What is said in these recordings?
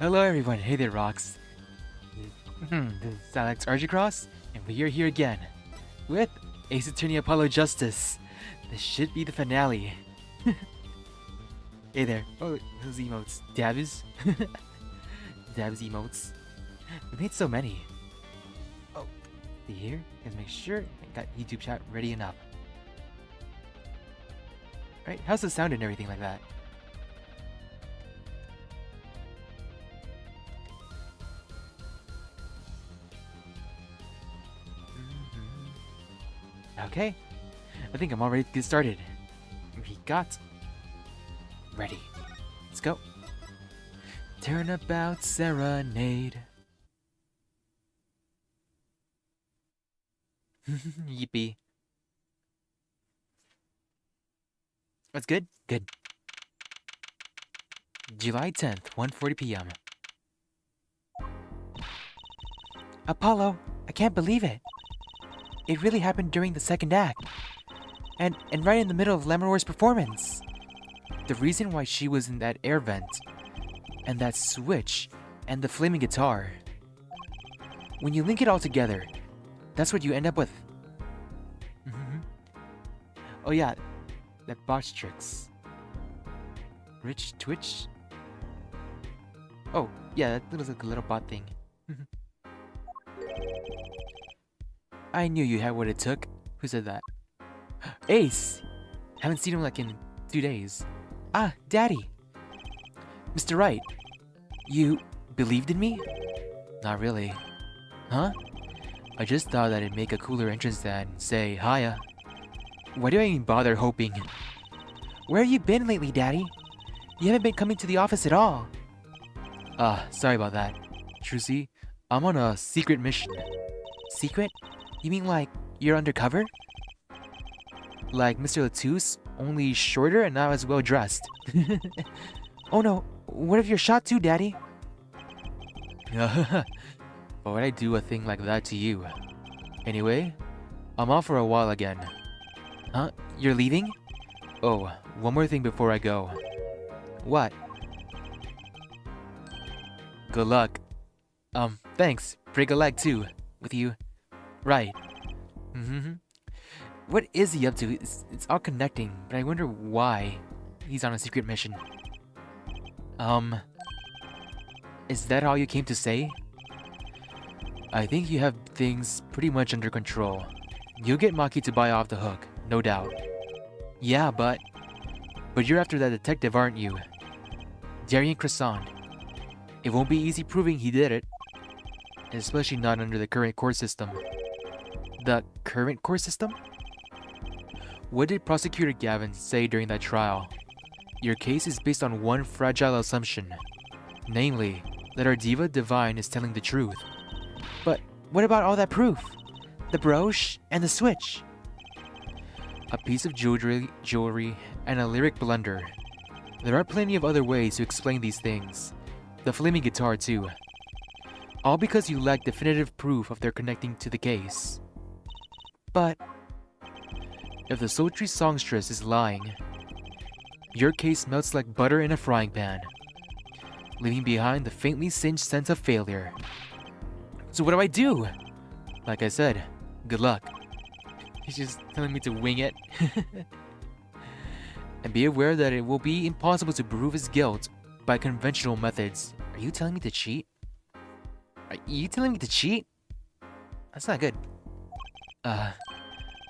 Hello everyone, hey there Rocks. This is Alex Argycross, and we are here again with Ace Attorney Apollo Justice. This should be the finale. Hey there. Oh, those emotes. Dabs? Dabs emotes. We made so many. Oh, see here? Let's make sure I got YouTube chat ready enough. Right, how's the sound and everything like that? Okay, I think I'm all ready to get started. We got ready. Let's go. Turnabout serenade. Yippee. That's good? Good. July 10th, 1:40 p.m. Apollo, I can't believe it. It really happened during the second act. And right in the middle of Lammermoor's performance. The reason why she was in that air vent, and that switch, and the flaming guitar. When you link it all together, that's what you end up with. Oh yeah, that botch tricks. Rich Twitch? Oh, yeah, that looks like a little bot thing. I knew you had what it took. Who said that? Ace! Haven't seen him like in 2 days. Ah, Daddy! Mr. Wright, you believed in me? Not really. Huh? I just thought that it'd make a cooler entrance than, say, hiya. Why do I even bother hoping? Where have you been lately, Daddy? You haven't been coming to the office at all. Sorry about that. Trucy, I'm on a secret mission. Secret? You mean like you're undercover? Like Mr. Latouche, only shorter and not as well dressed. Oh no, what if you're shot too, Daddy? Why would I do a thing like that to you? Anyway, I'm off for a while again. Huh? You're leaving? Oh, one more thing before I go. What? Good luck. Thanks. Break a leg too. With you. Right. What is he up to? It's all connecting, but I wonder why he's on a secret mission. Is that all you came to say? I think you have things pretty much under control. You'll get Maki to buy off the hook, no doubt. Yeah, but you're after that detective, aren't you? Darian Crescent. It won't be easy proving he did it. Especially not under the current court system. The current court system? What did Prosecutor Gavin say during that trial? Your case is based on one fragile assumption. Namely, that our diva divine is telling the truth. But what about all that proof? The brooch and the switch? A piece of jewelry, and a lyric blunder. There are plenty of other ways to explain these things. The flaming guitar too. All because you lack definitive proof of their connecting to the case. But if the sultry songstress is lying, your case melts like butter in a frying pan, leaving behind the faintly singed sense of failure. So what do I do? Like I said, good luck. He's just telling me to wing it. And be aware that it will be impossible to prove his guilt by conventional methods. Are you telling me to cheat? Are you telling me to cheat? That's not good.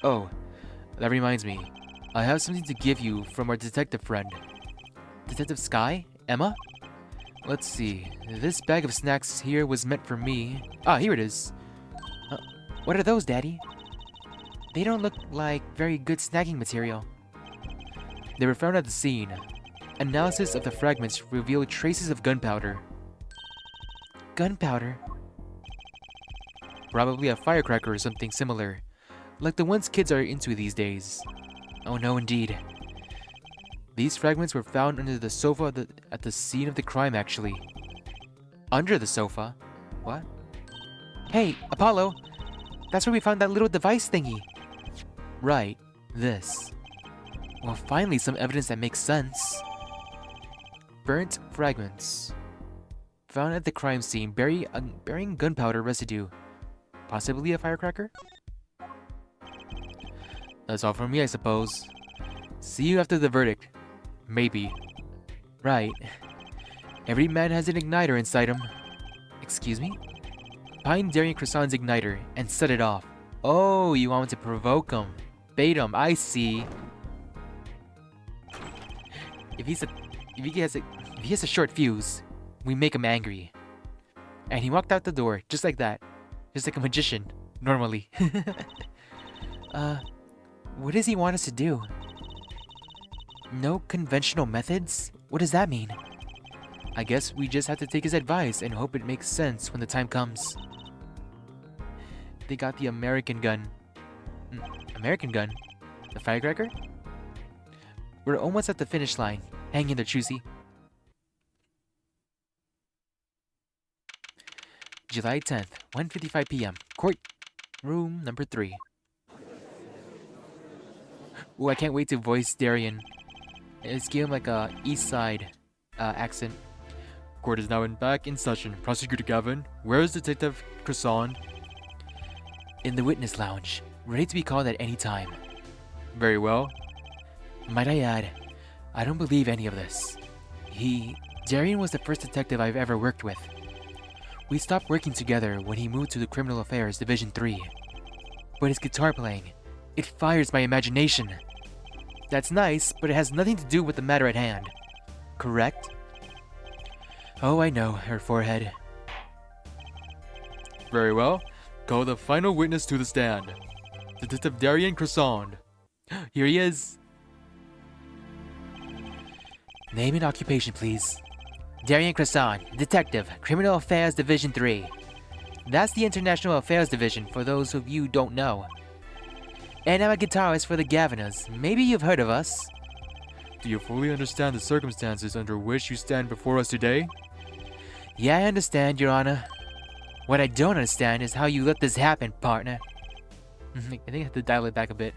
Oh, that reminds me. I have something to give you from our detective friend. Detective Sky? Emma? Let's see. This bag of snacks here was meant for me. Ah, here it is. What are those, Daddy? They don't look like very good snacking material. They were found at the scene. Analysis of the fragments revealed traces of gunpowder. Gunpowder? Probably a firecracker or something similar, like the ones kids are into these days. Oh no, indeed. These fragments were found under the sofa at the scene of the crime, actually. Under the sofa? What? Hey, Apollo! That's where we found that little device thingy. Right, this. Well, finally some evidence that makes sense. Burnt fragments. Found at the crime scene, bearing gunpowder residue. Possibly a firecracker? That's all from me, I suppose. See you after the verdict. Maybe. Right. Every man has an igniter inside him. Excuse me? Find Darian Croissant's igniter and set it off. Oh, you want to provoke him. Bait him, I see. If he has a short fuse, we make him angry. And he walked out the door, just like that. Just like a magician, normally. What does he want us to do? No conventional methods? What does that mean? I guess we just have to take his advice and hope it makes sense when the time comes. They got the American gun. American gun? The firecracker? We're almost at the finish line. Hang in there, Choosy. July 10th, 1:55 p.m. Court room number 3. Ooh, I can't wait to voice Darian. Let's give him like a East Side accent. Court is now back in session. Prosecutor Gavin, where is Detective Croissant? In the witness lounge, ready to be called at any time. Very well. Might I add, I don't believe any of this. Darian was the first detective I've ever worked with. We stopped working together when he moved to the Criminal Affairs Division 3. But his guitar playing, it fires my imagination. That's nice, but it has nothing to do with the matter at hand. Correct? Oh, I know, her forehead. Very well. Call the final witness to the stand. Detective Darian Croissant. Here he is. Name and occupation, please. Darian Croissant, Detective, Criminal Affairs Division 3. That's the International Affairs Division, for those of you who don't know. And I'm a guitarist for the Gavinas. Maybe you've heard of us. Do you fully understand the circumstances under which you stand before us today? Yeah, I understand, Your Honor. What I don't understand is how you let this happen, partner. I think I have to dial it back a bit.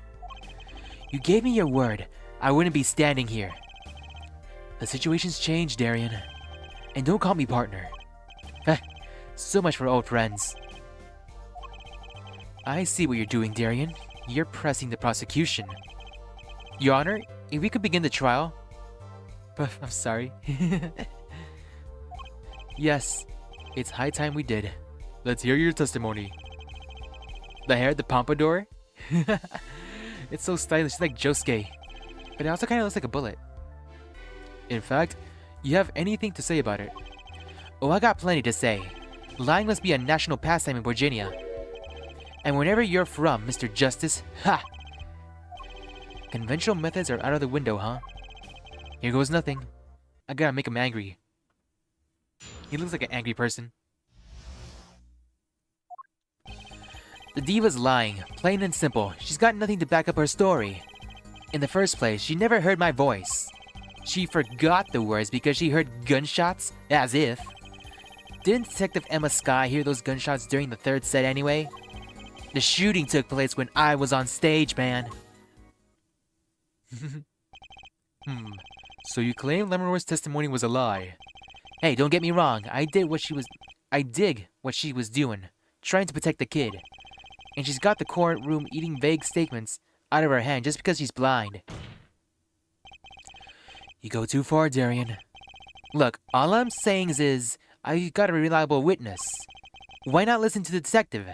You gave me your word. I wouldn't be standing here. The situation's changed, Darian. And don't call me partner. So much for old friends. I see what you're doing, Darian. You're pressing the prosecution. Your Honor, if we could begin the trial. I'm sorry. Yes, it's high time we did. Let's hear your testimony. The hair, the pompadour? It's so stylish, it's like Josuke. But it also kind of looks like a bullet. In fact, you have anything to say about it? Oh, I got plenty to say. Lying must be a national pastime in Virginia. And wherever you're from, Mr. Justice, ha! Conventional methods are out of the window, huh? Here goes nothing. I gotta make him angry. He looks like an angry person. The diva's lying, plain and simple. She's got nothing to back up her story. In the first place, she never heard my voice. She forgot the words because she heard gunshots, as if. Didn't Detective Emma Sky hear those gunshots during the third set anyway? The shooting took place when I was on stage, man. So you claim Lemore's testimony was a lie? Hey, don't get me wrong. I dig what she was doing, trying to protect the kid. And she's got the courtroom eating vague statements out of her hand just because she's blind. You go too far, Darian. Look, all I'm saying is I got a reliable witness. Why not listen to the detective?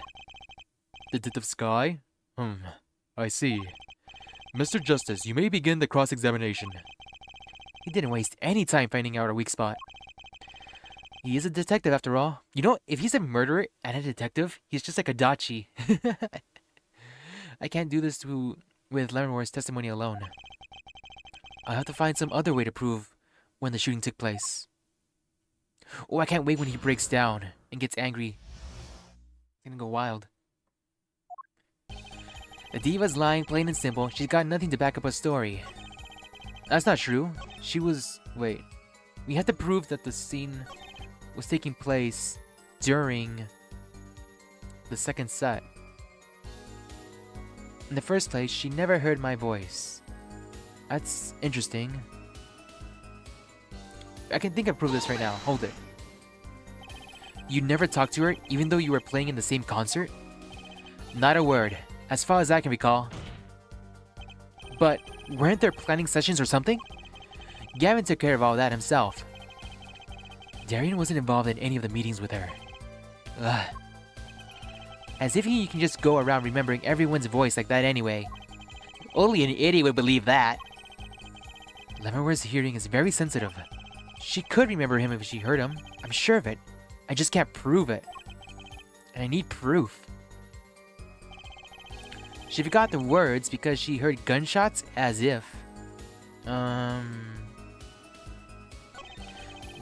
Detective Sky? I see. Mr. Justice, you may begin the cross-examination. He didn't waste any time finding out our weak spot. He is a detective after all. You know, if he's a murderer and a detective, he's just like a Dachi. I can't do this with Lemore's testimony alone. I'll have to find some other way to prove when the shooting took place. Oh, I can't wait when he breaks down and gets angry. It's gonna go wild. The diva's lying, plain and simple. She's got nothing to back up her story. That's not true. Wait. We have to prove that the scene was taking place during the second set. In the first place, she never heard my voice. That's interesting. I can think I've proved this right now. Hold it. You never talked to her, even though you were playing in the same concert? Not a word, as far as I can recall. But weren't there planning sessions or something? Gavin took care of all that himself. Darian wasn't involved in any of the meetings with her. Ugh. As if you can just go around remembering everyone's voice like that anyway. Only an idiot would believe that. Lemonware's hearing is very sensitive. She could remember him if she heard him. I'm sure of it. I just can't prove it. And I need proof. She forgot the words because she heard gunshots as if...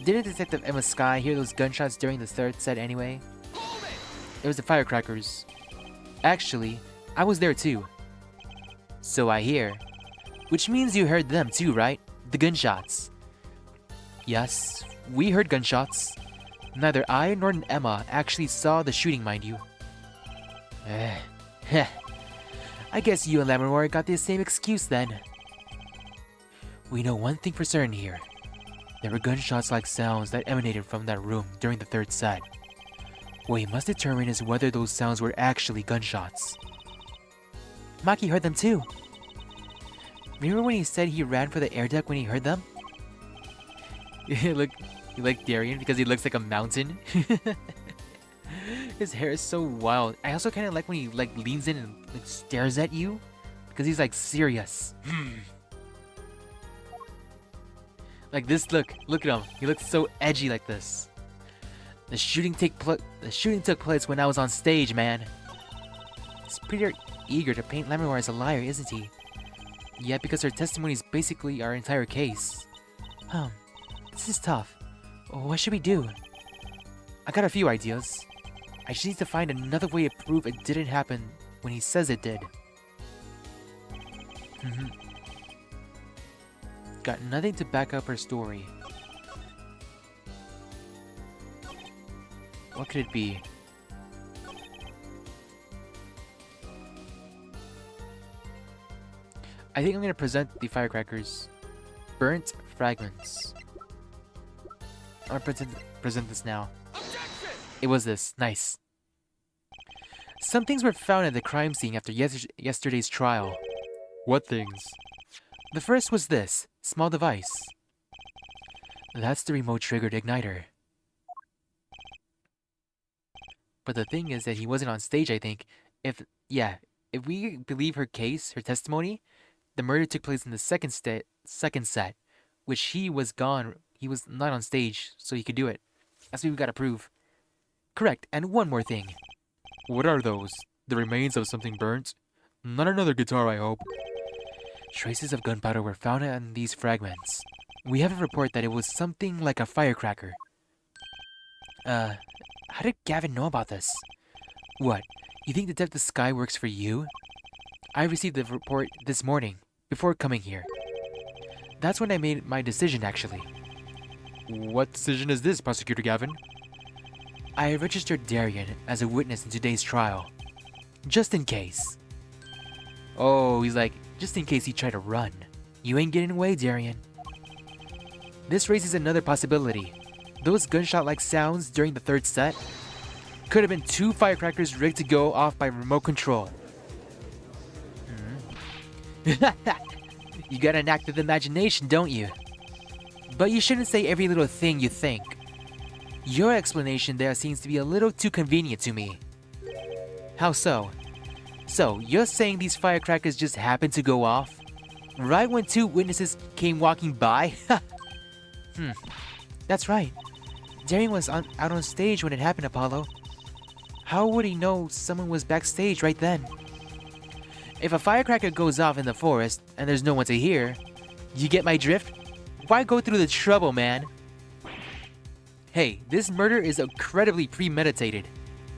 Didn't Detective Emma Sky hear those gunshots during the third set anyway? It was the firecrackers. Actually, I was there too. So I hear. Which means you heard them too, right? The gunshots. Yes, we heard gunshots. Neither I nor Emma actually saw the shooting, mind you. I guess you and Lemonware got the same excuse then. We know one thing for certain here. There were gunshots-like sounds that emanated from that room during the third set. What we must determine is whether those sounds were actually gunshots. Maki heard them too. Remember when he said he ran for the air deck when he heard them? Look, you like Darian because he looks like a mountain. His hair is so wild. I also kind of like when he leans in and stares at you because he's serious. Like this, look at him. He looks so edgy like this. The shooting took place when I was on stage, man. He's pretty eager to paint Lemonware as a liar, isn't he? Yeah, because her testimony is basically our entire case. This is tough. What should we do? I got a few ideas. I just need to find another way to prove it didn't happen when he says it did. Got nothing to back up her story. What could it be? I think I'm gonna present the firecrackers. Burnt fragments. I'm gonna present this now. Objection! It was this. Nice. Some things were found at the crime scene after yesterday's trial. What things? The first was this small device. That's the remote-triggered igniter. But the thing is that he wasn't on stage, I think. If we believe her case, her testimony, the murder took place in the second set, which he was gone. He was not on stage, so he could do it. That's what we gotta prove. Correct, and one more thing. What are those? The remains of something burnt? Not another guitar, I hope. Traces of gunpowder were found on these fragments. We have a report that it was something like a firecracker. How did Gavin know about this? What? You think Detective Sky works for you? I received the report this morning, before coming here. That's when I made my decision, actually. What decision is this, Prosecutor Gavin? I registered Darian as a witness in today's trial. Just in case. Oh, he's like, just in case he tried to run. You ain't getting away, Darian. This raises another possibility. Those gunshot-like sounds during the third set could have been two firecrackers rigged to go off by remote control. You got an active imagination, don't you? But you shouldn't say every little thing you think. Your explanation there seems to be a little too convenient to me. How so? So, you're saying these firecrackers just happened to go off? Right when two witnesses came walking by? That's right. Darian was out on stage when it happened, Apollo. How would he know someone was backstage right then? If a firecracker goes off in the forest and there's no one to hear, you get my drift? Why go through the trouble, man? Hey, this murder is incredibly premeditated.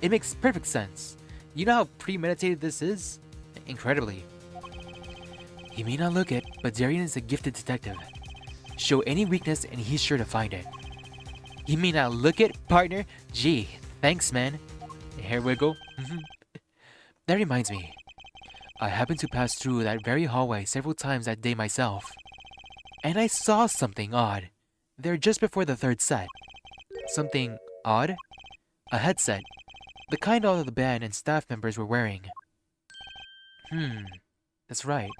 It makes perfect sense. You know how premeditated this is? Incredibly. He may not look it, but Darian is a gifted detective. Show any weakness and he's sure to find it. He may not look it, partner? Gee, thanks, man. Hair wiggle? That reminds me. I happened to pass through that very hallway several times that day myself. And I saw something odd. There just before the third set. Something odd? A headset. The kind all of the band and staff members were wearing. That's right.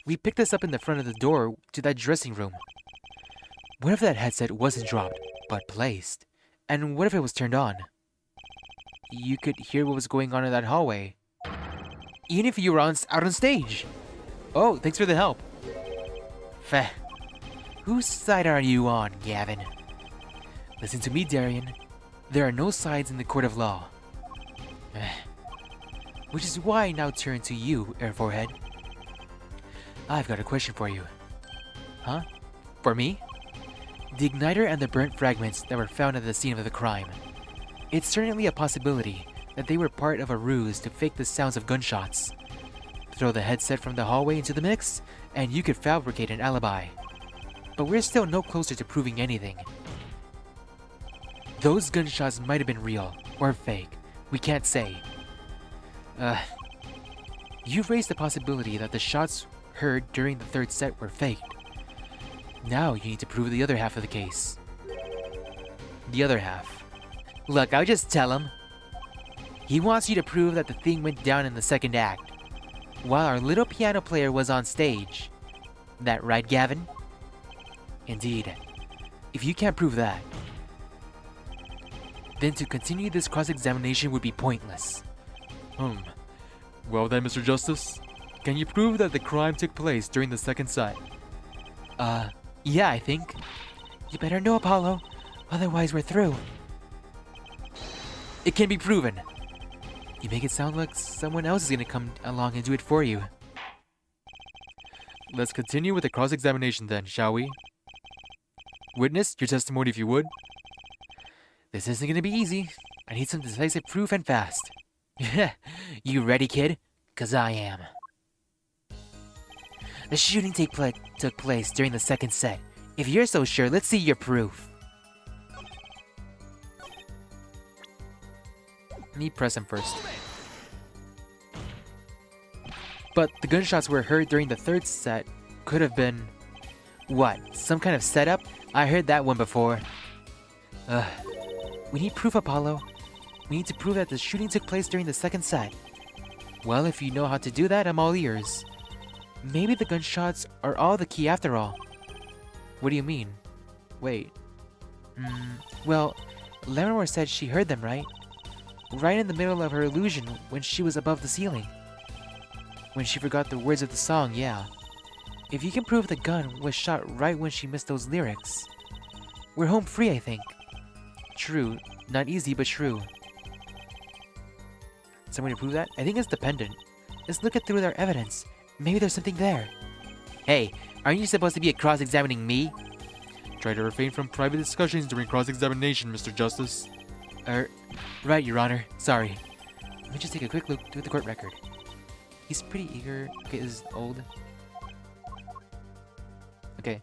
We picked this up in the front of the door to that dressing room. What if that headset wasn't dropped, but placed? And what if it was turned on? You could hear what was going on in that hallway. Even if you were out on stage. Oh, thanks for the help. Feh. Whose side are you on, Gavin? Listen to me, Darian. There are no sides in the court of law. Which is why I now turn to you, Air Forehead. I've got a question for you. Huh? For me? The igniter and the burnt fragments that were found at the scene of the crime. It's certainly a possibility that they were part of a ruse to fake the sounds of gunshots. Throw the headset from the hallway into the mix, and you could fabricate an alibi. But we're still no closer to proving anything. Those gunshots might have been real, or fake. We can't say. You've raised the possibility that the shots heard during the third set were faked. Now you need to prove the other half of the case. The other half. Look, I'll just tell him. He wants you to prove that the thing went down in the second act, while our little piano player was on stage. That right, Gavin? Indeed. If you can't prove that, then to continue this cross-examination would be pointless. Well then, Mr. Justice, can you prove that the crime took place during the second set? Yeah, I think. You better know, Apollo. Otherwise, we're through. It can be proven. You make it sound like someone else is gonna come along and do it for you. Let's continue with the cross-examination then, shall we? Witness, your testimony if you would. This isn't gonna be easy. I need some decisive proof and fast. You ready, kid? 'Cause I am. The shooting took place during the second set. If you're so sure, let's see your proof. Let me press him first. But the gunshots were heard during the third set could have been... What? Some kind of setup? I heard that one before. We need proof, Apollo. We need to prove that the shooting took place during the second set. Well, if you know how to do that, I'm all ears. Maybe the gunshots are all the key after all. What do you mean? Wait. Well, Larimore said she heard them, right? Right in the middle of her illusion when she was above the ceiling. When she forgot the words of the song, yeah. If you can prove the gun was shot right when she missed those lyrics, we're home free, I think. True. Not easy, but true. Someone to prove that? I think it's the pendant. Let's look at through their evidence. Maybe there's something there. Hey, aren't you supposed to be cross-examining me? Try to refrain from private discussions during cross-examination, Mr. Justice. Right, Your Honor. Sorry. Let me just take a quick look through the court record. He's pretty eager. Okay, this is old. Okay.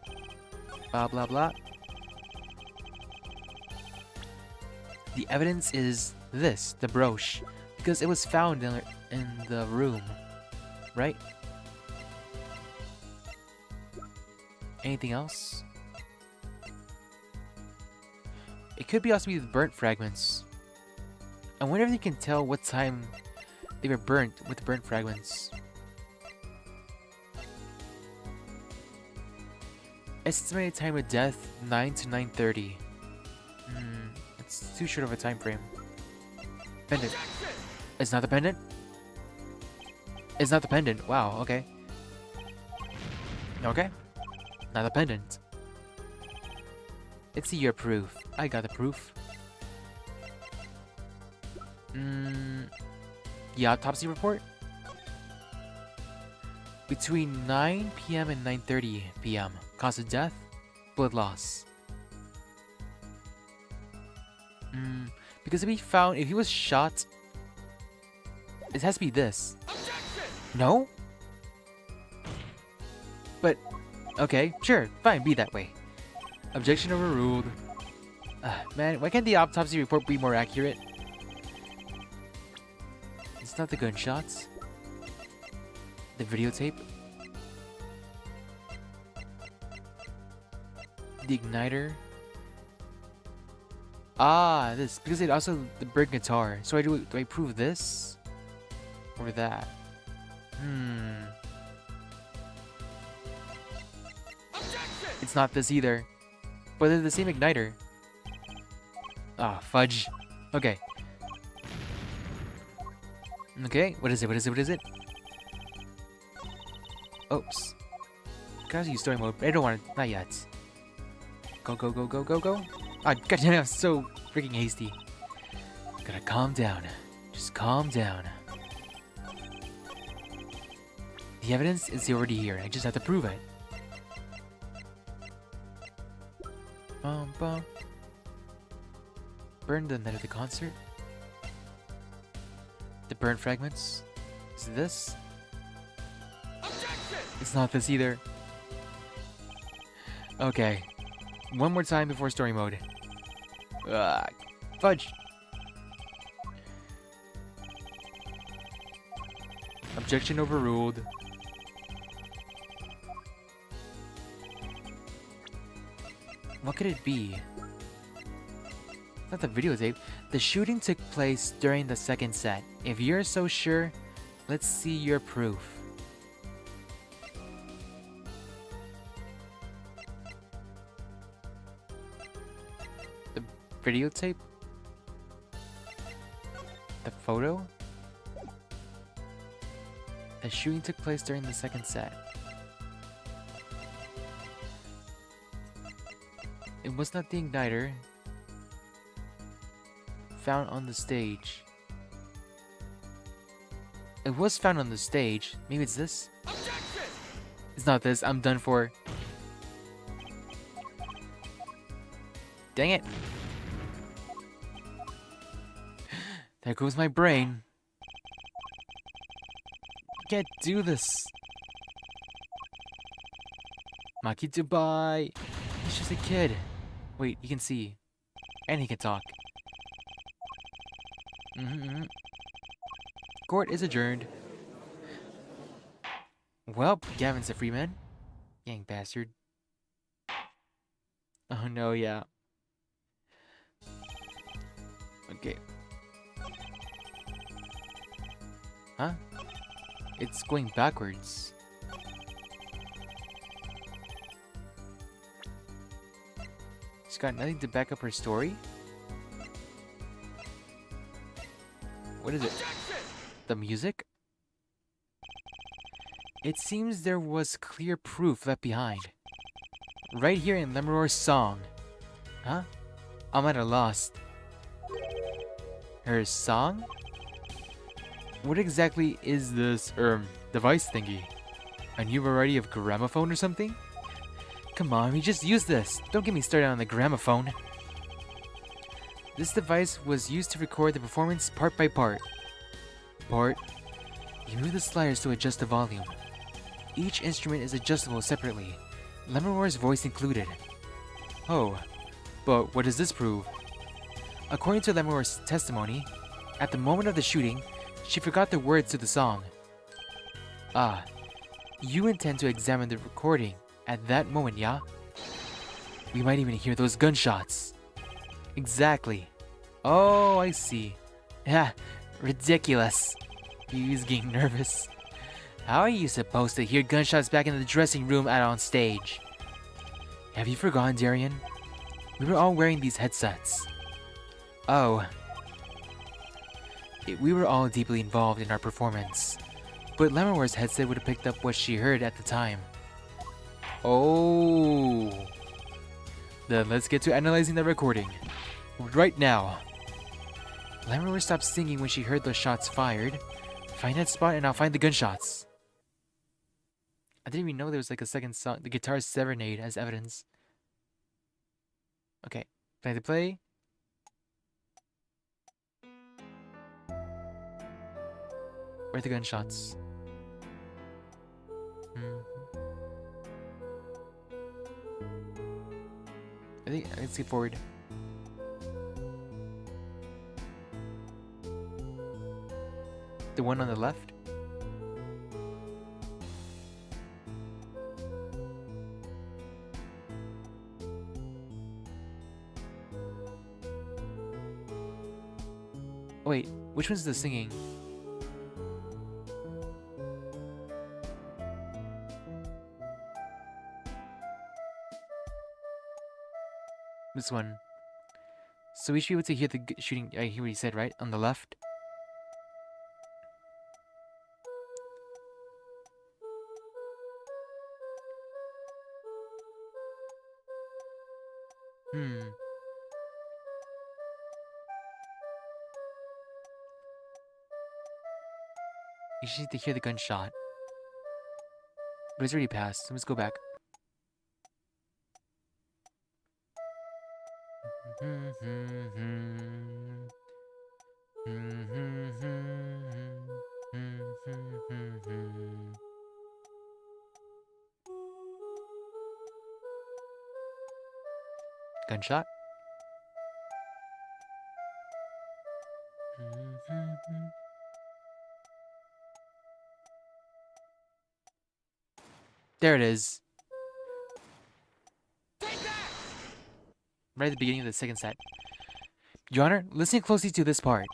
Blah, blah, blah. The evidence is this, the brooch, because it was found in the room, right? Anything else? It could be also be the burnt fragments. I wonder if you can tell what time they were burnt with the burnt fragments. Estimated time of death 9 to 9:30. It's too short of a time frame. Pendant. It's not the pendant? It's not the pendant. Wow, okay. Okay. Not the pendant. Let's see your proof. I got the proof. The autopsy report? Between 9 p.m. and 9:30 p.m. Cause of death? Blood loss. Because if he was shot, it has to be this. No? But, okay, sure, fine, be that way. Objection overruled. Man, why can't the autopsy report be more accurate? It's not the gunshots. The videotape. The igniter. Ah, this because it also the bird guitar. So do I prove this or that? It's not this either. But they're the same igniter. Ah, fudge. Okay. Okay, what is it? What is it? What is it? Oops. Gotta use story mode, but I don't want it. Not yet. Go, go, go, go, go, go. Ah, goddamn, I'm so freaking hasty. Gotta calm down. Just calm down. The evidence is already here. I just have to prove it. Bum, bum. Burn the night of the concert. The burn fragments. Is it this? It's not this either. Okay. One more time before story mode. Fudge. Objection overruled. What could it be? It's not the videotape. The shooting took place during the second set. If you're so sure, let's see your proof. The videotape? The photo? The shooting took place during the second set. It was not the igniter found on the stage. It was found on the stage. Maybe it's this? Objection! It's not this. I'm done for. Dang it. There goes my brain. Can't do this. Maki to buy. He's just a kid. Wait, he can see. And he can talk. Court is adjourned. Well, Gavin's a free man. Yang bastard. Oh no, yeah. Okay. Huh? It's going backwards. She's got nothing to back up her story? What is it? The music? It seems there was clear proof left behind. Right here in Lemuror's song. Huh? I'm at a loss. Her song? What exactly is this, device thingy? A new variety of gramophone or something? Come on, we just use this. Don't get me started on the gramophone. This device was used to record the performance part by part. You move the sliders to adjust the volume. Each instrument is adjustable separately, Lemuror's voice included. Oh, but what does this prove? According to Lemuror's testimony, at the moment of the shooting, she forgot the words to the song. Ah, you intend to examine the recording at that moment, yeah? We might even hear those gunshots. Exactly. Oh, I see. Yeah, ridiculous. He's getting nervous. How are you supposed to hear gunshots back in the dressing room and on stage? Have you forgotten, Darian? We were all wearing these headsets. Oh. We were all deeply involved in our performance. But Lemuror's headset would have picked up what she heard at the time. Oh. Then let's get to analyzing the recording. Right now. Lemuror stopped singing when she heard those shots fired. Find that spot and I'll find the gunshots. I didn't even know there was like a second song, the guitar serenade, as evidence. Okay, play to play. Where are the gunshots? I think let's skip forward. The one on the left? Which one's the singing? This one. So we should be able to hear the shooting. I hear what he said, right? On the left. You should need to hear the gunshot. But it's already passed, so let's go back. Gunshot? There it is. Right at the beginning of the second set. Your Honor, listen closely to this part.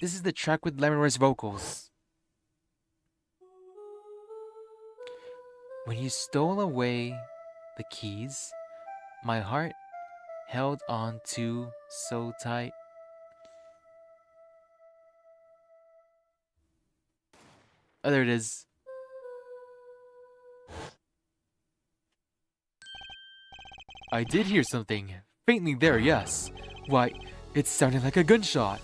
This is the track with Lemuel's vocals. When you stole away the keys, my heart held on to so tight. Oh, there it is. I did hear something. Faintly there, yes. Why, it sounded like a gunshot.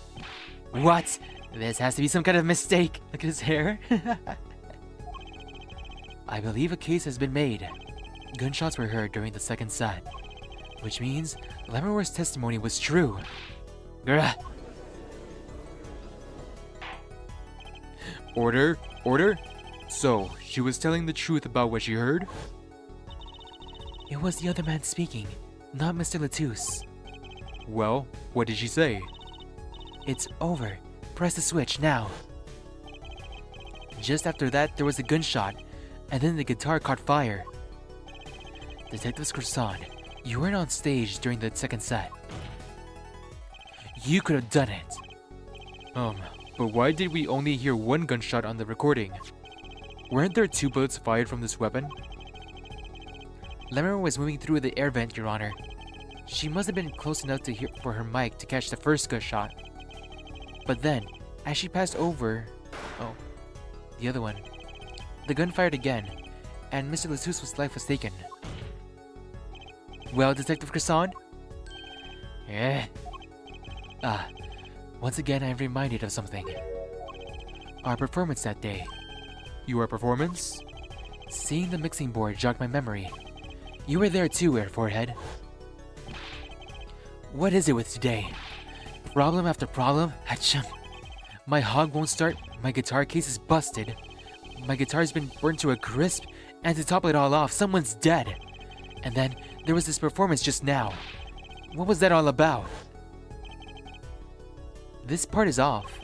What? This has to be some kind of mistake. Look at his hair. I believe a case has been made. Gunshots were heard during the second set, which means Lemuel's testimony was true. Grr. Order? Order? So, she was telling the truth about what she heard? It was the other man speaking, not Mr. Latouche. Well, what did she say? It's over. Press the switch now. Just after that, there was a gunshot, and then the guitar caught fire. Detective Croissant, you weren't on stage during the second set. You could have done it. But why did we only hear one gunshot on the recording? Weren't there 2 bullets fired from this weapon? Lemuel was moving through the air vent, Your Honor. She must have been close enough to hear for her mic to catch the first gunshot. But then, as she passed over... Oh, the other one. The gun fired again, and Mr. Latouche's life was taken. Well, Detective Croissant? Once again I am reminded of something. Our performance that day. Your performance? Seeing the mixing board jogged my memory. You were there too, Air Forehead. What is it with today? Problem after problem? Achoo. My hog won't start, my guitar case is busted. My guitar's been burnt to a crisp, and to top it all off, someone's dead. And then, there was this performance just now. What was that all about? This part is off.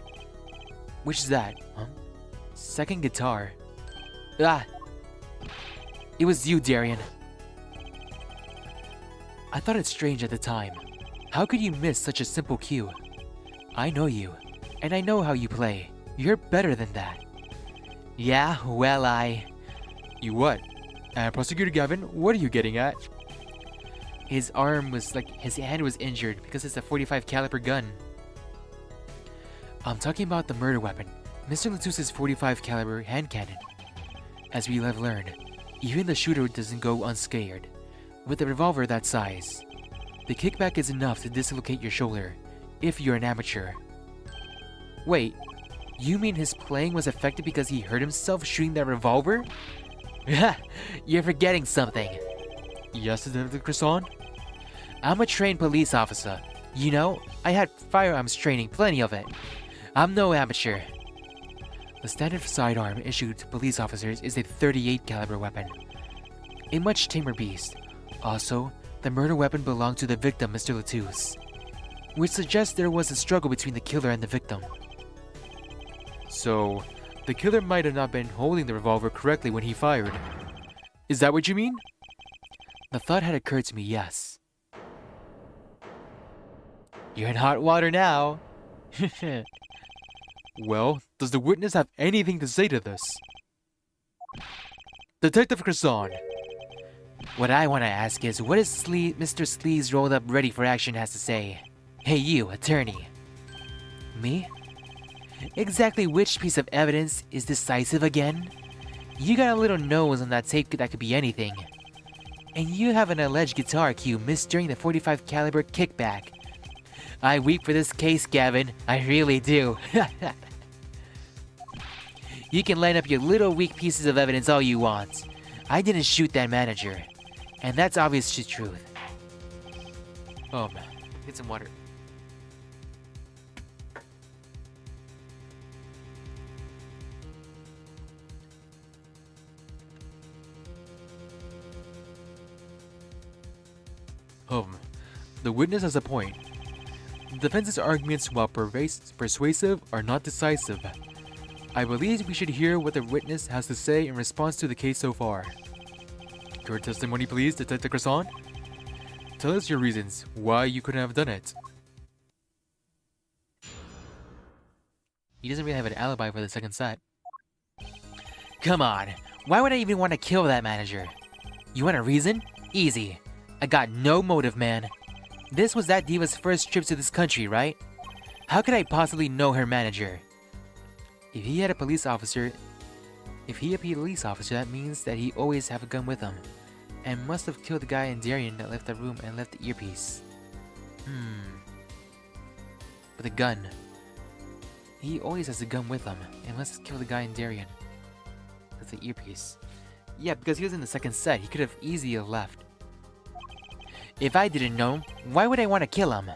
Which is that? Huh? Second guitar. It was you, Darian. I thought it strange at the time. How could you miss such a simple cue? I know you, and I know how you play. You're better than that. Yeah, well, You what? Prosecutor Gavin, what are you getting at? His arm was like, his hand was injured because it's a .45 caliber gun. I'm talking about the murder weapon, Mr. Latouche's .45 caliber hand cannon. As we have learned, even the shooter doesn't go unscared. With a revolver that size, the kickback is enough to dislocate your shoulder, if you're an amateur. Wait, you mean his playing was affected because he hurt himself shooting that revolver? You're forgetting something. Yes, Detective Croissant? I'm a trained police officer. You know, I had firearms training, plenty of it. I'm no amateur. The standard sidearm issued to police officers is a .38 caliber weapon. A much tamer beast. Also, the murder weapon belonged to the victim, Mr. Latouche, which suggests there was a struggle between the killer and the victim. So, the killer might have not been holding the revolver correctly when he fired. Is that what you mean? The thought had occurred to me, yes. You're in hot water now. Well, does the witness have anything to say to this? Detective Croissant. What I want to ask is, what is Mr. Sleeves rolled up ready for action has to say? Hey you, attorney. Me? Exactly which piece of evidence is decisive again? You got a little nose on that tape that could be anything. And you have an alleged guitar cue missed during the .45 caliber kickback. I weep for this case, Gavin. I really do. You can line up your little weak pieces of evidence all you want. I didn't shoot that manager. And that's obvious to truth. Get some water. The witness has a point. The defense's arguments, while persuasive, are not decisive. I believe we should hear what the witness has to say in response to the case so far. Your testimony, please, Detective Croissant. Tell us your reasons why you couldn't have done it. He doesn't really have an alibi for the second set. Come on, why would I even want to kill that manager? You want a reason? Easy. I got no motive, man. This was that diva's first trip to this country, right? How could I possibly know her manager? If he a police officer, that means that he always have a gun with him. And must have killed the guy in Darien that left the room and left the earpiece. With a gun. He always has a gun with him, and must have killed the guy in Darien. That's the earpiece. Yeah, because he was in the second set, he could have easily left. If I didn't know, why would I want to kill him?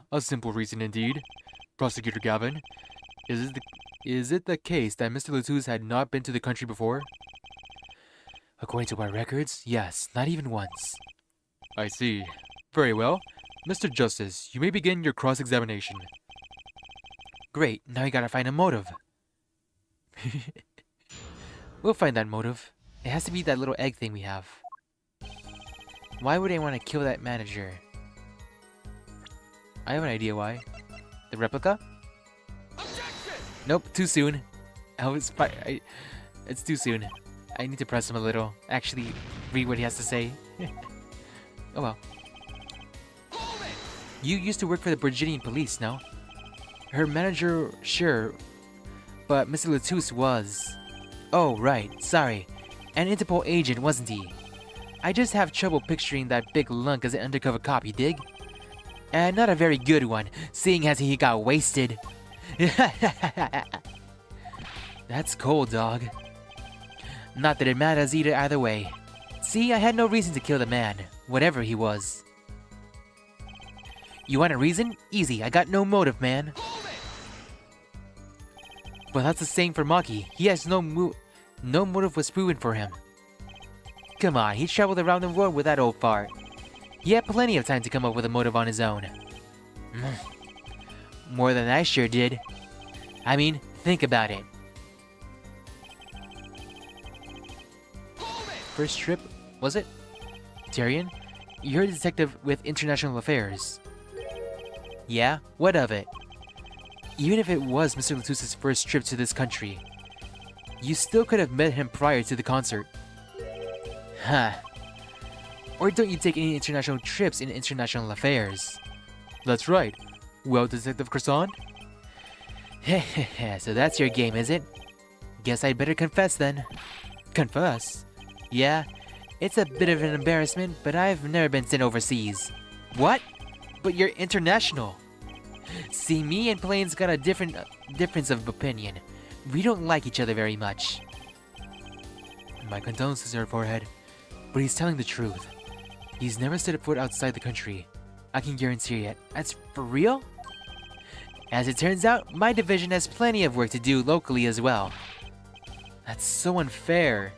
A simple reason indeed. Prosecutor Gavin, is it the case that Mr. Latouche had not been to the country before? According to our records, yes, not even once. I see. Very well. Mr. Justice, you may begin your cross-examination. Great, now you gotta find a motive. We'll find that motive. It has to be that little egg thing we have. Why would I want to kill that manager? I have an idea why. The replica? Objection! Nope, too soon. It's too soon. I need to press him a little. Actually, read what he has to say. Oh well. You used to work for the Virginian police, no? Her manager, sure. But Mr. Latouche was... Oh, right. Sorry. An Interpol agent, wasn't he? I just have trouble picturing that big lunk as an undercover cop, you dig? And not a very good one, seeing as he got wasted. That's cold, dog. Not that it matters either way. See, I had no reason to kill the man, whatever he was. You want a reason? Easy, I got no motive, man. But that's the same for Maki. He has no motive was proven for him. Come on, he traveled around the world with that old fart. He had plenty of time to come up with a motive on his own. More than I sure did. I mean, think about it. First trip, was it? Tyrion? You're a detective with international affairs. Yeah, what of it? Even if it was Mr. Latouche's first trip to this country, you still could have met him prior to the concert. Huh. Or don't you take any international trips in international affairs? That's right. Well, Detective Croissant? So that's your game, is it? Guess I'd better confess then. Confess? Yeah, it's a bit of an embarrassment, but I've never been sent overseas. What? But you're international. See, me and Plains got a difference of opinion. We don't like each other very much. My condolences, Your Forehead. But he's telling the truth. He's never set a foot outside the country. I can guarantee it. That's for real? As it turns out, my division has plenty of work to do locally as well. That's so unfair.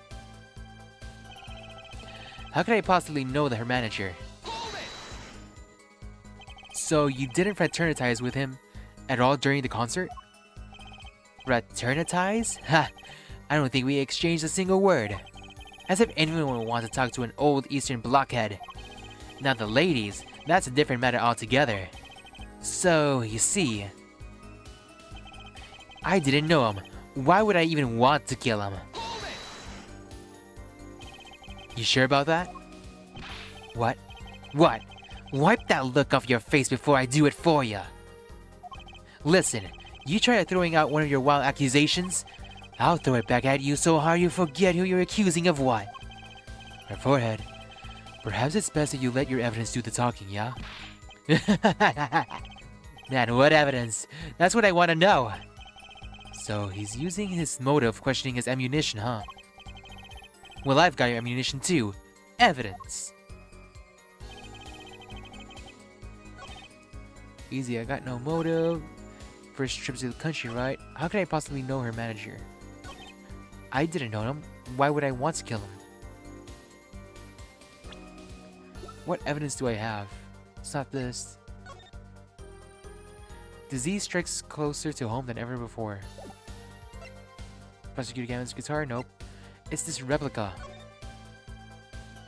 How could I possibly know her manager? So you didn't fraternize with him at all during the concert? Fraternize? Ha! I don't think we exchanged a single word. As if anyone would want to talk to an old Eastern blockhead. Now the ladies, that's a different matter altogether. So, you see, I didn't know him. Why would I even want to kill him? You sure about that? What? What? Wipe that look off your face before I do it for ya. Listen, you try throwing out one of your wild accusations, I'll throw it back at you so hard you forget who you're accusing of what. Her forehead. Perhaps it's best that you let your evidence do the talking, yeah? Man, what evidence? That's what I want to know. So he's using his motive questioning his ammunition, huh? Well, I've got your ammunition too. Evidence. Easy, I got no motive. First trip to the country, right? How could I possibly know her manager? I didn't know him. Why would I want to kill him? What evidence do I have? It's not this. Disease strikes closer to home than ever before. Prosecutor Gavin's guitar? Nope. It's this replica.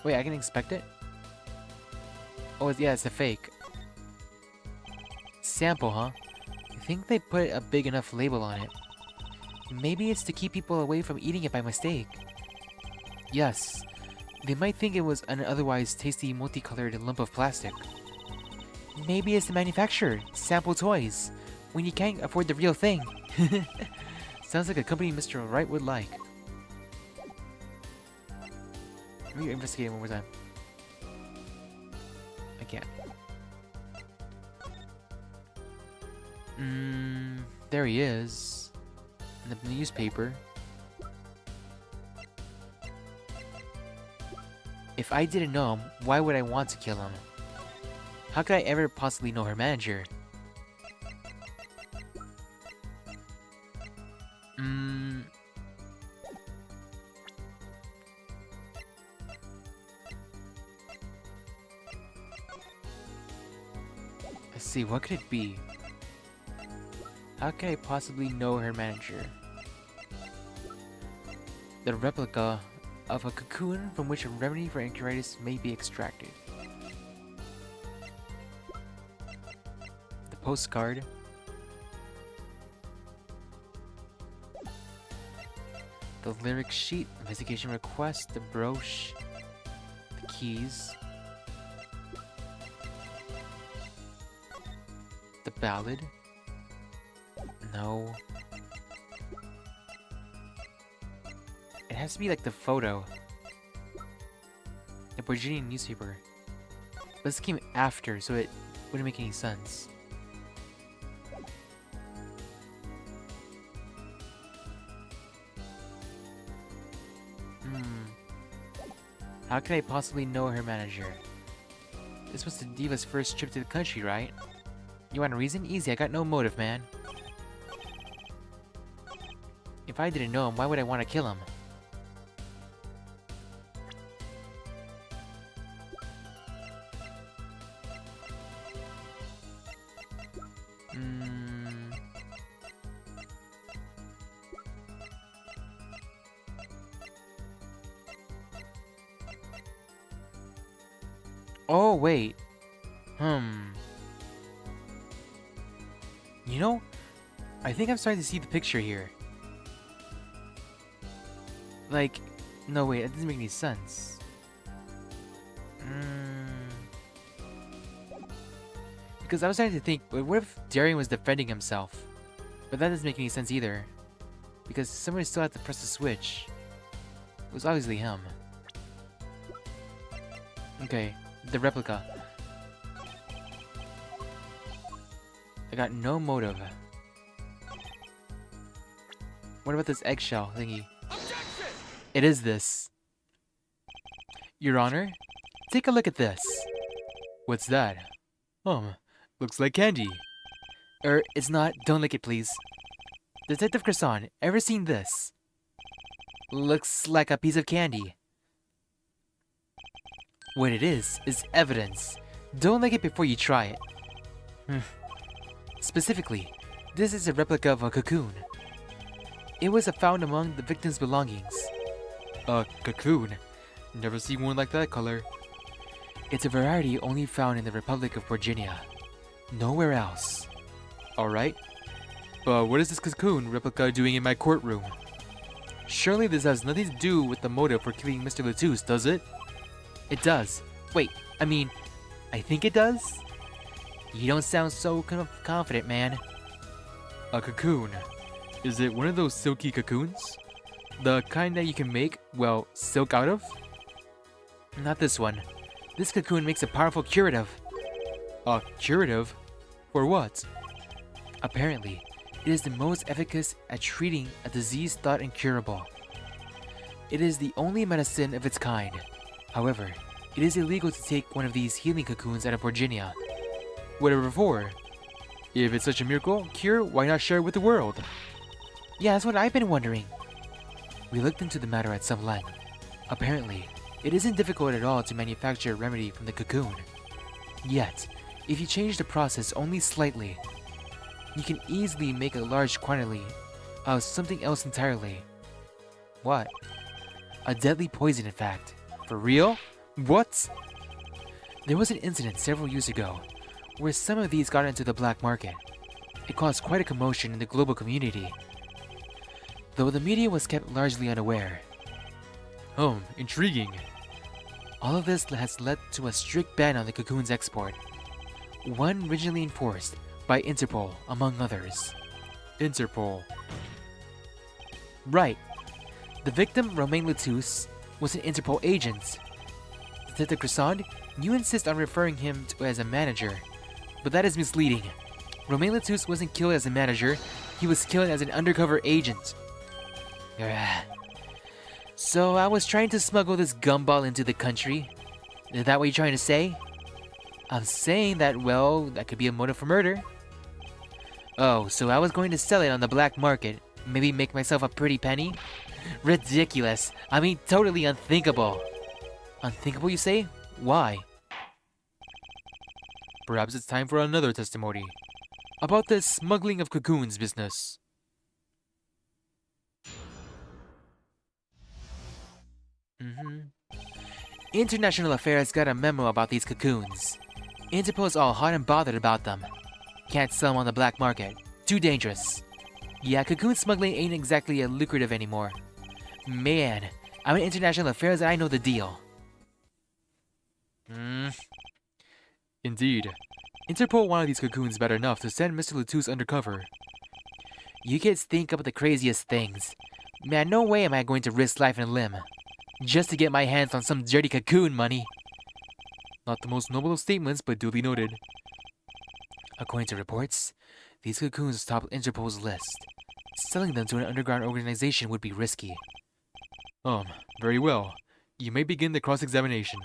Wait, I can inspect it? Oh, yeah, it's a fake. Sample, huh? I think they put a big enough label on it. Maybe it's to keep people away from eating it by mistake. Yes. They might think it was an otherwise tasty multicolored lump of plastic. Maybe it's the manufacturer, Sample Toys, when you can't afford the real thing. Sounds like a company Mr. Wright would like. Let me investigate one more time. I can't. There he is. In the newspaper. If I didn't know him, why would I want to kill him? How could I ever possibly know her manager? Let's see, what could it be? How could I possibly know her manager? The replica of a cocoon from which a remedy for anxieties may be extracted. The postcard. The lyric sheet, investigation request, the brooch, the keys, the ballad. No. It has to be like the photo. The Virginian newspaper. But this came after, so it wouldn't make any sense. How could I possibly know her manager? This was the diva's first trip to the country, right? You want a reason? Easy, I got no motive, man. If I didn't know him, why would I want to kill him? Oh, wait. You know, I think I'm starting to see the picture here. Like, no wait, that doesn't make any sense. Because I was starting to think, what if Darian was defending himself? But that doesn't make any sense either. Because somebody still had to press the switch. It was obviously him. Okay, the replica. I got no motive. What about this eggshell thingy? Objection! It is this. Your Honor, take a look at this. What's that? Looks like candy. It's not. Don't lick it, please. Detective Croissant, ever seen this? Looks like a piece of candy. What it is evidence. Don't lick it before you try it. Specifically, this is a replica of a cocoon. It was found among the victim's belongings. A cocoon? Never seen one like that color. It's a variety only found in the Republic of Virginia. Nowhere else. Alright. But what is this cocoon replica doing in my courtroom? Surely this has nothing to do with the motive for killing Mr. Latouche, does it? It does. Wait, I think it does? You don't sound so confident, man. A cocoon. Is it one of those silky cocoons? The kind that you can make, well, silk out of? Not this one. This cocoon makes a powerful curative. A curative? For what? Apparently, it is the most efficacious at treating a disease thought incurable. It is the only medicine of its kind. However, it is illegal to take one of these healing cocoons out of Virginia. Whatever for. If it's such a miracle cure, why not share it with the world? Yeah, that's what I've been wondering. We looked into the matter at some length. Apparently, it isn't difficult at all to manufacture a remedy from the cocoon. Yet, if you change the process only slightly, you can easily make a large quantity of something else entirely. What? A deadly poison, in fact. For real? What? There was an incident several years ago where some of these got into the black market. It caused quite a commotion in the global community, though the media was kept largely unaware. Intriguing. All of this has led to a strict ban on the cocoon's export, one originally enforced by Interpol, among others. Interpol. Right. The victim, Romain Latouche, was an Interpol agent. Detective Croissant, you insist on referring him to as a manager, but that is misleading. Romain Latouche wasn't killed as a manager, he was killed as an undercover agent. So I was trying to smuggle this gumball into the country. Is that what you're trying to say? I'm saying that, well, that could be a motive for murder. Oh, so I was going to sell it on the black market, maybe make myself a pretty penny? Ridiculous. Totally unthinkable. Unthinkable, you say? Why? Perhaps it's time for another testimony about the smuggling of cocoons business. International Affairs got a memo about these cocoons. Interpol's all hot and bothered about them. Can't sell them on the black market. Too dangerous. Yeah, cocoon smuggling ain't exactly lucrative anymore. Man, I'm in International Affairs and I know the deal. Indeed. Interpol wanted these cocoons bad enough to send Mr. Latouche undercover. You kids think up the craziest things. Man, no way am I going to risk life and limb just to get my hands on some dirty cocoon money. Not the most noble of statements, but duly noted. According to reports, these cocoons topped Interpol's list. Selling them to an underground organization would be risky. Very well. You may begin the cross-examination.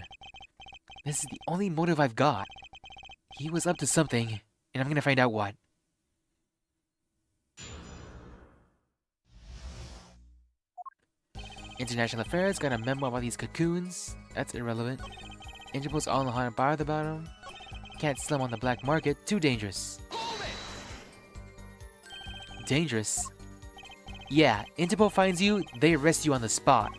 This is the only motive I've got. He was up to something, and I'm gonna find out what. International Affairs got a memo about these cocoons. That's irrelevant. Interpol's all in the hot and bothered about them. Can't sell them on the black market. Too dangerous. Dangerous? Yeah, Interpol finds you, they arrest you on the spot.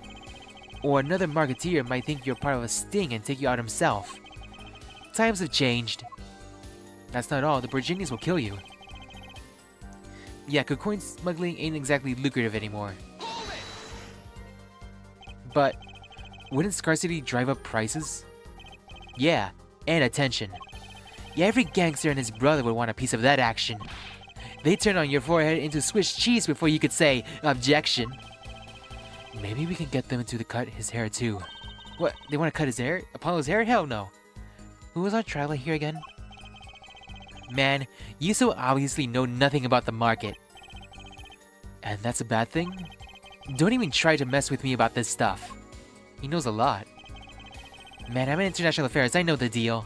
Or another marketeer might think you're part of a sting and take you out himself. Times have changed. That's not all, the Virginians will kill you. Yeah, cocoon smuggling ain't exactly lucrative anymore. But wouldn't scarcity drive up prices? Yeah, and attention. Yeah, every gangster and his brother would want a piece of that action. They turn on your forehead into Swiss cheese before you could say, objection. Maybe we can get them to cut his hair too. What, they want to cut his hair? Apollo's hair? Hell no. Who was on trial here again? Man, you so obviously know nothing about the market. And that's a bad thing? Don't even try to mess with me about this stuff. He knows a lot. Man, I'm in International Affairs, I know the deal.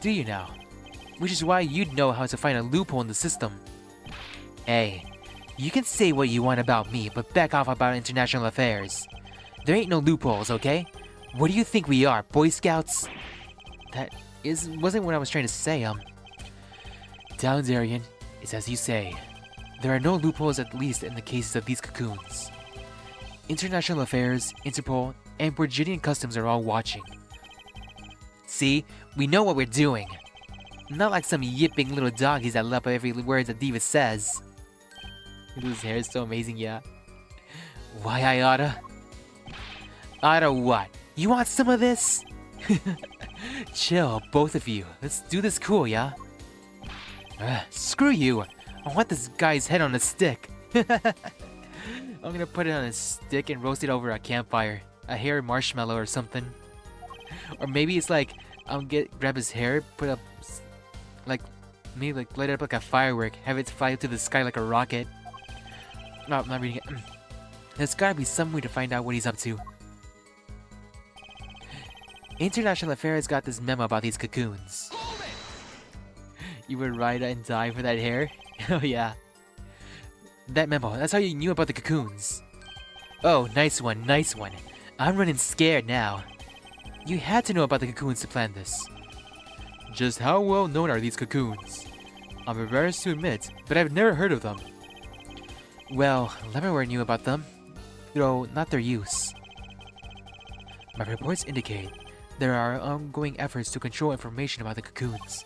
Do you now? Which is why you'd know how to find a loophole in the system. Hey, you can say what you want about me, but back off about International Affairs. There ain't no loopholes, okay? What do you think we are, Boy Scouts? That wasn't what I was trying to say, Down, Darien, it's as you say. There are no loopholes, at least in the cases of these cocoons. International Affairs, Interpol, and Virginian Customs are all watching. See, we know what we're doing. Not like some yipping little doggies that love every word that Diva says. His hair is so amazing, yeah. Why I oughta? Oughta what? You want some of this? Chill, both of you. Let's do this cool, yeah? Screw you. I want this guy's head on a stick. I'm gonna put it on a stick and roast it over a campfire. A hair marshmallow or something. Or maybe it's like, grab his hair, put up, like, maybe like light it up like a firework, have it fly to the sky like a rocket. No, I'm not reading it. There's gotta be some way to find out what he's up to. International Affairs got this memo about these cocoons. You would ride and die for that hair? Oh yeah. That memo, that's how you knew about the cocoons. Oh, nice one, nice one. I'm running scared now. You had to know about the cocoons to plan this. Just how well known are these cocoons? I'm embarrassed to admit, but I've never heard of them. Well, Lemonware knew about them, though not their use. My reports indicate there are ongoing efforts to control information about the cocoons.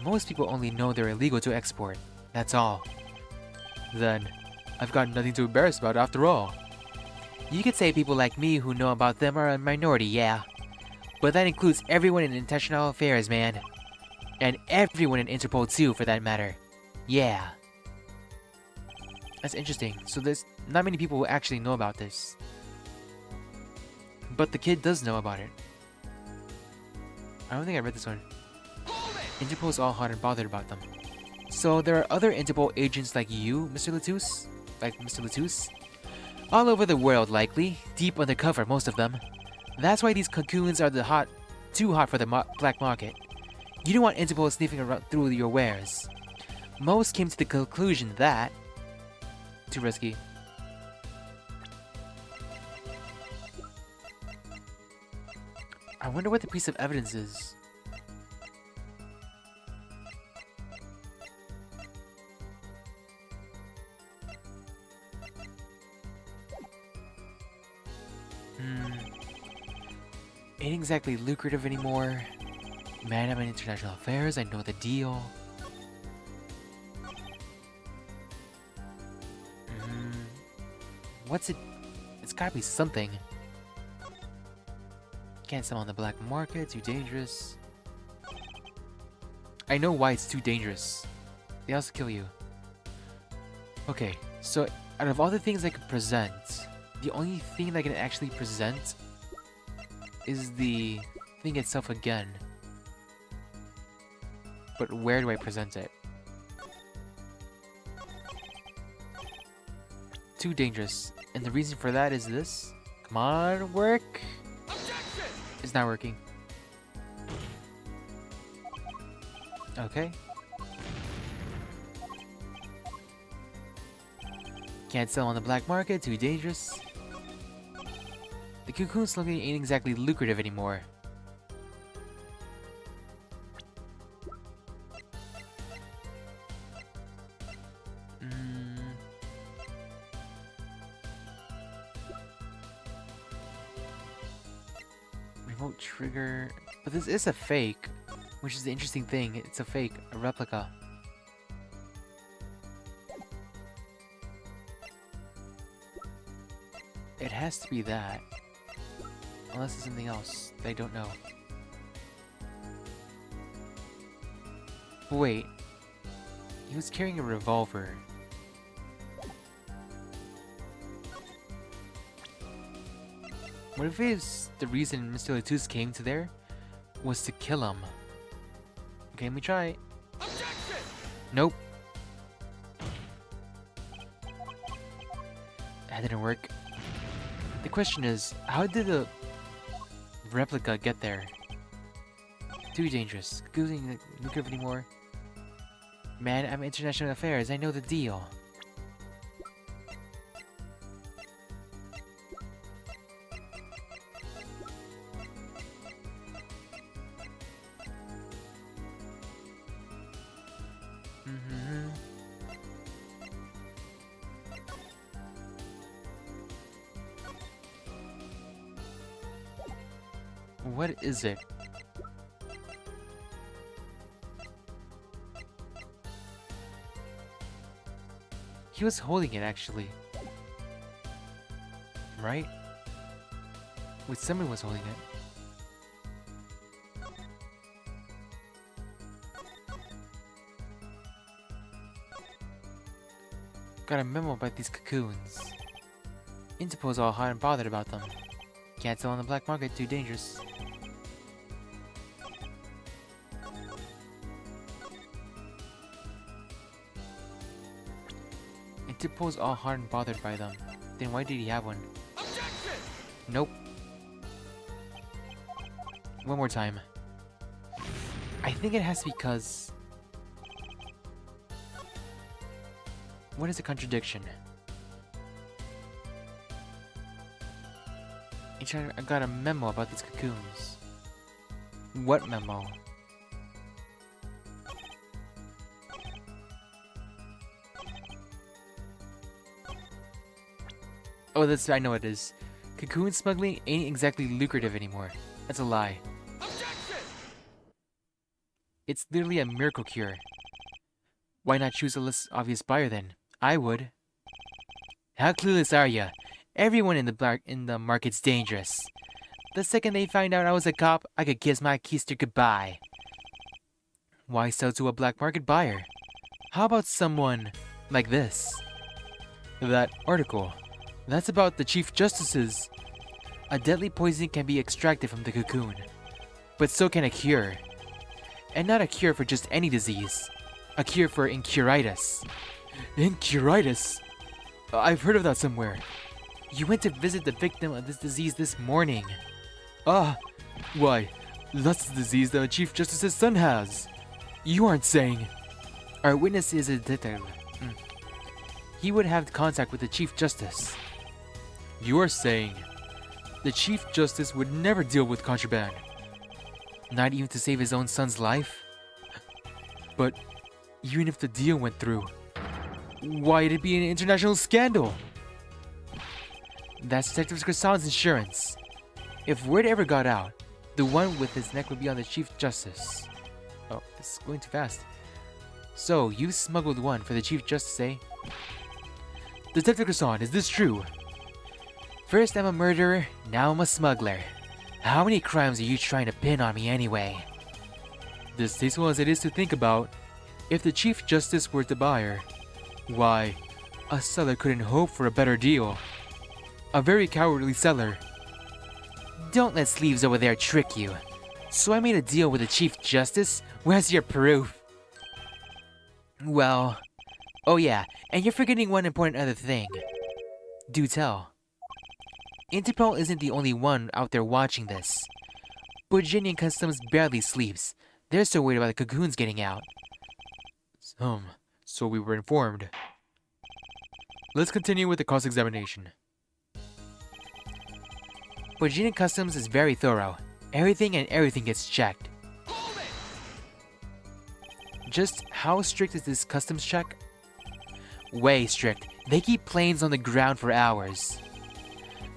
Most people only know they're illegal to export, that's all. Then, I've got nothing to embarrass about after all. You could say people like me who know about them are a minority, yeah. But that includes everyone in international affairs, man. And everyone in Interpol too, for that matter. Yeah. That's interesting. So there's not many people who actually know about this. But the kid does know about it. I don't think I read this one. Interpol's all hot and bothered about them. So there are other Interpol agents like you, Mr. Latus? Like Mr. Latus? All over the world, likely. Deep undercover, most of them. That's why these cocoons are too hot for the black market. You don't want Interpol sniffing around through your wares. Most came to the conclusion that... Too risky. I wonder what the piece of evidence is. Ain't exactly lucrative anymore. Man, I'm in international affairs, I know the deal. What's it? It's gotta be something. Can't sell on the black market, too dangerous. I know why it's too dangerous. They also kill you. Okay, so out of all the things I could present, the only thing that I can actually present is the thing itself again. But where do I present it? Too dangerous. And the reason for that is this. Come on, work! Objection! It's not working. Okay. Can't sell on the black market, too dangerous. The cocoon slugging ain't exactly lucrative anymore. Remote trigger. But this is a fake, which is the interesting thing. It's a fake, a replica. It has to be that. Unless it's something else that I don't know. But wait. He was carrying a revolver. What if it's the reason Mr. Latus came to there was to kill him? Okay, let me try it. Objection! Nope. That didn't work. The question is, how did the replica get there? Too dangerous. Googling lucrative anymore. Man, I'm international affairs. I know the deal. What is it? He was holding it, actually. Right? Wait, someone was holding it. Got a memo about these cocoons. Interpol's all hot and bothered about them. Can't sell on the black market, too dangerous. Interpol's all hot and bothered by them. Then why did he have one? Objection! Nope. One more time. I think it has to be because... What is a contradiction? I got a memo about these cocoons. What memo? Oh, I know what it is. Cocoon smuggling ain't exactly lucrative anymore. That's a lie. Objection! It's literally a miracle cure. Why not choose a less obvious buyer then? I would. How clueless are ya? Everyone in the market's dangerous. The second they find out I was a cop, I could kiss my keister goodbye. Why sell to a black market buyer? How about someone like this? That article. That's about the Chief Justice's. A deadly poison can be extracted from the cocoon. But so can a cure. And not a cure for just any disease. A cure for incuritis. Incuritis? I've heard of that somewhere. You went to visit the victim of this disease this morning. Why? That's the disease that the Chief Justice's son has. You aren't saying... Our witness is a detective. He would have contact with the Chief Justice. You're saying... The Chief Justice would never deal with contraband. Not even to save his own son's life? But even if the deal went through, why'd it be an international scandal? That's Detective Krassan's insurance. If word ever got out, the one with his neck would be on the Chief Justice. Oh, this is going too fast. So, you smuggled one for the Chief Justice, eh? Detective Krassan, is this true? First I'm a murderer, now I'm a smuggler. How many crimes are you trying to pin on me anyway? Distasteful as it is to think about, if the Chief Justice were the buyer, why, a seller couldn't hope for a better deal. A very cowardly seller. Don't let sleeves over there trick you. So I made a deal with the Chief Justice? Where's your proof? Well... Oh yeah, and you're forgetting one important other thing. Do tell. Interpol isn't the only one out there watching this. Virginian Customs barely sleeps. They're so worried about the cocoons getting out. So we were informed. Let's continue with the cross-examination. Virginia Customs is very thorough. Everything gets checked. Just how strict is this customs check? Way strict. They keep planes on the ground for hours.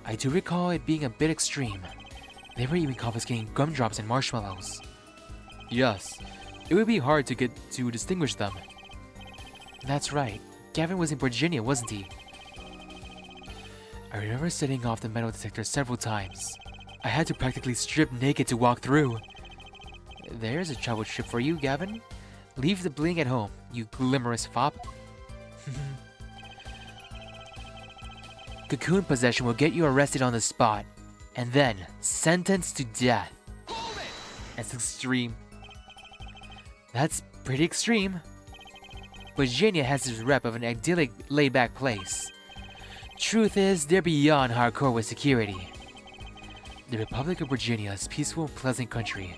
I do recall it being a bit extreme. They were even confiscating gumdrops and marshmallows. Yes, it would be hard to get to distinguish them. That's right. Gavin was in Virginia, wasn't he? I remember setting off the metal detector several times. I had to practically strip naked to walk through. There's a travel trip for you, Gavin. Leave the bling at home, you glimmerous fop. Cocoon possession will get you arrested on the spot, and then sentenced to death. That's extreme. That's pretty extreme. Virginia has this rep of an idyllic, laid-back place. Truth is, they're beyond hardcore with security. The Republic of Virginia is a peaceful and pleasant country.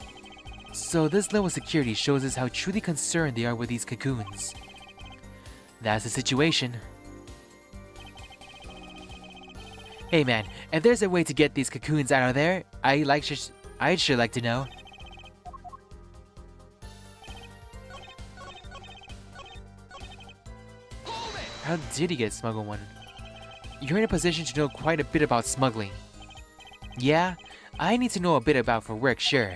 So this level of security shows us how truly concerned they are with these cocoons. That's the situation. Hey man, if there's a way to get these cocoons out of there, I'd sure like to know. How did he get smuggled one? You're in a position to know quite a bit about smuggling. Yeah, I need to know a bit about for work, sure.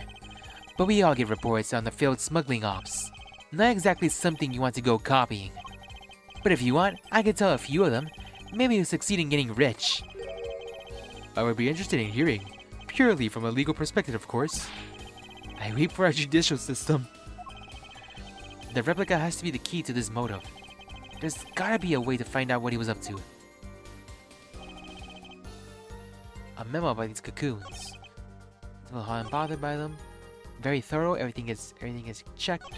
But we all get reports on the failed smuggling ops. Not exactly something you want to go copying. But if you want, I could tell a few of them. Maybe you'll succeed in getting rich. I would be interested in hearing. Purely from a legal perspective, of course. I weep for our judicial system. The replica has to be the key to this motive. There's gotta be a way to find out what he was up to. A memo about these cocoons. Well, I'm bothered by them. Very thorough, everything is checked.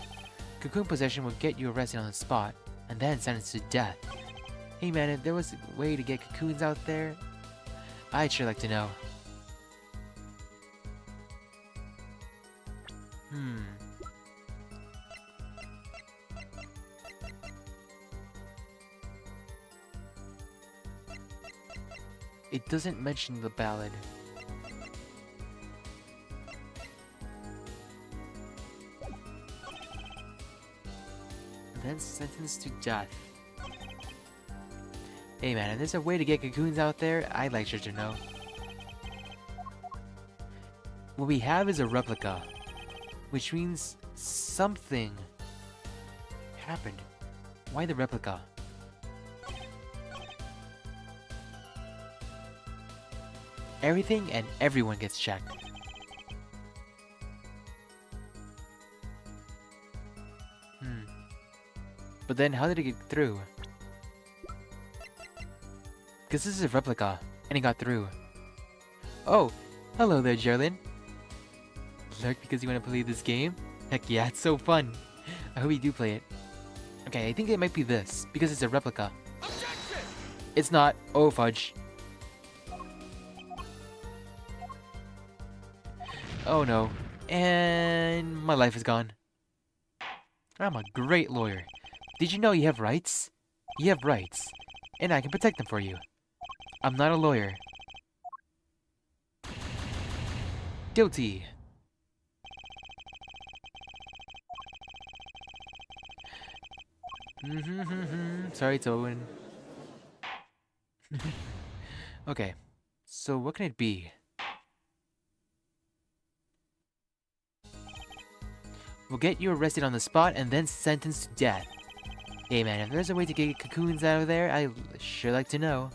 Cocoon possession will get you arrested on the spot, and then sentenced to death. Hey man, if there was a way to get cocoons out there, I'd sure like to know. It doesn't mention the ballad. Then sentenced to death. Hey man, if there's a way to get cocoons out there, I'd like you to know. What we have is a replica, which means something happened. Why the replica? Everything and everyone gets checked. But then how did it get through? Because this is a replica, and it got through. Oh, hello there, Gerlin. Lurk because you want to play this game? Heck yeah, it's so fun. I hope you do play it. Okay, I think it might be this, because it's a replica. Objection! It's not. Oh, fudge. Oh no. And my life is gone. I'm a great lawyer. Did you know you have rights? You have rights, and I can protect them for you. I'm not a lawyer. Guilty. Sorry, Towen. Okay, so what can it be? We'll get you arrested on the spot and then sentenced to death. Hey man, if there's a way to get cocoons out of there, I'd sure like to know.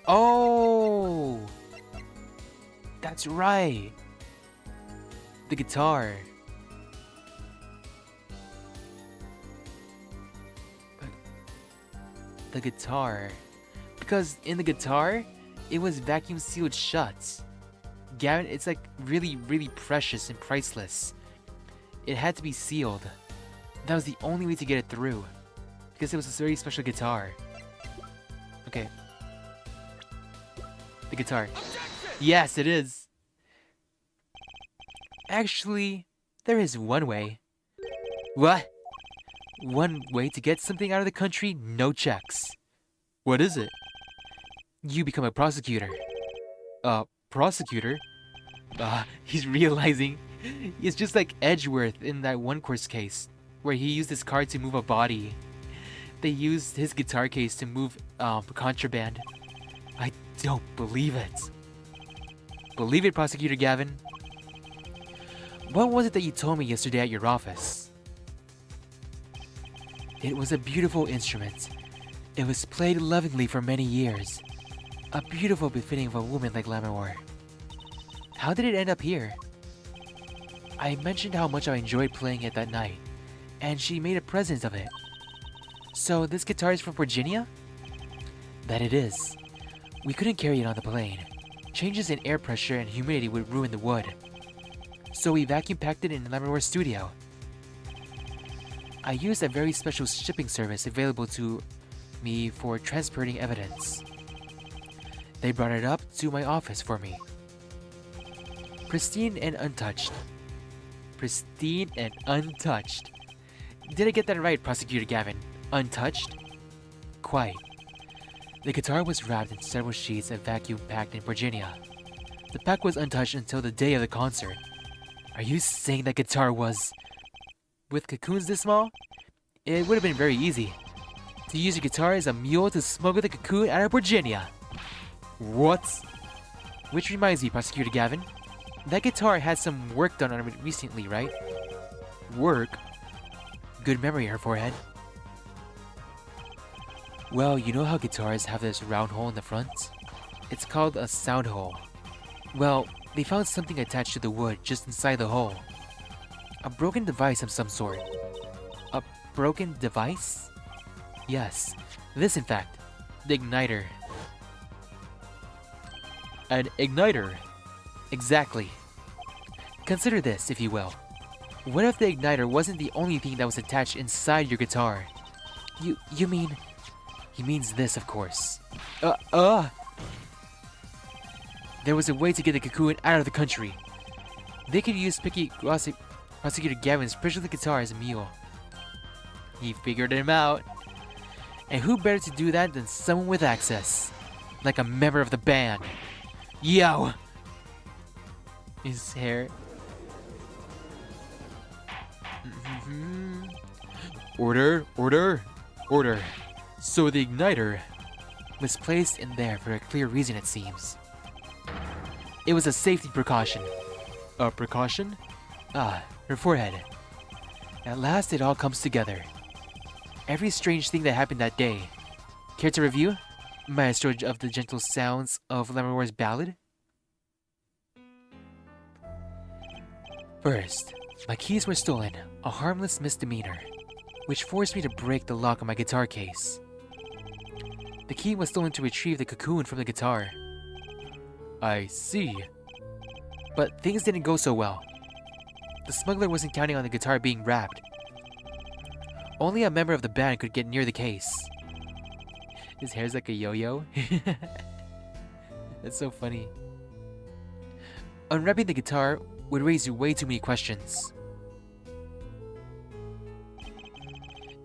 Oh! That's right! The guitar. The guitar. Because in the guitar, it was vacuum sealed shut. Gavin, it's like really, really precious and priceless. It had to be sealed. That was the only way to get it through. Because it was a very special guitar. Okay. The guitar. Yes, it is! Actually, there is one way. What? One way to get something out of the country, no checks. What is it? You become a prosecutor. Prosecutor? He's realizing it's just like Edgeworth in that one course case where he used his car to move a body. They used his guitar case to move contraband. I don't believe it. Believe it, Prosecutor Gavin. What was it that you told me yesterday at your office? It was a beautiful instrument. It was played lovingly for many years. A beautiful befitting of a woman like Lammermoor. How did it end up here? I mentioned how much I enjoyed playing it that night, and she made a present of it. So this guitar is from Virginia? That it is. We couldn't carry it on the plane. Changes in air pressure and humidity would ruin the wood. So we vacuum packed it in Lammermoor's studio. I used a very special shipping service available to me for transporting evidence. They brought it up to my office for me. Pristine and untouched. Pristine and untouched. Did I get that right, Prosecutor Gavin? Untouched? Quite. The guitar was wrapped in several sheets and vacuum packed in Virginia. The pack was untouched until the day of the concert. Are you saying that guitar was... With cocoons this small? It would have been very easy. To use your guitar as a mule to smuggle the cocoon out of Virginia. What? Which reminds me, Prosecutor Gavin. That guitar had some work done on it recently, right? Work? Good memory, her forehead. Well, you know how guitars have this round hole in the front? It's called a sound hole. Well, they found something attached to the wood just inside the hole. A broken device of some sort. A broken device? Yes, this in fact. The igniter. An igniter? Exactly. Consider this, if you will. What if the igniter wasn't the only thing that was attached inside your guitar? You mean... He means this, of course. There was a way to get the cocoon out of the country. They could use Prosecutor Gavin's special guitar as a mule. He figured him out. And who better to do that than someone with access? Like a member of the band. Yo! His hair. Order, order, order. So the igniter was placed in there for a clear reason, it seems. It was a safety precaution. A precaution? Her forehead. At last it all comes together. Every strange thing that happened that day. Care to review? Maestro of the gentle sounds of Lammermoor's ballad? First, my keys were stolen, a harmless misdemeanor, which forced me to break the lock on my guitar case. The key was stolen to retrieve the cocoon from the guitar. I see. But things didn't go so well. The smuggler wasn't counting on the guitar being wrapped. Only a member of the band could get near the case. His hair's like a yo-yo. That's so funny. Unwrapping the guitar would raise way too many questions.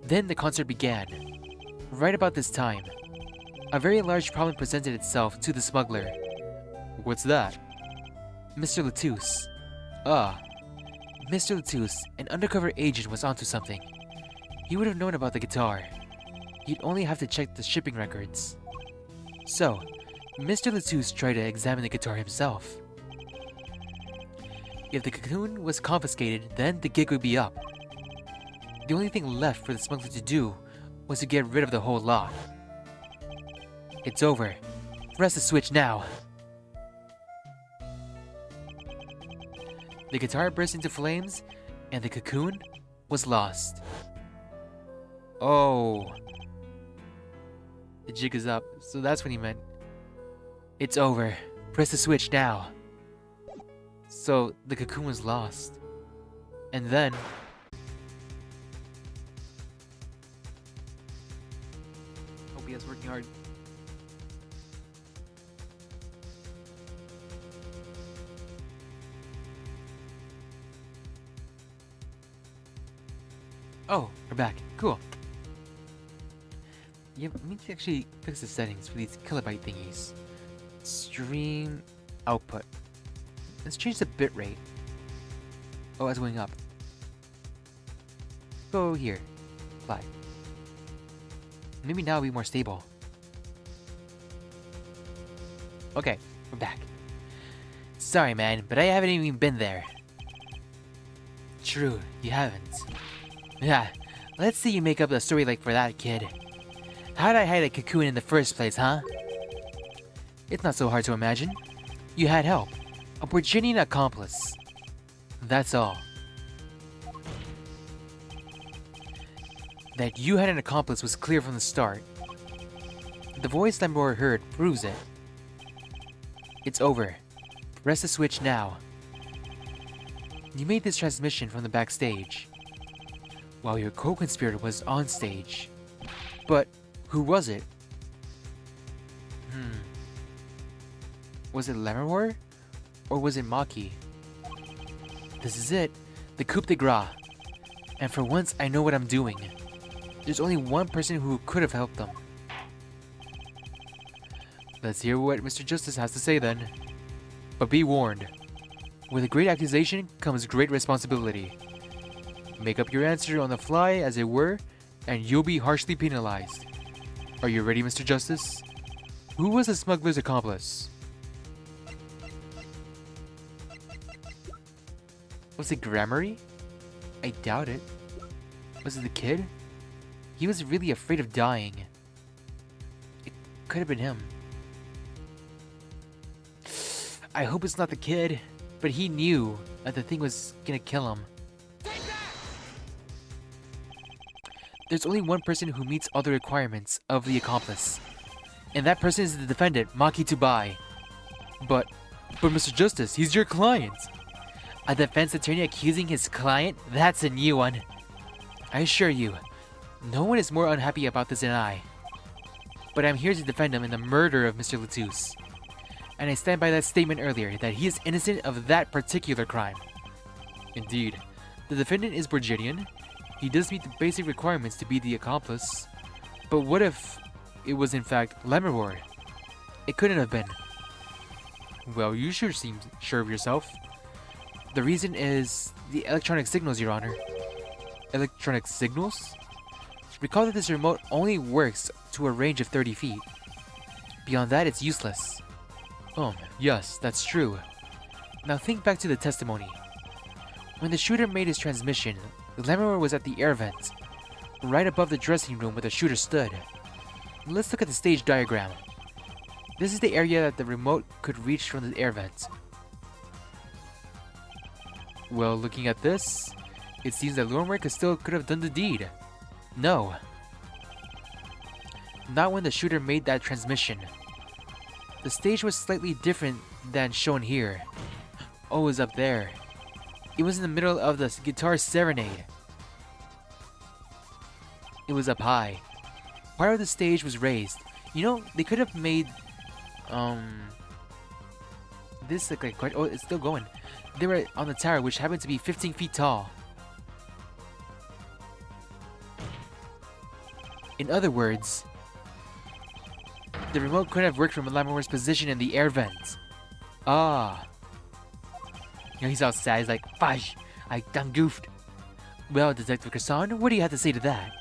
Then the concert began. Right about this time, a very large problem presented itself to the smuggler. What's that? Mr. Latouche. Mr. Latouche, an undercover agent, was onto something. He would have known about the guitar. He'd only have to check the shipping records. So, Mr. Latouche tried to examine the guitar himself. If the cocoon was confiscated, then the gig would be up. The only thing left for the smuggler to do was to get rid of the whole lot. It's over. Press the switch now. The guitar burst into flames, and the cocoon was lost. Oh. The jig is up, so that's what he meant. It's over. Press the switch now. So, the cocoon was lost. And then... Hope he is working hard. Oh, we're back. Cool. Yeah, we need to actually fix the settings for these kilobyte thingies. Stream output. Let's change the bitrate. Oh, it's going up. Go here. Apply. Maybe now it'll be more stable. Okay, we're back. Sorry, man, but I haven't even been there. True, you haven't. Yeah, let's see you make up a story like for that, kid. How'd I hide a cocoon in the first place, huh? It's not so hard to imagine. You had help. A Virginian accomplice. That's all. That you had an accomplice was clear from the start. The voice Lammermoor heard proves it. It's over. Press the switch now. You made this transmission from the backstage, while your co-conspirator was on stage. But who was it? Was it Lammermoor? Or was it Maki? This is it. The coup de grace. And for once, I know what I'm doing. There's only one person who could have helped them. Let's hear what Mr. Justice has to say then. But be warned. With a great accusation comes great responsibility. Make up your answer on the fly, as it were, and you'll be harshly penalized. Are you ready, Mr. Justice? Who was the smuggler's accomplice? Was it Gramarye? I doubt it. Was it the kid? He was really afraid of dying. It could have been him. I hope it's not the kid, but he knew that the thing was gonna kill him. There's only one person who meets all the requirements of the accomplice, and that person is the defendant, Maki Tubai. But Mr. Justice, he's your client. A defense attorney accusing his client? That's a new one. I assure you, no one is more unhappy about this than I. But I'm here to defend him in the murder of Mr. Latouche. And I stand by that statement earlier that he is innocent of that particular crime. Indeed, the defendant is Borgidian. He does meet the basic requirements to be the accomplice. But what if it was in fact Lemurward? It couldn't have been. Well, you sure seem sure of yourself. The reason is the electronic signals, Your Honor. Electronic signals? Recall that this remote only works to a range of 30 feet. Beyond that, it's useless. Yes, that's true. Now think back to the testimony. When the shooter made his transmission, the Lemurward was at the air vent, right above the dressing room where the shooter stood. Let's look at the stage diagram. This is the area that the remote could reach from the air vent. Well, looking at this, it seems that Lemurward could have done the deed. No. Not when the shooter made that transmission. The stage was slightly different than shown here. Oh, it was up there. It was in the middle of the guitar serenade. It was up high. Part of the stage was raised. You know, they could have made this look like quite. Oh, it's still going. They were on the tower, which happened to be 15 feet tall. In other words, the remote could have worked from Lemurward's position in the air vent. Ah. You know, he's all sad. He's like, "Fudge, I done goofed." Well, Detective Kassan, what do you have to say to that?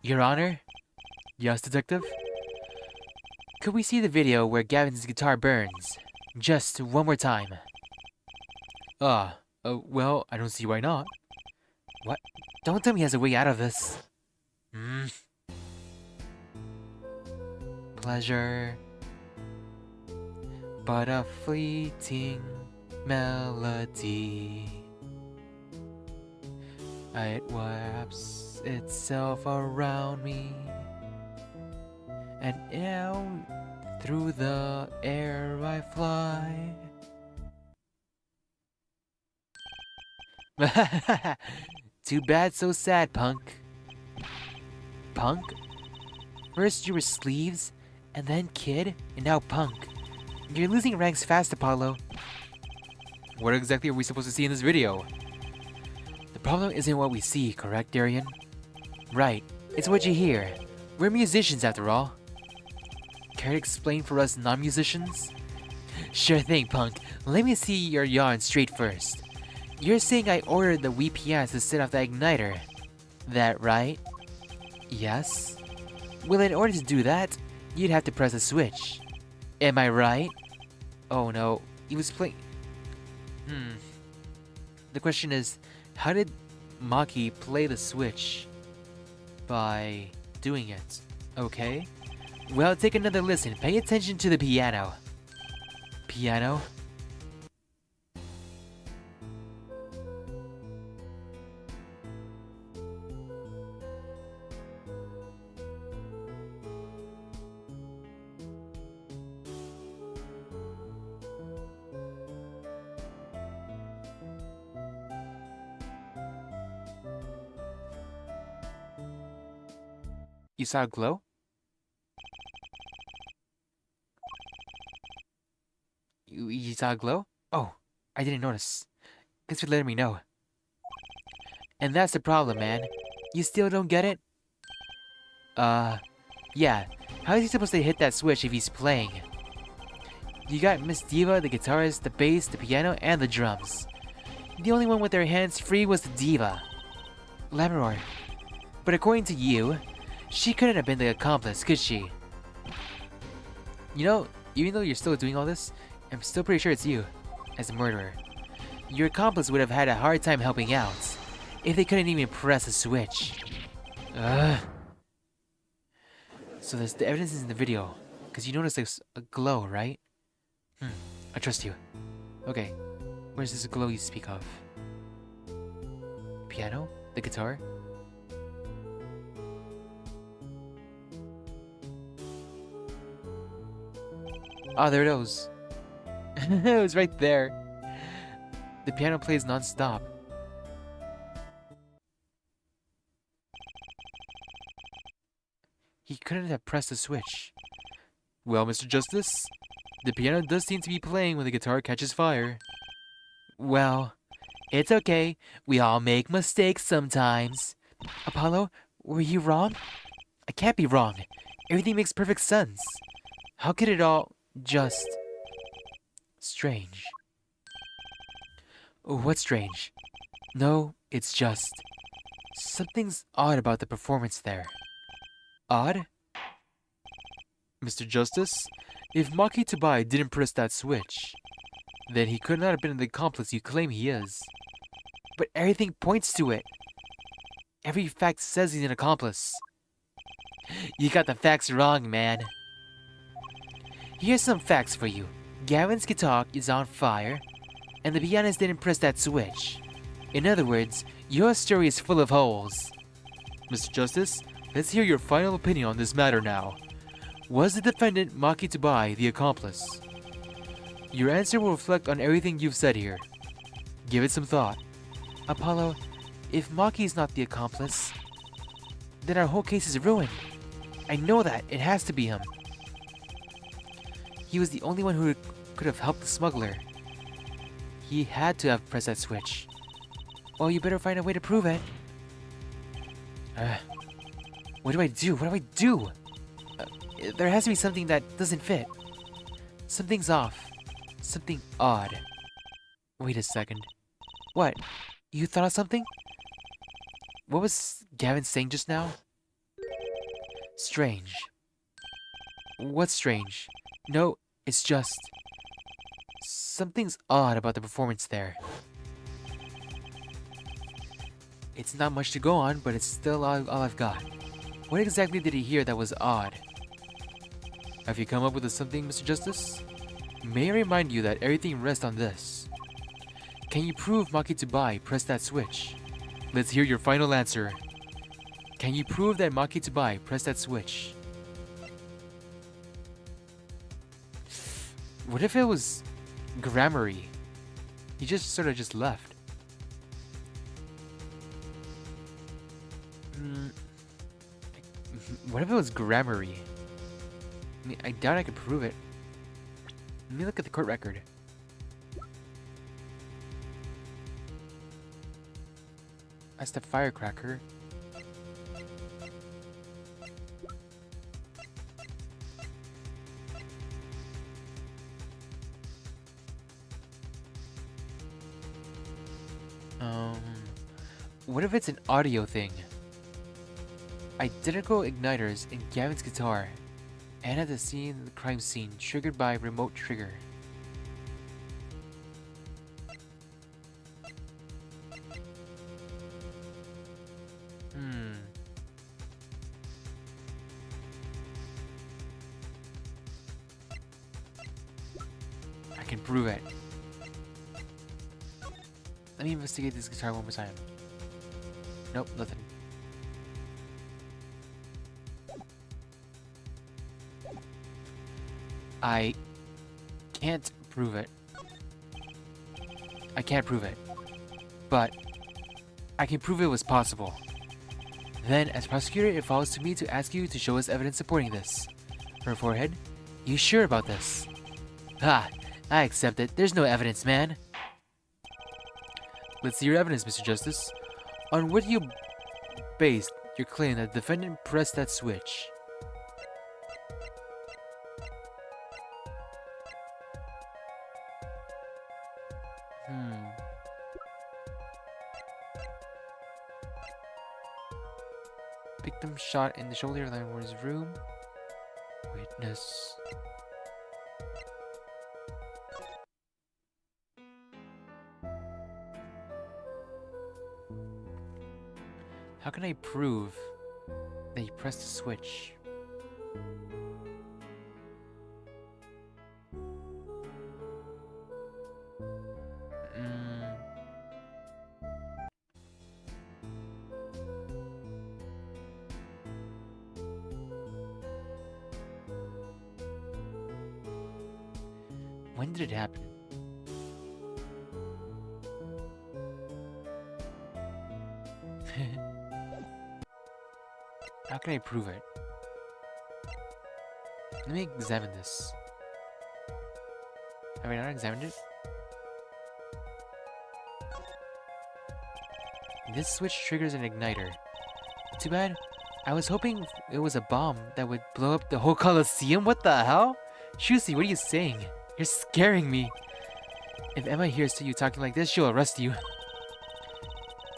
Your Honor? Yes, Detective? Could we see the video where Gavin's guitar burns? Just one more time. Well, I don't see why not. What? Don't tell me he has a way out of this. Pleasure, but a fleeting melody. It wraps itself around me, and out through the air I fly. Too bad, so sad, punk. Punk? First you were sleeves, and then kid, and now punk. You're losing ranks fast, Apollo. What exactly are we supposed to see in this video? The problem isn't what we see, correct, Darian? Right, it's what you hear. We're musicians after all. Care to explain for us non-musicians? Sure thing, punk. Let me see your yarn straight first. You're saying I ordered the Wii piano to set off the igniter. That right? Yes? Well, in order to do that, you'd have to press a switch. Am I right? Oh no, he was playing... The question is, how did Maki play the switch? By doing it. Okay. Well, take another listen. Pay attention to the piano. Piano? You saw a glow? You saw a glow? Oh, I didn't notice. Thanks for letting me know. And that's the problem, man. You still don't get it? Yeah. How is he supposed to hit that switch if he's playing? You got Miss Diva, the guitarist, the bass, the piano, and the drums. The only one with their hands free was the Diva. Lemurward. But according to you, she couldn't have been the accomplice, could she? You know, even though you're still doing all this, I'm still pretty sure it's you, as a murderer. Your accomplice would have had a hard time helping out. if they couldn't even press a switch? Ugh. So there's the evidence is in the video, because you noticed there's a glow, right? I trust you. Okay, where's this glow you speak of? Piano? The guitar? Ah, there it is. It was right there. The piano plays non-stop. He couldn't have pressed the switch. Well, Mr. Justice, the piano does seem to be playing when the guitar catches fire. Well, it's okay. We all make mistakes sometimes. Apollo, were you wrong? I can't be wrong. Everything makes perfect sense. How could it all just... strange? Oh, what's strange? No, it's just... something's odd about the performance there. Odd? Mr. Justice, if Maki Tabai didn't press that switch, then he could not have been the accomplice you claim he is. But everything points to it. Every fact says he's an accomplice. You got the facts wrong, man. Here's some facts for you. Gavin's guitar is on fire, and the pianist didn't press that switch. In other words, your story is full of holes. Mr. Justice, let's hear your final opinion on this matter now. Was the defendant Maki Tabai the accomplice? Your answer will reflect on everything you've said here. Give it some thought. Apollo, if Maki is not the accomplice, then our whole case is ruined. I know that. It has to be him. He was the only one who could have helped the smuggler. He had to have pressed that switch. Well, you better find a way to prove it. What do I do? What do I do? There has to be something that doesn't fit. Something's off. Something odd. Wait a second. What? You thought of something? What was Gavin saying just now? Strange. What's strange? No, it's just... something's odd about the performance there. It's not much to go on, but it's still all I've got. What exactly did he hear that was odd? Have you come up with something, Mr. Justice? May I remind you that everything rests on this. Can you prove Maki Tabai pressed that switch? Let's hear your final answer. Can you prove that Maki Tabai pressed that switch? What if it was Grammary? He just sort of just left. What if it was Grammary? I mean, I doubt I could prove it. Let me look at the court record. That's the firecracker. What if it's an audio thing? Identical igniters in Gavin's guitar, and at the crime scene triggered by remote trigger. I can prove it. Let me investigate this guitar one more time. Nope, nothing. I can't prove it. I can't prove it. But I can prove it was possible. Then, as prosecutor, it falls to me to ask you to show us evidence supporting this. Her forehead? You sure about this? Ha! I accept it. There's no evidence, man. Let's see your evidence, Mr. Justice. On what you based your claim that the defendant pressed that switch? Victim shot in the shoulder of landlord's room. Witness. How can I prove that you pressed the switch? When did it happen? How can I prove it? Let me examine this. Have I not examined it? This switch triggers an igniter. Too bad. I was hoping it was a bomb that would blow up the whole Colosseum. What the hell? Shusi, what are you saying? You're scaring me. If Emma hears you talking like this, she'll arrest you.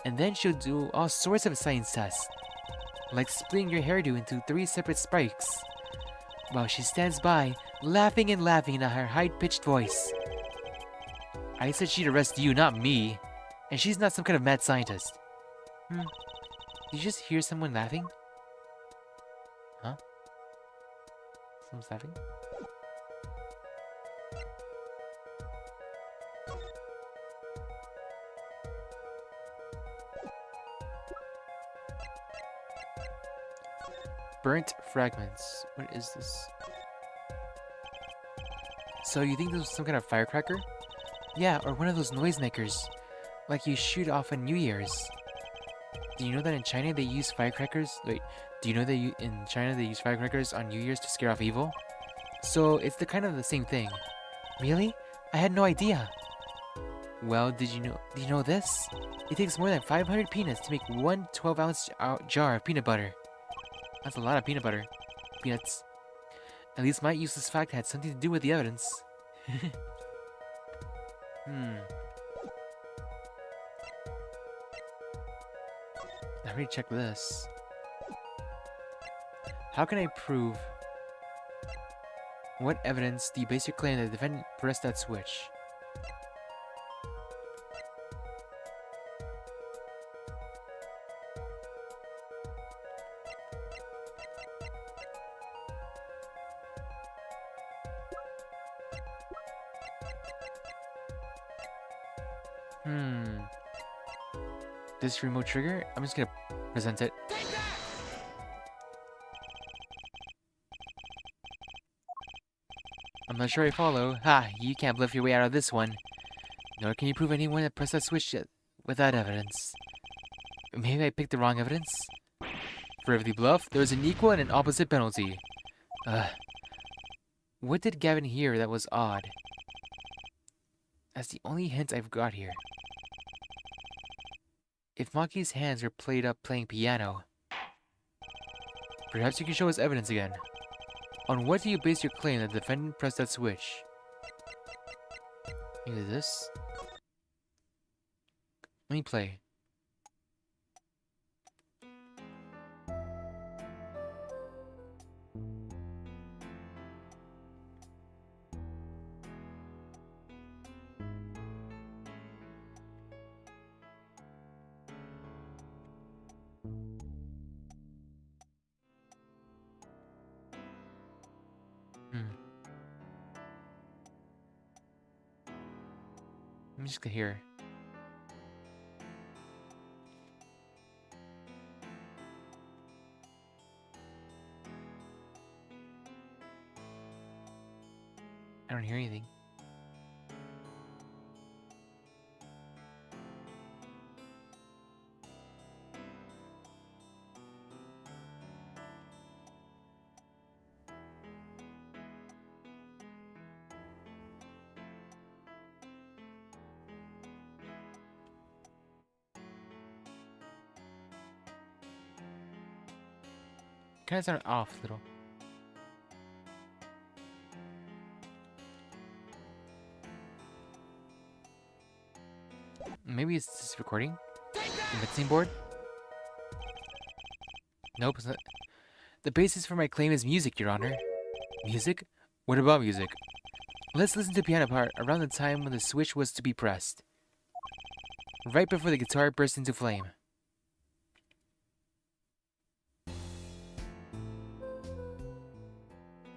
And then she'll do all sorts of science tests. Like splitting your hairdo into 3 separate spikes. While she stands by, laughing and laughing in her high-pitched voice. I said she'd arrest you, not me. And she's not some kind of mad scientist. Did you just hear someone laughing? Huh? Someone's laughing? Burnt fragments. What is this? So you think this was some kind of firecracker? Yeah, or one of those noisemakers. Like you shoot off on New Year's. Do you know that in China they use firecrackers? Wait, do you know that in China they use firecrackers on New Year's to scare off evil? So it's the kind of the same thing. Really? I had no idea. Well, did you know this? It takes more than 500 peanuts to make one 12-ounce jar of peanut butter. That's a lot of peanut butter. Peanuts. At least my useless fact had something to do with the evidence. Let me check this. How can I prove? What evidence do you base your claim that the defendant pressed that switch? This remote trigger? I'm just gonna present it. I'm not sure I follow. Ha! You can't bluff your way out of this one. Nor can you prove anyone that pressed that switch yet without evidence. Maybe I picked the wrong evidence? For every bluff, there was an equal and an opposite penalty. What did Gavin hear that was odd? That's the only hint I've got here. If Maki's hands are played up playing piano, perhaps you can show us evidence again. On what do you base your claim that the defendant pressed that switch? Maybe this? Let me play. Let me just get here. I don't hear anything. Kind of sound off a little. Maybe it's this recording? The mixing board? Nope, it's not. The basis for my claim is music, Your Honor. Music? What about music? Let's listen to the piano part around the time when the switch was to be pressed. Right before the guitar burst into flame.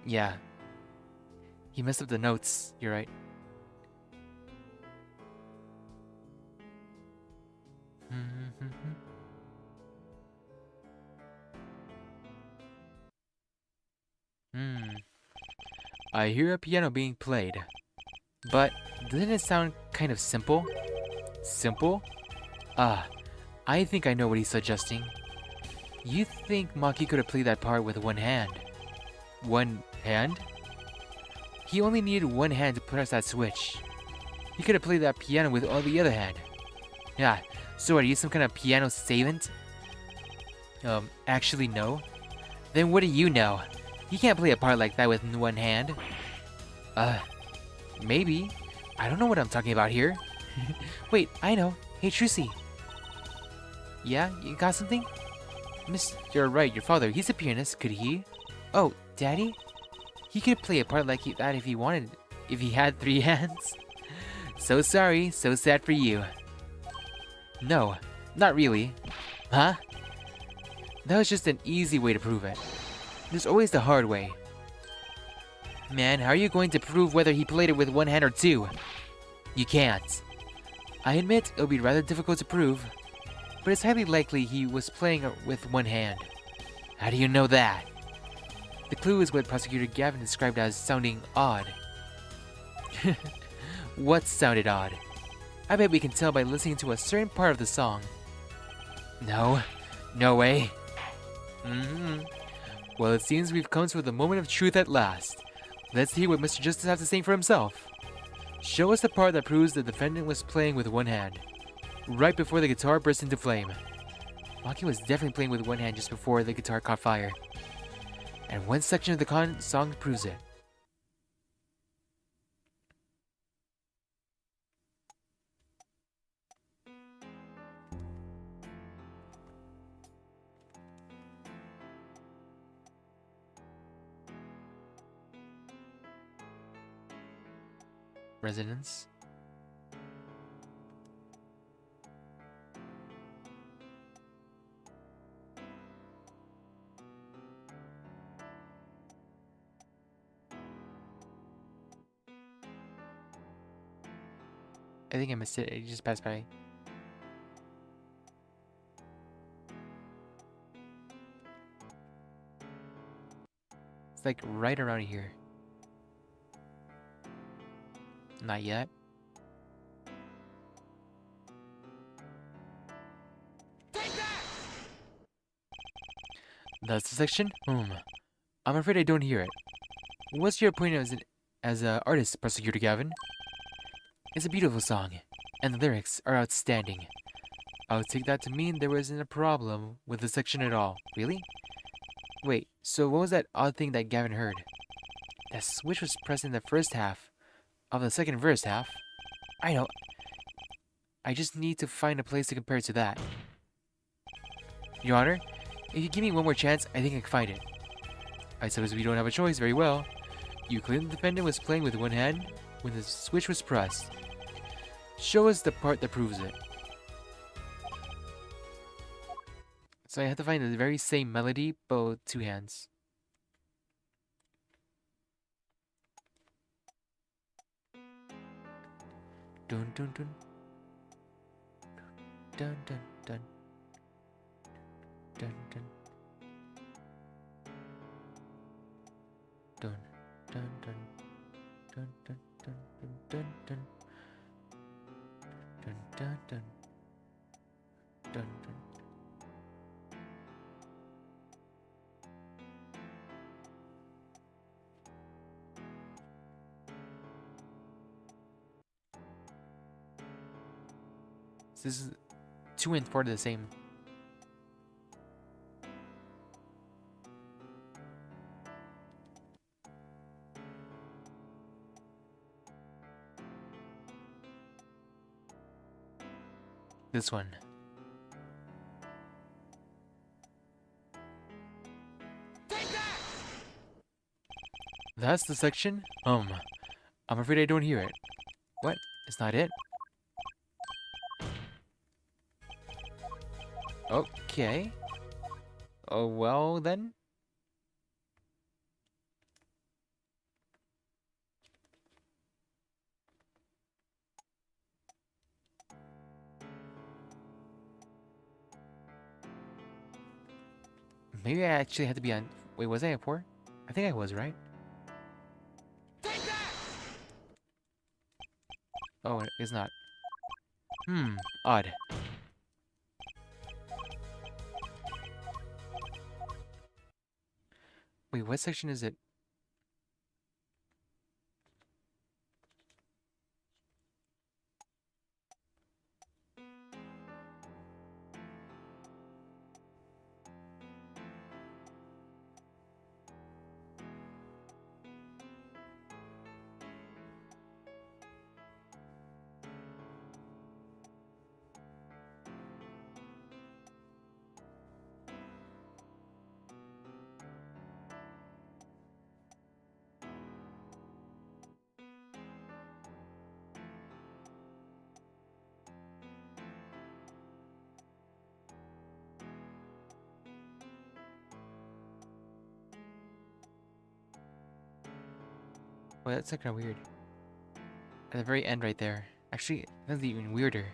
Yeah, he messed up the notes. You're right. Hmm. I hear a piano being played. But doesn't it sound kind of simple? Simple? Ah, I think I know what he's suggesting. You think Maki could have played that part with one hand? One hand? He only needed one hand to press that switch. He could have played that piano with all the other hand. Yeah, so are you some kind of piano savant? Actually no. Then what do you know? You can't play a part like that with one hand. Maybe. I don't know what I'm talking about here. Wait, I know. Hey, Trucy. Yeah, you got something? Miss, you're right, your father, he's a pianist, could he? Oh, Daddy? He could play a part like that if he wanted, if he had 3 hands. So sorry, so sad for you. No, not really. Huh? That was just an easy way to prove it. There's always the hard way. Man, how are you going to prove whether he played it with one hand or 2? You can't. I admit it'll be rather difficult to prove, but it's highly likely he was playing with one hand. How do you know that? The clue is what Prosecutor Gavin described as sounding odd. What sounded odd? I bet we can tell by listening to a certain part of the song. No, no way. Well, it seems we've come to the moment of truth at last. Let's hear what Mr. Justice has to say for himself. Show us the part that proves the defendant was playing with one hand, right before the guitar burst into flame. Maki was definitely playing with one hand just before the guitar caught fire. And one section of the song proves it. Resonance. I think I missed it. It just passed by. It's like right around here. Not yet. That's the section? I'm afraid I don't hear it. What's your point as an artist, Prosecutor Gavin? It's a beautiful song, and the lyrics are outstanding. I would take that to mean there wasn't a problem with the section at all. Really? Wait, so what was that odd thing that Gavin heard? That switch was pressed in the first half of the second verse half. I know. I just need to find a place to compare it to that. Your Honor, if you give me one more chance, I think I can find it. I suppose we don't have a choice. Very well. You claim the defendant was playing with one hand when the switch was pressed. Show us the part that proves it. So I have to find the very same melody, but with 2 hands. Dun dun dun. Dun dun dun. Dun dun. Dun dun dun. Dun dun dun dun dun dun. Dun dun dun. Dun dun. This is 2 and 4 the same. This one. That's the section? I'm afraid I don't hear it. What? It's not it? Okay. Oh, well then. maybe I actually had to be on... Wait, was I at 4? I think I was, right? Oh, it's not. Odd. Wait, what section is it? Well, that's kind of weird. At the very end right there. Actually, that's even weirder.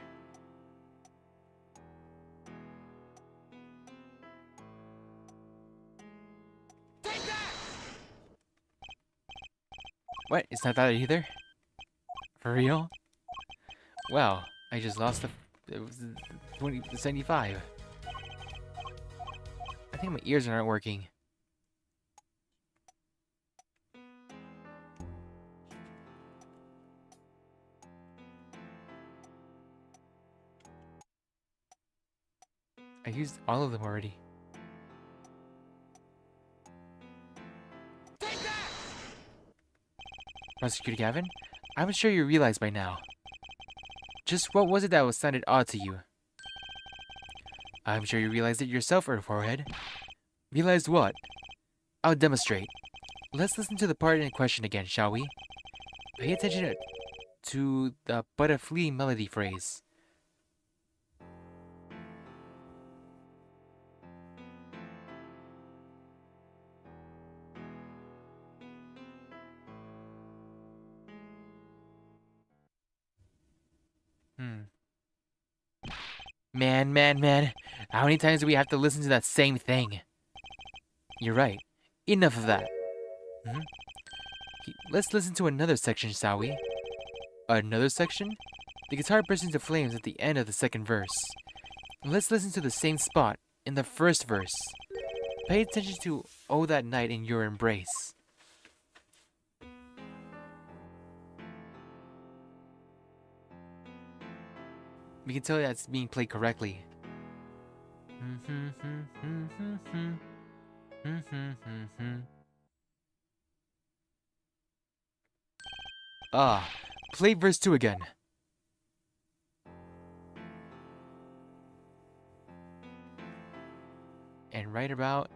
What? It's not that either? For real? Wow, I just lost the... It was 75. I think my ears aren't working. I used all of them already. Prosecutor Gavin, I'm sure you realize by now. Just what was it that was sounded odd to you? I'm sure you realized it yourself, Earth Forehead. Realized what? I'll demonstrate. Let's listen to the part in question again, shall we? Pay attention to the butterfly melody phrase. Man. How many times do we have to listen to that same thing? You're right. Enough of that. Let's listen to another section, shall we? Another section? The guitar bursts into flames at the end of the second verse. Let's listen to the same spot in the first verse. Pay attention to "Oh That Night in Your Embrace." We can tell that's being played correctly. Play verse 2 again. And right about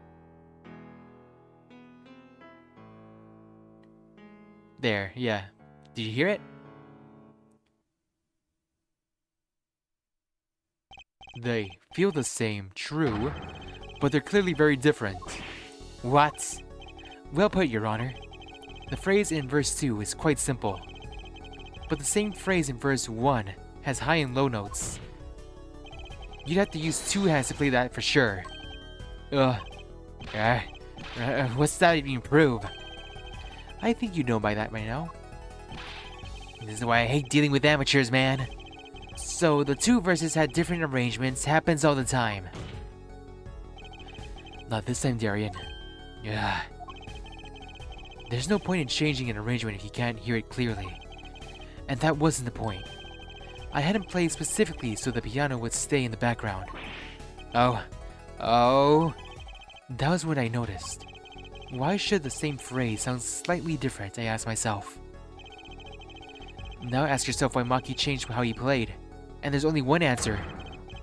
there, yeah. Did you hear it? They feel the same, true, but they're clearly very different. What? Well put, Your Honor. The phrase in verse 2 is quite simple, but the same phrase in verse 1 has high and low notes. You'd have to use two hands to play that for sure. What's that even prove? I think you know by that right now. This is why I hate dealing with amateurs, man. So the two verses had different arrangements, happens all the time. Not this time, Darian. There's no point in changing an arrangement if you can't hear it clearly. And that wasn't the point. I had him played specifically so the piano would stay in the background. Oh. That was what I noticed. Why should the same phrase sound slightly different, I asked myself. Now ask yourself why Maki changed how he played. And there's only one answer.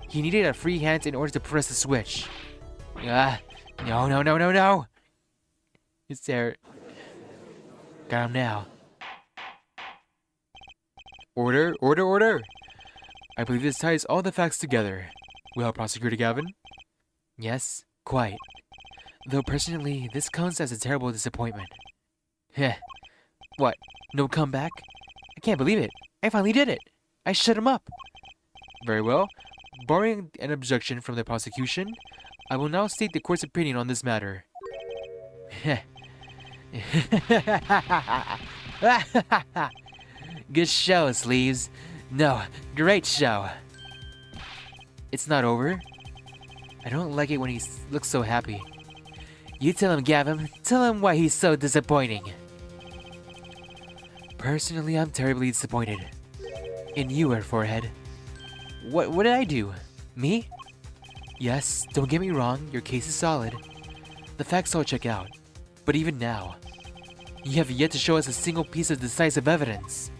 He needed a free hand in order to press the switch. No. It's there. Got him now. Order. I believe this ties all the facts together. Well, Prosecutor Gavin? Yes, quite. Though personally, this comes as a terrible disappointment. What? No comeback? I can't believe it. I finally did it. I shut him up. Very well. Barring an objection from the prosecution, I will now state the court's opinion on this matter. Good show, Sleeves. No, great show. It's not over. I don't like it when he looks so happy. You tell him, Gavin. Tell him why he's so disappointing. Personally, I'm terribly disappointed. In you, Forehead. What did I do? Me? Yes, don't get me wrong, your case is solid. The facts all check out. But even now, you have yet to show us a single piece of decisive evidence.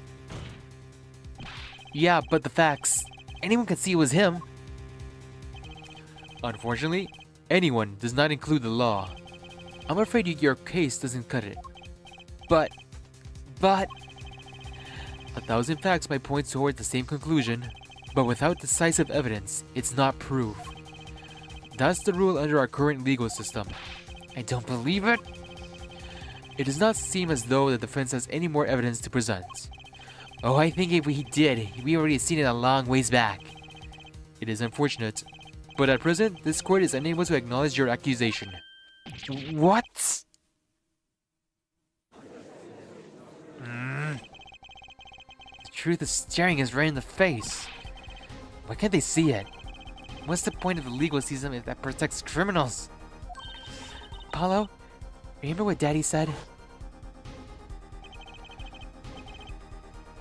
Yeah, but the facts. Anyone can see it was him. Unfortunately, anyone does not include the law. I'm afraid your case doesn't cut it. But... 1,000 facts might point toward the same conclusion, but without decisive evidence, it's not proof. That's the rule under our current legal system. I don't believe it. It does not seem as though the defense has any more evidence to present. Oh, I think if we did, we already seen it a long ways back. It is unfortunate, but at present, this court is unable to acknowledge your accusation. What? The truth is staring us right in the face. Why can't they see it? What's the point of the legal system if that protects criminals? Paulo, remember what Daddy said?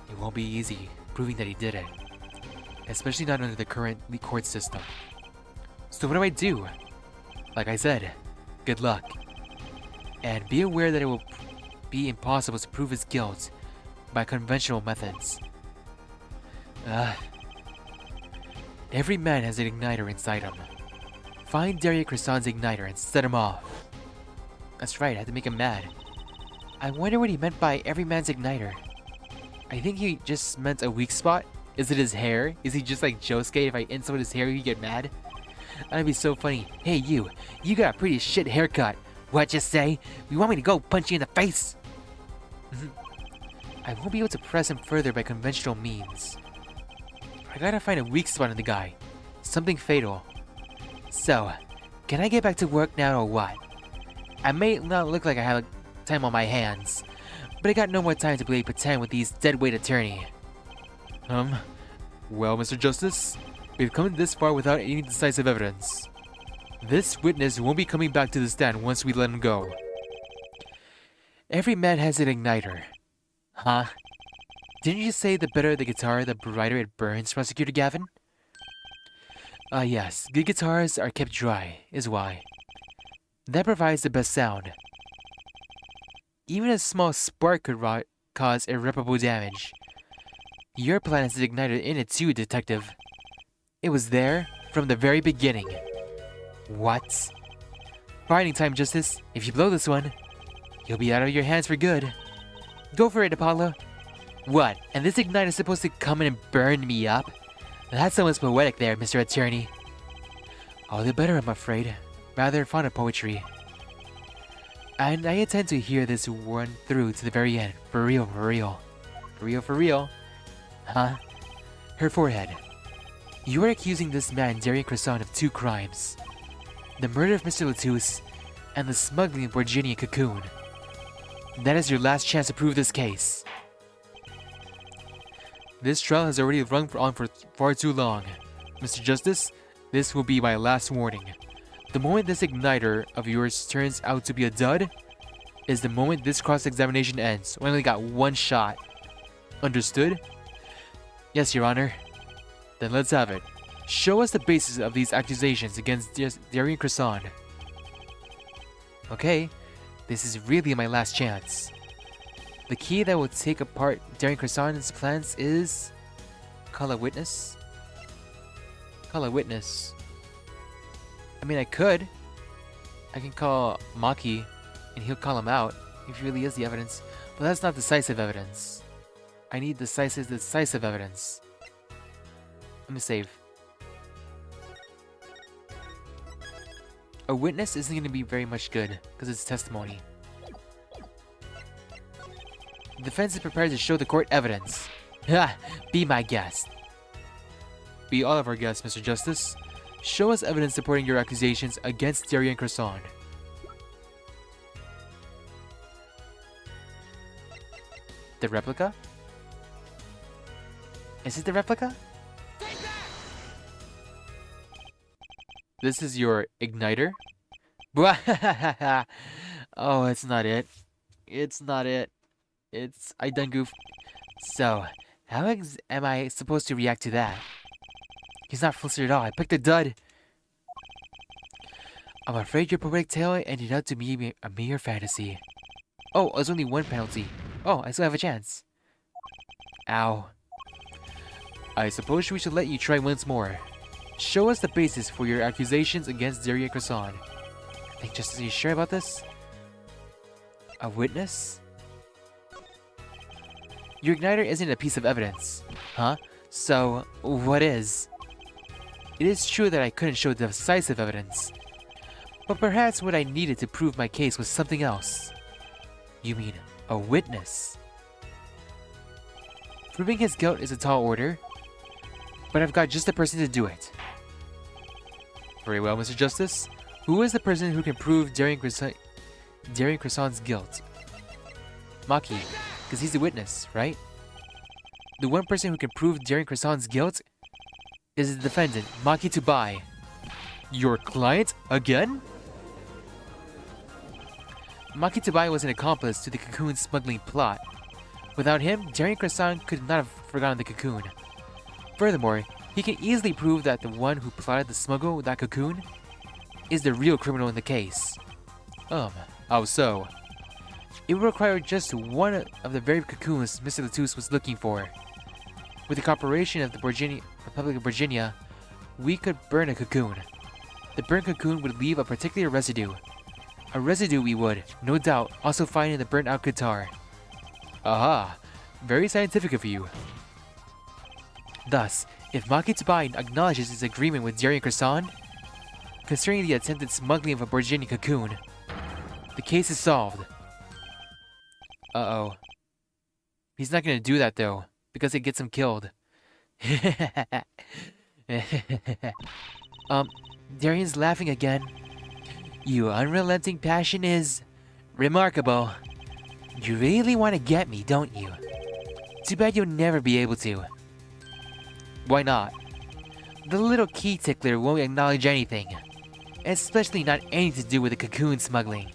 It won't be easy proving that he did it, especially not under the current court system. So what do? Like I said, good luck. And be aware that it will be impossible to prove his guilt by conventional methods. Every man has an igniter inside him. Find Derek Creson's igniter and set him off. That's right, I had to make him mad. I wonder what he meant by every man's igniter. I think he just meant a weak spot. Is it his hair? Is he just like Josuke? If I insult his hair, you get mad? That'd be so funny. Hey you got a pretty shit haircut. What you say? You want me to go punch you in the face? I won't be able to press him further by conventional means. I gotta find a weak spot in the guy. Something fatal. So, can I get back to work now or what? I may not look like I have time on my hands, but I got no more time to play pretend with these deadweight attorney. Well, Mr. Justice, we've come this far without any decisive evidence. This witness won't be coming back to the stand once we let him go. Every man has an igniter. Huh? Didn't you say the better the guitar, the brighter it burns, Prosecutor Gavin? Yes, good guitars are kept dry, is why. That provides the best sound. Even a small spark could cause irreparable damage. Your plan has an igniter in it too, Detective. It was there from the very beginning. What? Fighting time, Justice. If you blow this one, you'll be out of your hands for good. Go for it, Apollo. What? And this igniter is supposed to come in and burn me up? That's almost poetic there, Mr. Attorney. All the better, I'm afraid. Rather fond of poetry. And I intend to hear this one through to the very end. For real, for real. For real, for real. Huh? Her forehead. You are accusing this man, Derek Cresson, of 2 crimes. The murder of Mr. Latus and the smuggling of Virginia Cocoon. That is your last chance to prove this case. This trial has already run on for far too long. Mr. Justice, this will be my last warning. The moment this igniter of yours turns out to be a dud is the moment this cross-examination ends. We only got 1 shot. Understood? Yes, Your Honor. Then let's have it. Show us the basis of these accusations against Darian Cresson. Okay, this is really my last chance. The key that will take apart Darian Cresson's plans is... Call a witness? Call a witness. I mean, I could. I can call Maki, and he'll call him out, if he really is the evidence. But that's not decisive evidence. I need decisive evidence. Let me save. A witness isn't going to be very much good, because it's testimony. The defense is prepared to show the court evidence. Ha! Be my guest. Be all of our guests, Mr. Justice. Show us evidence supporting your accusations against Darien Croissant. The replica? Is it the replica? This is your igniter? Oh, it's not it. It's not it. I done goofed. So, how am I supposed to react to that? He's not flustered at all. I picked a dud. I'm afraid your poetic tale ended up to be a mere fantasy. Oh, there's only one penalty. Oh, I still have a chance. Ow. I suppose we should let you try once more. Show us the basis for your accusations against Darien Croissant. I think Justice, are you sure about this? A witness? Your igniter isn't a piece of evidence. Huh? So, what is? It is true that I couldn't show decisive evidence. But perhaps what I needed to prove my case was something else. You mean, a witness? Proving his guilt is a tall order, but I've got just the person to do it. Very well, Mr. Justice. Who is the person who can prove Darien Croissant's guilt? Maki, because he's the witness, right? The one person who can prove Darien Croissant's guilt is the defendant, Maki Tubai. Your client again? Maki Tubai was an accomplice to the cocoon smuggling plot. Without him, Darien Croissant could not have forgotten the cocoon. Furthermore, he can easily prove that the one who plotted the smuggle with that cocoon is the real criminal in the case. How so? It would require just one of the very cocoons Mr. Latouche was looking for. With the cooperation of the Republic of Virginia, we could burn a cocoon. The burnt cocoon would leave a particular residue. A residue we would, no doubt, also find in the burnt out guitar. Aha! Very scientific of you. Thus, if Maki Tubai acknowledges his agreement with Darien Croissant concerning the attempted smuggling of a Virginia cocoon, the case is solved. Uh-oh. He's not gonna do that though, because it gets him killed. Darien's laughing again. Your unrelenting passion is remarkable. You really want to get me, don't you? Too bad you'll never be able to. Why not? The little key tickler won't acknowledge anything. Especially not anything to do with the cocoon smuggling.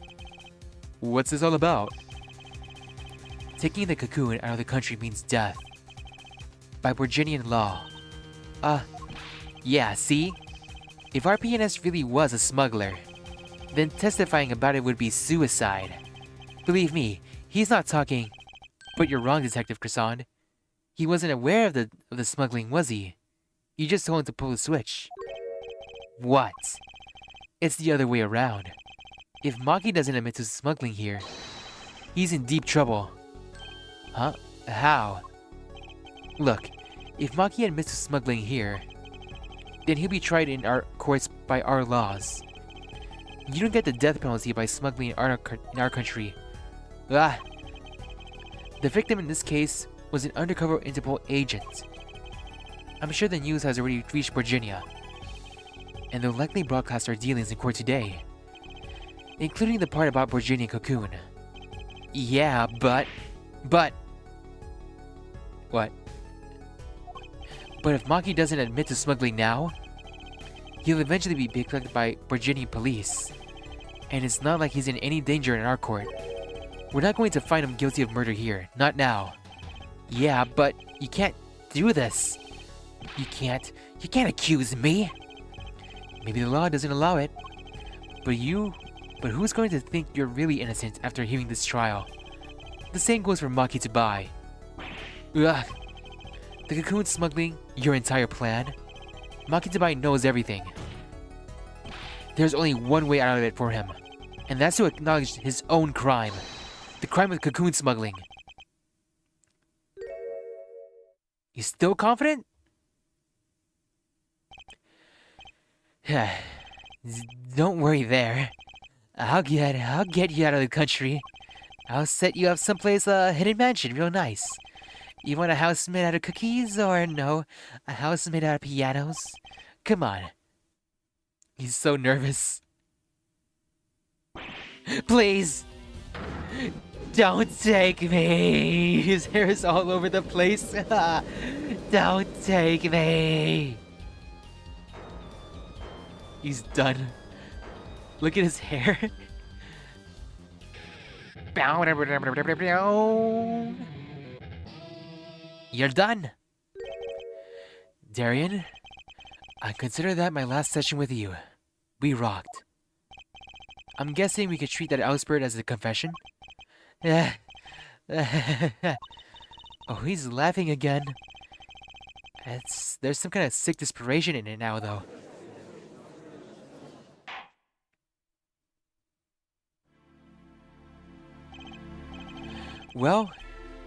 What's this all about? Taking the cocoon out of the country means death. By Virginian law. Yeah, see? If RPNS really was a smuggler, then testifying about it would be suicide. Believe me, he's not talking. But you're wrong, Detective Croissant. He wasn't aware of the smuggling, was he? You just told him to pull the switch. What? It's the other way around. If Maki doesn't admit to smuggling here, he's in deep trouble. Huh? How? Look, if Maki admits to smuggling here, then he'll be tried in our courts by our laws. You don't get the death penalty by smuggling in our country. The victim in this case was an undercover Interpol agent. I'm sure the news has already reached Virginia, and they'll likely broadcast our dealings in court today, including the part about Virginia cocoon. Yeah, but... What? But if Maki doesn't admit to smuggling now, he'll eventually be picked up by Virginia police. And it's not like he's in any danger in our court. We're not going to find him guilty of murder here, not now. Yeah, but you can't do this. You can't accuse me. Maybe the law doesn't allow it. But who's going to think you're really innocent after hearing this trial? The same goes for Maki Tubai. Ugh. The cocoon smuggling, your entire plan? Maki Tubai knows everything. There's only one way out of it for him, and that's to acknowledge his own crime. The crime of cocoon smuggling. You still confident? Don't worry there. I'll get you out of the country. I'll set you up someplace hidden mansion, real nice. You want a house made out of cookies, or no, a house made out of pianos? Come on. He's so nervous. Please! Don't take me! His hair is all over the place. Don't take me! He's done. Look at his hair. You're done. Darian, I consider that my last session with you. We rocked. I'm guessing we could treat that outspurt as a confession? Oh, he's laughing again. There's some kind of sick desperation in it now, though. Well,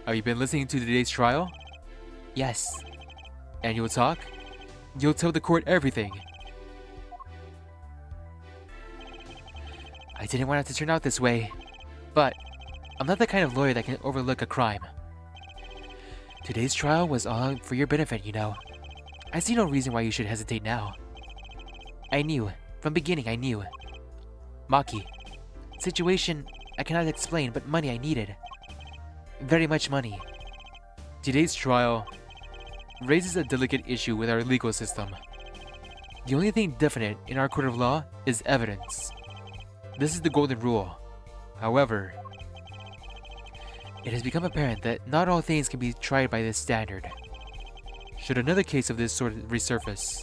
have you been listening to today's trial? Yes. And you'll talk? You'll tell the court everything. I didn't want it to turn out this way, but I'm not the kind of lawyer that can overlook a crime. Today's trial was all for your benefit, you know. I see no reason why you should hesitate now. I knew. From beginning, I knew. Maki. Situation I cannot explain, but money I needed. Very much money. Today's trial raises a delicate issue with our legal system. The only thing definite in our court of law is evidence. This is the golden rule. However, it has become apparent that not all things can be tried by this standard. Should another case of this sort resurface,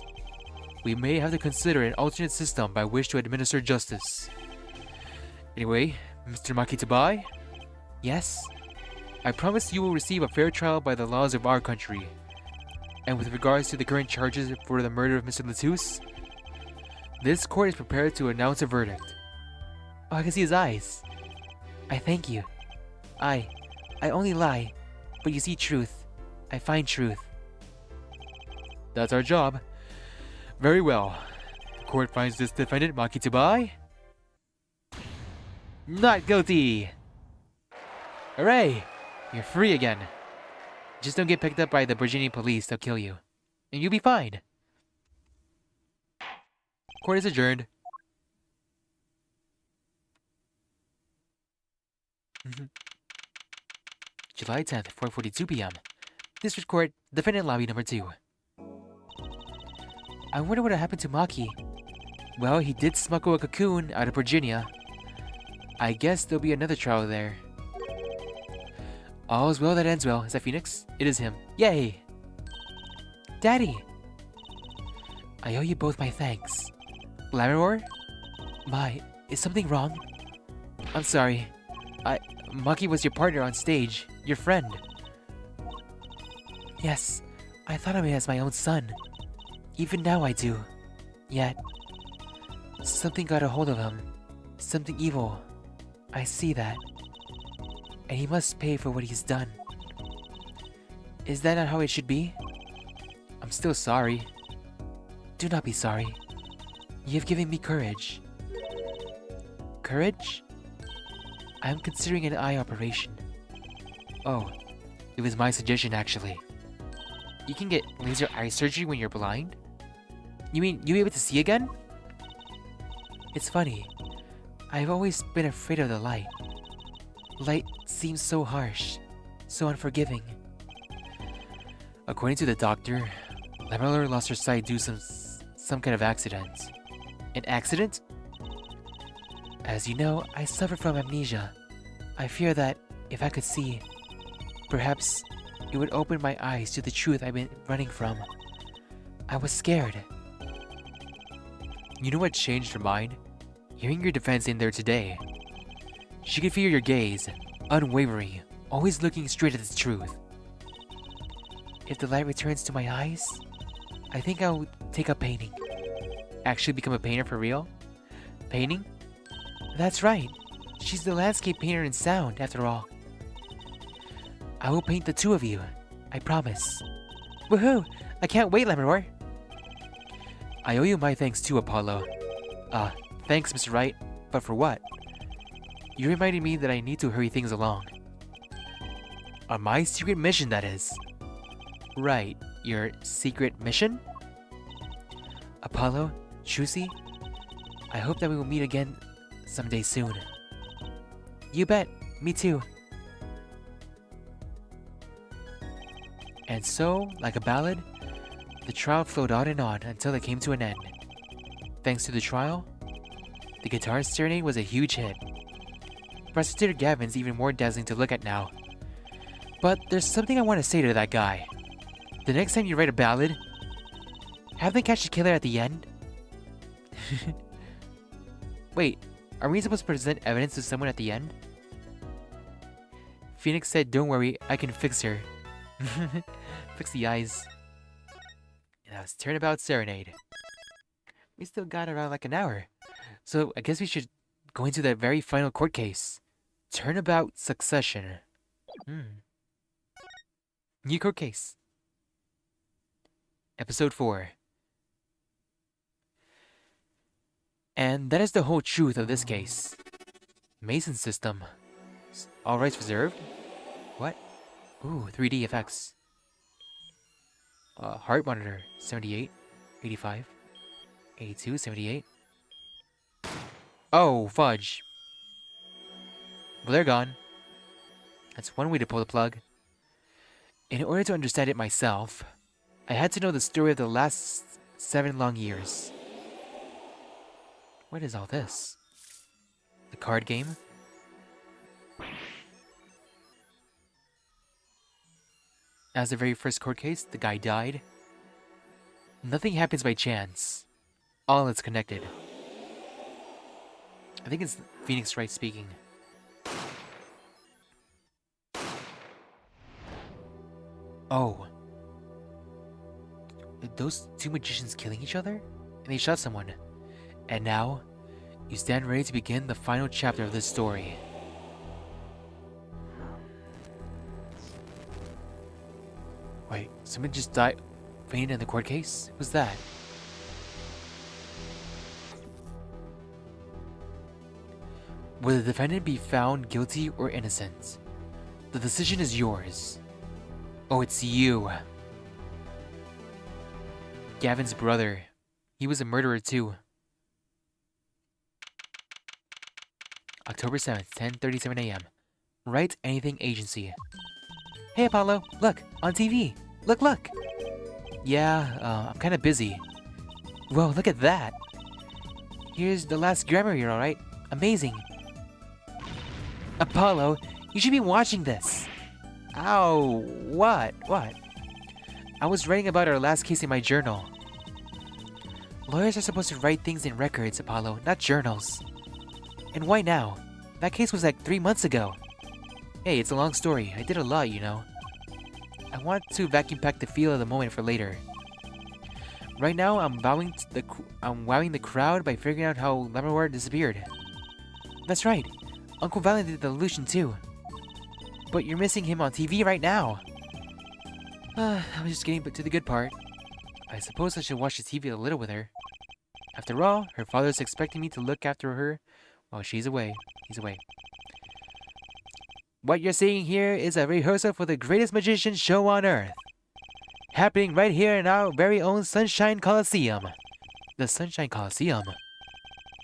we may have to consider an alternate system by which to administer justice. Anyway, Mr. Makitabai? Yes? I promise you will receive a fair trial by the laws of our country. And with regards to the current charges for the murder of Mr. Latus, this court is prepared to announce a verdict. Oh, I can see his eyes. I thank you. I only lie, but you see truth. I find truth. That's our job. Very well. The court finds this defendant, Makitabai, not guilty. Hooray! You're free again. Just don't get picked up by the Virginia police, they'll kill you. And you'll be fine. Court is adjourned. July 10th, 4:42 p.m. District Court, Defendant Lobby number 2. I wonder what happened to Maki. Well, he did smuggle a cocoon out of Virginia. I guess there'll be another trial there. All's well that ends well. Is that Phoenix? It is him. Yay! Daddy! I owe you both my thanks. Labrador? My, is something wrong? I'm sorry. Maki was your partner on stage. Your friend. Yes, I thought of him as my own son. Even now I do. Yet, something got a hold of him. Something evil. I see that. And he must pay for what he's done. Is that not how it should be? I'm still sorry. Do not be sorry. You have given me courage. Courage? I am considering an eye operation. Oh, it was my suggestion actually. You can get laser eye surgery when you're blind? You mean you'll be able to see again? It's funny. I've always been afraid of the light. Light seems so harsh, so unforgiving. According to the doctor, Lamellor lost her sight due to some kind of accident. An accident? As you know, I suffer from amnesia. I fear that if I could see, perhaps it would open my eyes to the truth I've been running from. I was scared. You know what changed her mind? Hearing your defense in there today. She could feel your gaze, unwavering, always looking straight at the truth. If the light returns to my eyes, I think I'll take up painting. Actually become a painter for real? Painting? That's right. She's the landscape painter in sound, after all. I will paint the two of you. I promise. Woohoo! I can't wait, Labrador! I owe you my thanks too, Apollo. Thanks, Mr. Wright. But for what? You reminded me that I need to hurry things along. On my secret mission, that is. Right, your secret mission? Apollo, Trucy, I hope that we will meet again someday soon. You bet. Me too. And so, like a ballad, the trial flowed on and on until it came to an end. Thanks to the trial, the guitar serenade was a huge hit. Prosecutor Gavin's even more dazzling to look at now. But there's something I want to say to that guy. The next time you write a ballad, have them catch the killer at the end? Wait, are we supposed to present evidence to someone at the end? Phoenix said, "Don't worry, I can fix her." Fix the eyes. Now it's Turnabout Serenade. We still got around like an hour. So I guess we should go into that very final court case. Turnabout Succession. New court case. Episode 4. And that is the whole truth of this case. Mason system. All rights reserved? What? Ooh, 3D effects. Heart monitor, 78, 85, 82, 78. Oh, fudge. Well, they're gone. That's one way to pull the plug. In order to understand it myself, I had to know the story of the last 7 long years. What is all this? The card game? As the very first court case, the guy died. Nothing happens by chance. All is connected. I think it's Phoenix Wright speaking. Oh. Those two magicians killing each other? And they shot someone. And now, you stand ready to begin the final chapter of this story. Wait, someone just died fainted in the court case? Who's that? Will the defendant be found guilty or innocent? The decision is yours. Oh, it's you. Gavin's brother. He was a murderer too. October 7th, 10:37 a.m. Write Anything Agency. Hey Apollo, look, on TV. Look. Yeah, I'm kinda busy. Whoa, look at that. Here's the last grammar year, alright? Amazing. Apollo, you should be watching this. Ow, what? I was writing about our last case in my journal. Lawyers are supposed to write things in records, Apollo, not journals. And why now? That case was like 3 months ago. Hey, it's a long story. I did a lot, you know. I want to vacuum pack the feel of the moment for later. Right now, I'm wowing the crowd by figuring out how Lammerware disappeared. That's right. Uncle Valen did the illusion too. But you're missing him on TV right now. I was just getting to the good part. I suppose I should watch the TV a little with her. After all, her father's expecting me to look after her while he's away. What you're seeing here is a rehearsal for the greatest magician show on Earth. Happening right here in our very own Sunshine Coliseum. The Sunshine Coliseum?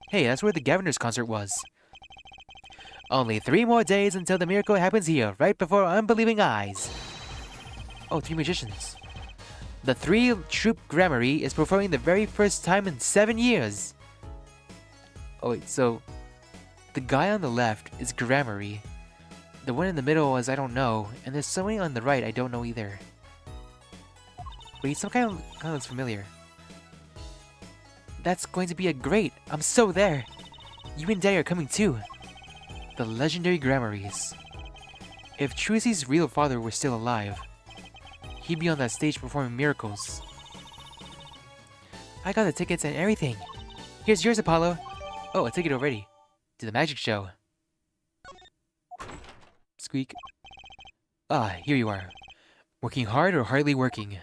Hey, that's where the Governor's concert was. Only 3 more days until the miracle happens here, right before our unbelieving eyes. Oh, 3 magicians. The 3-troupe Gramarye is performing the very first time in 7 years. Oh wait, so the guy on the left is Gramarye. The one in the middle is I don't know, and there's somebody on the right I don't know either. Wait, some kind of looks familiar. That's going to be a great! I'm so there! You and Daddy are coming too. The legendary Gramaryes. If Trucy's real father were still alive, he'd be on that stage performing miracles. I got the tickets and everything. Here's yours, Apollo. Oh, a ticket already. To the magic show. Squeak. Ah, here you are. Working hard or hardly working?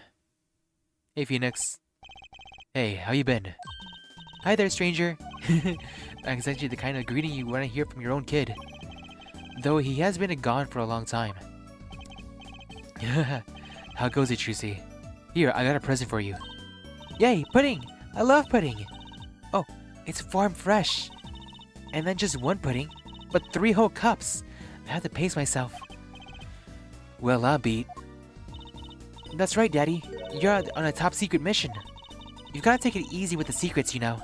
Hey, Phoenix. Hey, how you been? Hi there, stranger. That's actually the kind of greeting you want to hear from your own kid. Though he has been gone for a long time. How goes it, Trucy? Here, I got a present for you. Yay, pudding! I love pudding! Oh, It's farm fresh. And then just one pudding, but 3 whole cups. I have to pace myself. Well, I'll beat. That's right, Daddy. You're on a top secret mission. You've gotta take it easy with the secrets, you know.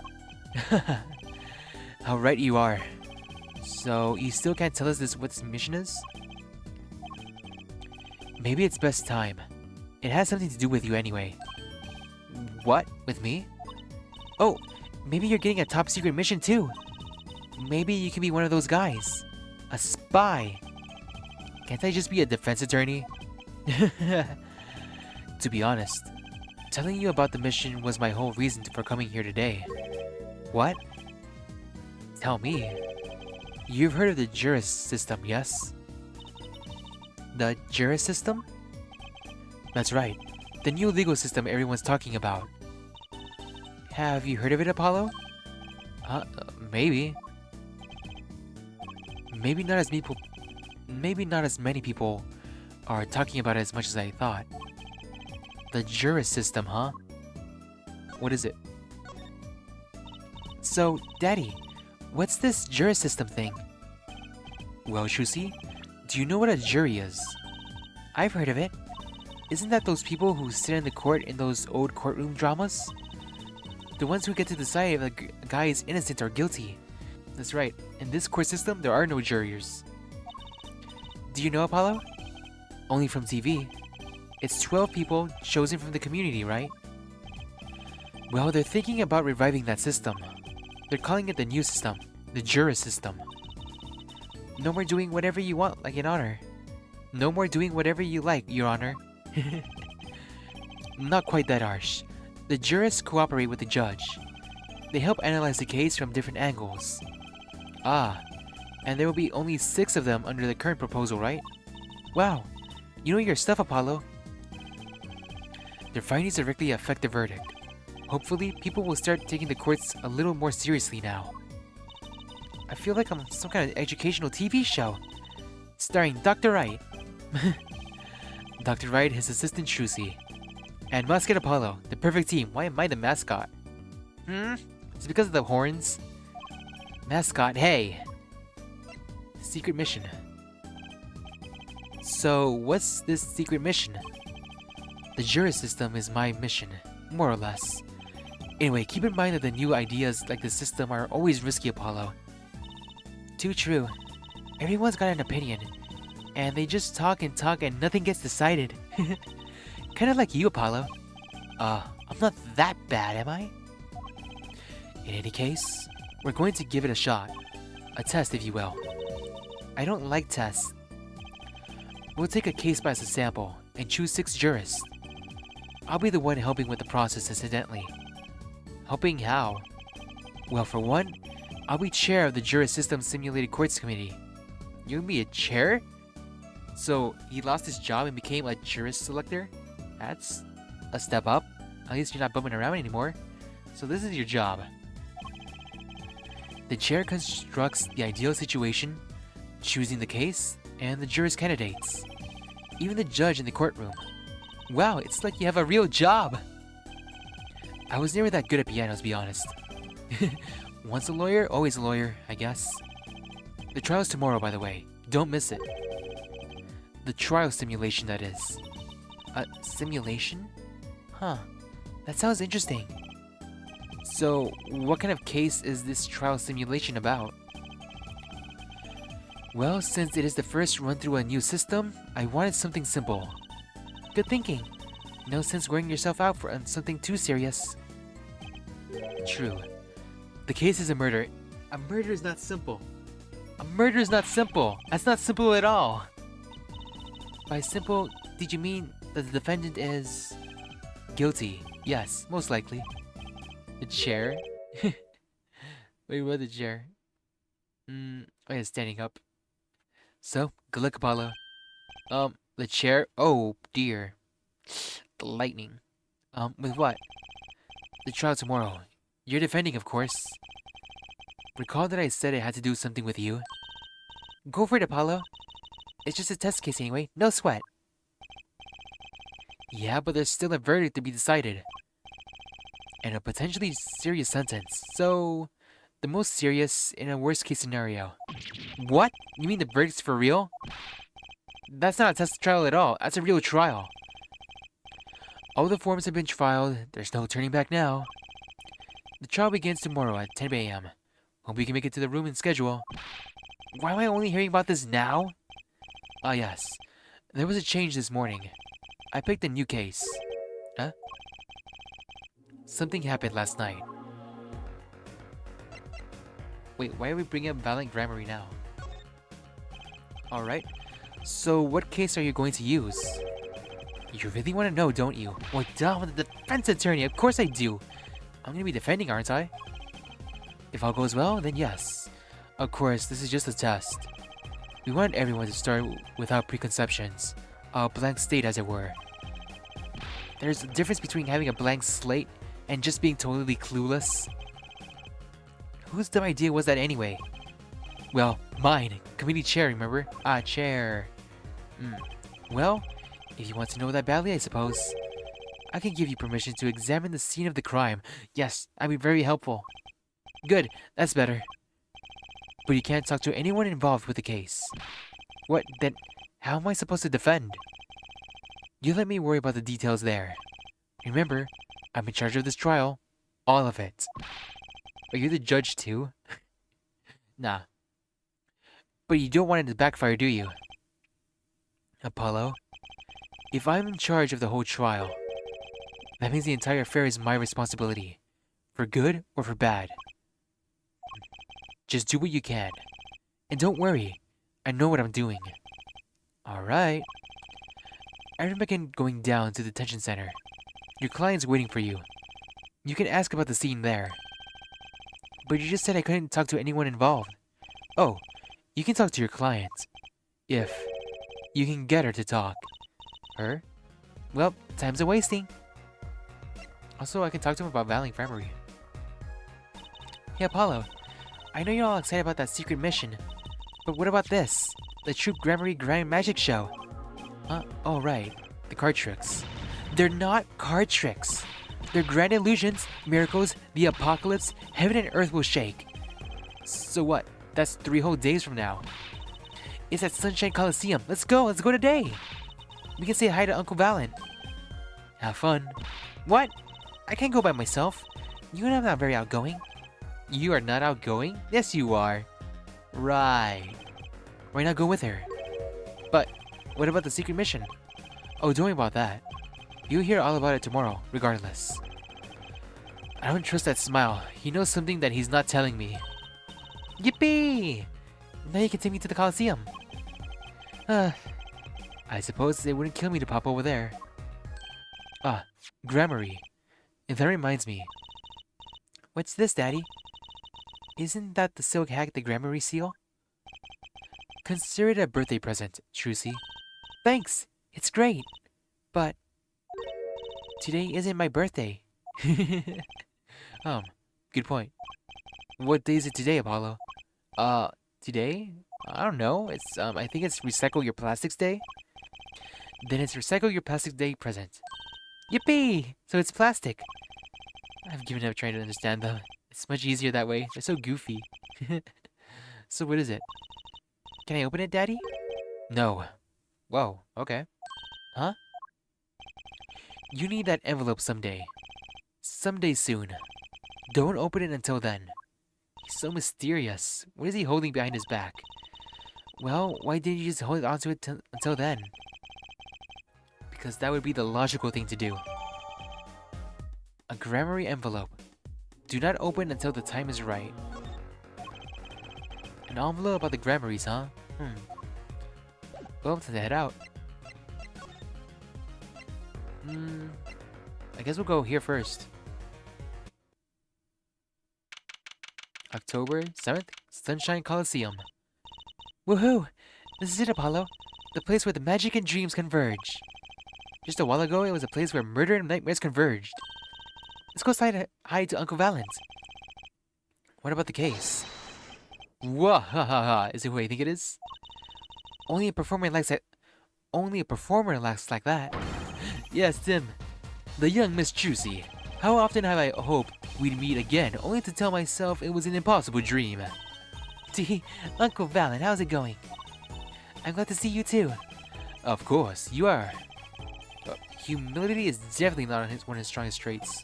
How right you are. So, you still can't tell us what this mission is? Maybe it's best time. It has something to do with you anyway. What? With me? Oh, maybe you're getting a top secret mission too. Maybe you can be one of those guys. A spy. Can't I just be a defense attorney? To be honest, telling you about the mission was my whole reason for coming here today. What? Tell me. You've heard of the juris system, yes? The juris system? That's right. The new legal system everyone's talking about. Have you heard of it, Apollo? Maybe. Maybe not as many people are talking about it as much as I thought. The juris system, huh? What is it? So, Daddy, what's this juris system thing? Well, Shusi, do you know what a jury is? I've heard of it. Isn't that those people who sit in the court in those old courtroom dramas? The ones who get to decide if a guy is innocent or guilty. That's right. In this court system, there are no jurors. Do you know, Apollo? Only from TV. It's 12 people chosen from the community, right? Well, they're thinking about reviving that system. They're calling it the new system, the juris system. No more doing whatever you want like an honor. No more doing whatever you like, Your Honor. Not quite that harsh. The jurists cooperate with the judge. They help analyze the case from different angles. Ah, and there will be only 6 of them under the current proposal, right? Wow, you know your stuff, Apollo. Their findings directly affect the verdict. Hopefully, people will start taking the courts a little more seriously now. I feel like I'm some kind of educational TV show. Starring Dr. Wright. Dr. Wright, his assistant Shusi. And Mascot Apollo, the perfect team. Why am I the mascot? It's because of the horns? Mascot, hey! Secret mission. So, what's this secret mission? The jury system is my mission, more or less. Anyway, keep in mind that the new ideas like the system are always risky, Apollo. Too true. Everyone's got an opinion, and they just talk and nothing gets decided. Kinda like you, Apollo. I'm not that bad, am I? In any case, we're going to give it a shot. A test, if you will. I don't like tests. We'll take a case by as a sample and choose 6 jurists. I'll be the one helping with the process incidentally. Helping how? Well, for one, I'll be chair of the Juris System Simulated Courts Committee. You'll be a chair? So, he lost his job and became a jurist selector? That's a step up. At least you're not bumming around anymore. So this is your job. The chair constructs the ideal situation, choosing the case, and the jurist candidates. Even the judge in the courtroom. Wow, it's like you have a real job! I was never that good at piano, to be honest. Once a lawyer, always a lawyer, I guess. The trial's tomorrow, by the way. Don't miss it. The trial simulation, that is. A simulation? Huh. That sounds interesting. So, what kind of case is this trial simulation about? Well, since it is the first run through a new system, I wanted something simple. Good thinking. No sense wearing yourself out for something too serious. True. The case is a murder. A murder is not simple. A murder is not simple. That's not simple at all. By simple, did you mean that the defendant is guilty? Yes, most likely. The chair? Wait, what, the chair? Oh yeah, standing up. So, good luck, Apollo. The chair? Oh, dear. The lightning. With what? The trial tomorrow. You're defending, of course. Recall that I said it had to do something with you. Go for it, Apollo. It's just a test case anyway, no sweat. Yeah, but there's still a verdict to be decided. And a potentially serious sentence, so The most serious in a worst case scenario. What? You mean the verdict's for real? That's not a test trial at all. That's a real trial. All the forms have been filed. There's no turning back now. The trial begins tomorrow at 10 a.m. Hope you can make it to the room and schedule. Why am I only hearing about this now? Ah, yes. There was a change this morning. I picked a new case. Huh? Something happened last night. Wait, why are we bringing up Violent Grammar now? Alright. So, what case are you going to use? You really want to know, don't you? Well, duh, I'm the defense attorney. Of course I do. I'm going to be defending, aren't I? If all goes well, then yes. Of course, this is just a test. We want everyone to start without preconceptions. A blank state, as it were. There's a difference between having a blank slate and just being totally clueless. Whose dumb idea was that anyway? Well, mine. Committee chair, remember? Ah, chair. Well, if you want to know that badly, I suppose. I can give you permission to examine the scene of the crime. Yes, I'd be very helpful. Good, that's better. But you can't talk to anyone involved with the case. What, then, how am I supposed to defend? You let me worry about the details there. Remember, I'm in charge of this trial. All of it. Are you the judge too? Nah. But you don't want it to backfire, do you? Apollo, if I'm in charge of the whole trial, that means the entire affair is my responsibility. For good or for bad. Just do what you can. And don't worry, I know what I'm doing. Alright. I recommend going down to the detention center. Your client's waiting for you. You can ask about the scene there. But you just said I couldn't talk to anyone involved. Oh, you can talk to your client. If you can get her to talk. Her? Well, time's a-wasting. Also, I can talk to him about Violent Grammar. Hey, Apollo. I know you're all excited about that secret mission. But what about this? The Troop Grammary Grand Magic Show. Huh? Oh, right. The card tricks. They're not card tricks. They're grand illusions, miracles, the apocalypse, heaven and earth will shake. So what? That's 3 whole days from now. It's at Sunshine Coliseum. Let's go today. We can say hi to Uncle Valen. Have fun. What? I can't go by myself. You and I'm not very outgoing. You are not outgoing? Yes, you are. Right. Why not go with her? But what about the secret mission? Oh, don't worry about that. You'll hear all about it tomorrow, regardless. I don't trust that smile. He knows something that he's not telling me. Yippee! Now you can take me to the Coliseum. I suppose it wouldn't kill me to pop over there. Ah, Grammary. That reminds me. What's this, Daddy? Isn't that the silk hack the Grammary seal? Consider it a birthday present, Trucy. Thanks! It's great! But today isn't my birthday. Good point. What day is it today, Apollo? Today? I don't know. It's, I think it's Recycle Your Plastics Day. Then it's Recycle Your Plastic Day present. Yippee! So it's plastic. I've given up trying to understand them. It's much easier that way. They're so goofy. So what is it? Can I open it, Daddy? No. Whoa, okay. Huh? You need that envelope someday. Someday soon. Don't open it until then. He's so mysterious. What is he holding behind his back? Well, why didn't you just hold onto it until then? Because that would be the logical thing to do. A Grammary envelope. Do not open until the time is right. An envelope about the Grammaries, huh? Well, time to head out. I guess we'll go here first. October 7th, Sunshine Coliseum. Woohoo! This is it, Apollo. The place where the magic and dreams converge. Just a while ago, it was a place where murder and nightmares converged. Let's go say hi to Uncle Valent. What about the case? Whoa, ha ha ha! Is it who I think it is? Only a performer likes that. Only a performer likes like that. Yes, Tim. The young Miss Juicy. How often have I hoped we'd meet again, only to tell myself it was an impossible dream. Gee, Uncle Valen, how's it going? I'm glad to see you too. Of course, you are. Humility is definitely not one of his strongest traits.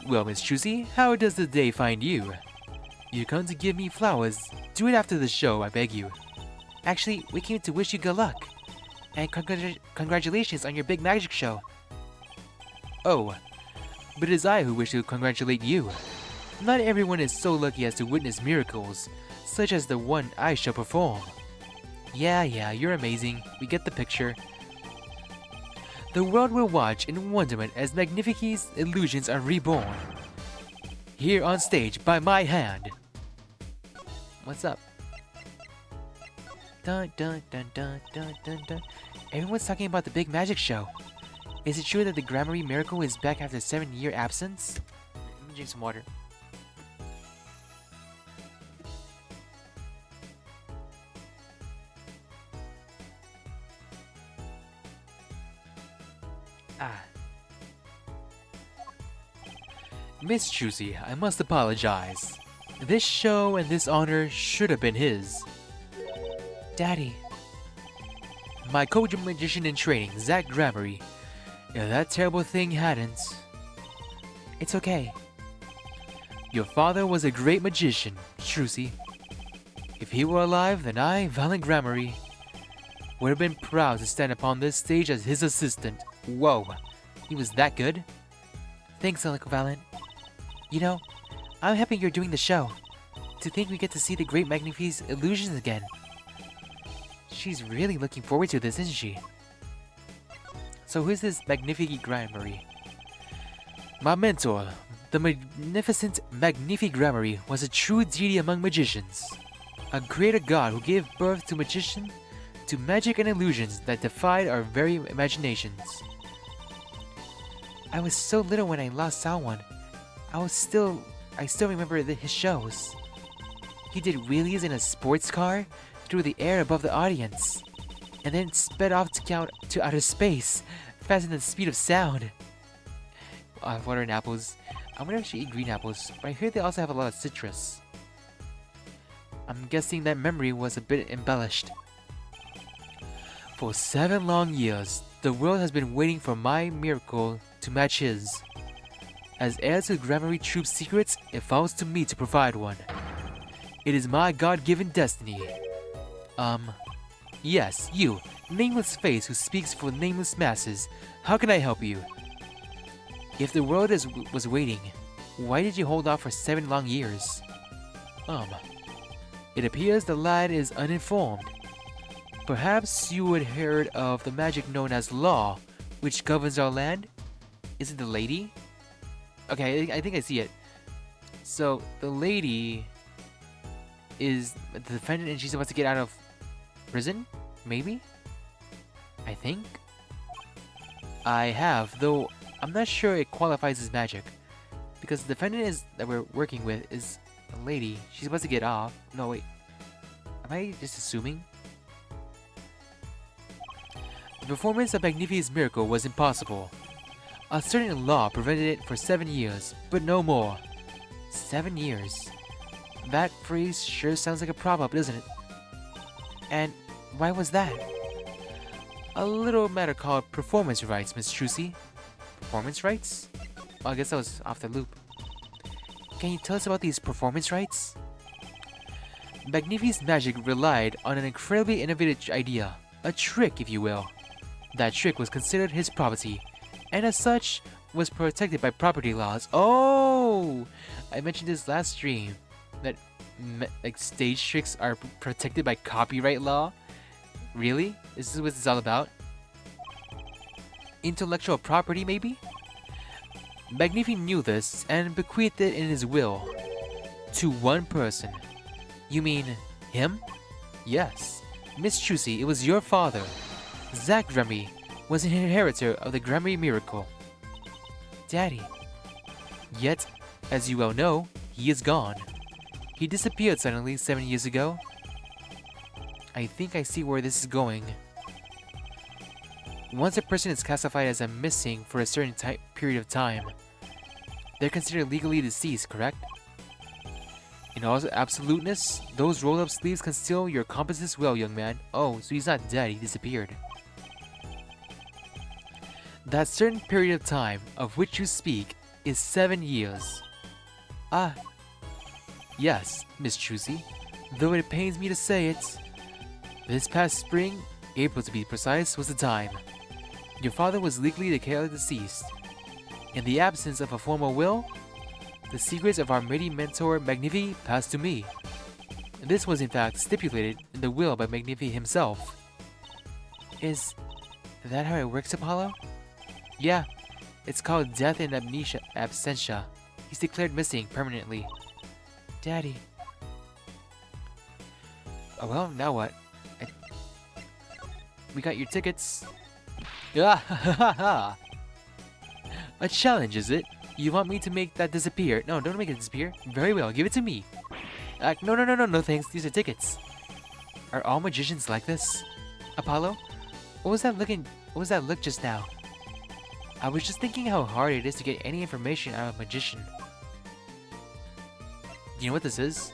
Well, Miss Chusi, how does the day find you? You come to give me flowers. Do it after the show, I beg you. Actually, we came to wish you good luck. And congratulations on your big magic show. Oh, but it is I who wish to congratulate you. Not everyone is so lucky as to witness miracles, such as the one I shall perform. Yeah, you're amazing. We get the picture. The world will watch in wonderment as Magnifice's illusions are reborn. Here on stage by my hand. What's up? Dun dun dun dun dun dun dun. Everyone's talking about the big magic show. Is it true that the Gramarye miracle is back after a 7-year absence? Let me drink some water. Miss Chusi, I must apologize. This show and this honor should have been his. Daddy. My co-magician in training, Zach Gramarye. If that terrible thing hadn't... It's okay. Your father was a great magician, Chusi. If he were alive, then I, Valen Gramarye, would have been proud to stand upon this stage as his assistant. Whoa, he was that good? Thanks, Uncle Valen. You know, I'm happy you're doing the show. To think we get to see the great Magnifice's illusions again. She's really looking forward to this, isn't she? So who's this Magnifique Gramarye? My mentor, the magnificent Magnifique Gramarye, was a true deity among magicians. A greater god who gave birth to magic and illusions that defied our very imaginations. I was so little when I last saw one. I still remember his shows. He did wheelies in a sports car through the air above the audience, and then sped off to outer space, faster than the speed of sound. Water and apples. I wonder if she eat green apples, but I hear they also have a lot of citrus. I'm guessing that memory was a bit embellished. For 7 long years, the world has been waiting for my miracle to match his. As heir to the Gramarye Troupe's secrets, it falls to me to provide one. It is my God-given destiny. Yes, you, nameless face who speaks for nameless masses. How can I help you? If the world was waiting, why did you hold off for 7 long years? It appears the lad is uninformed. Perhaps you had heard of the magic known as law, which governs our land? Is it the lady? Okay, I think I see it. So, the lady is the defendant and she's about to get out of prison? Maybe? I think? I have, though I'm not sure it qualifies as magic. Because the defendant that we're working with is a lady. She's about to get off. No, wait. Am I just assuming? The performance of Magnifice's miracle was impossible. A certain law prevented it for 7 years, but no more. 7 years. That phrase sure sounds like a prop-up, doesn't it? And why was that? A little matter called performance rights, Miss Chusi. Performance rights? Well, I guess I was off the loop. Can you tell us about these performance rights? Magnifice's magic relied on an incredibly innovative idea. A trick, if you will. That trick was considered his property, and as such, was protected by property laws. Oh! I mentioned this last stream, that like stage tricks are protected by copyright law. Really? Is this what this is all about? Intellectual property, maybe? Magnifique knew this and bequeathed it in his will. To one person. You mean him? Yes. Miss Chusi, it was your father. Zach Gramarye was an inheritor of the Gramarye miracle. Daddy. Yet, as you well know, he is gone. He disappeared suddenly 7 years ago. I think I see where this is going. Once a person is classified as a missing for a certain period of time, they're considered legally deceased, correct? In all absoluteness, those rolled-up sleeves conceal your compasses well, young man. Oh, so he's not dead, he disappeared. That certain period of time of which you speak is 7 years. Ah, yes, Miss Trucy, though it pains me to say it. This past spring, April to be precise, was the time. Your father was legally declared deceased. In the absence of a formal will, the secrets of our mighty mentor Magnifi passed to me. This was in fact stipulated in the will by Magnifi himself. Is that how it works, Apollo? Yeah, it's called death in absentia. He's declared missing permanently. Daddy. Oh well, now what? We got your tickets. Ah, ha ha ha! A challenge, is it? You want me to make that disappear? No, don't make it disappear. Very well, give it to me. No thanks, these are tickets. Are all magicians like this? Apollo? What was that look just now? I was just thinking how hard it is to get any information out of a magician. You know what this is?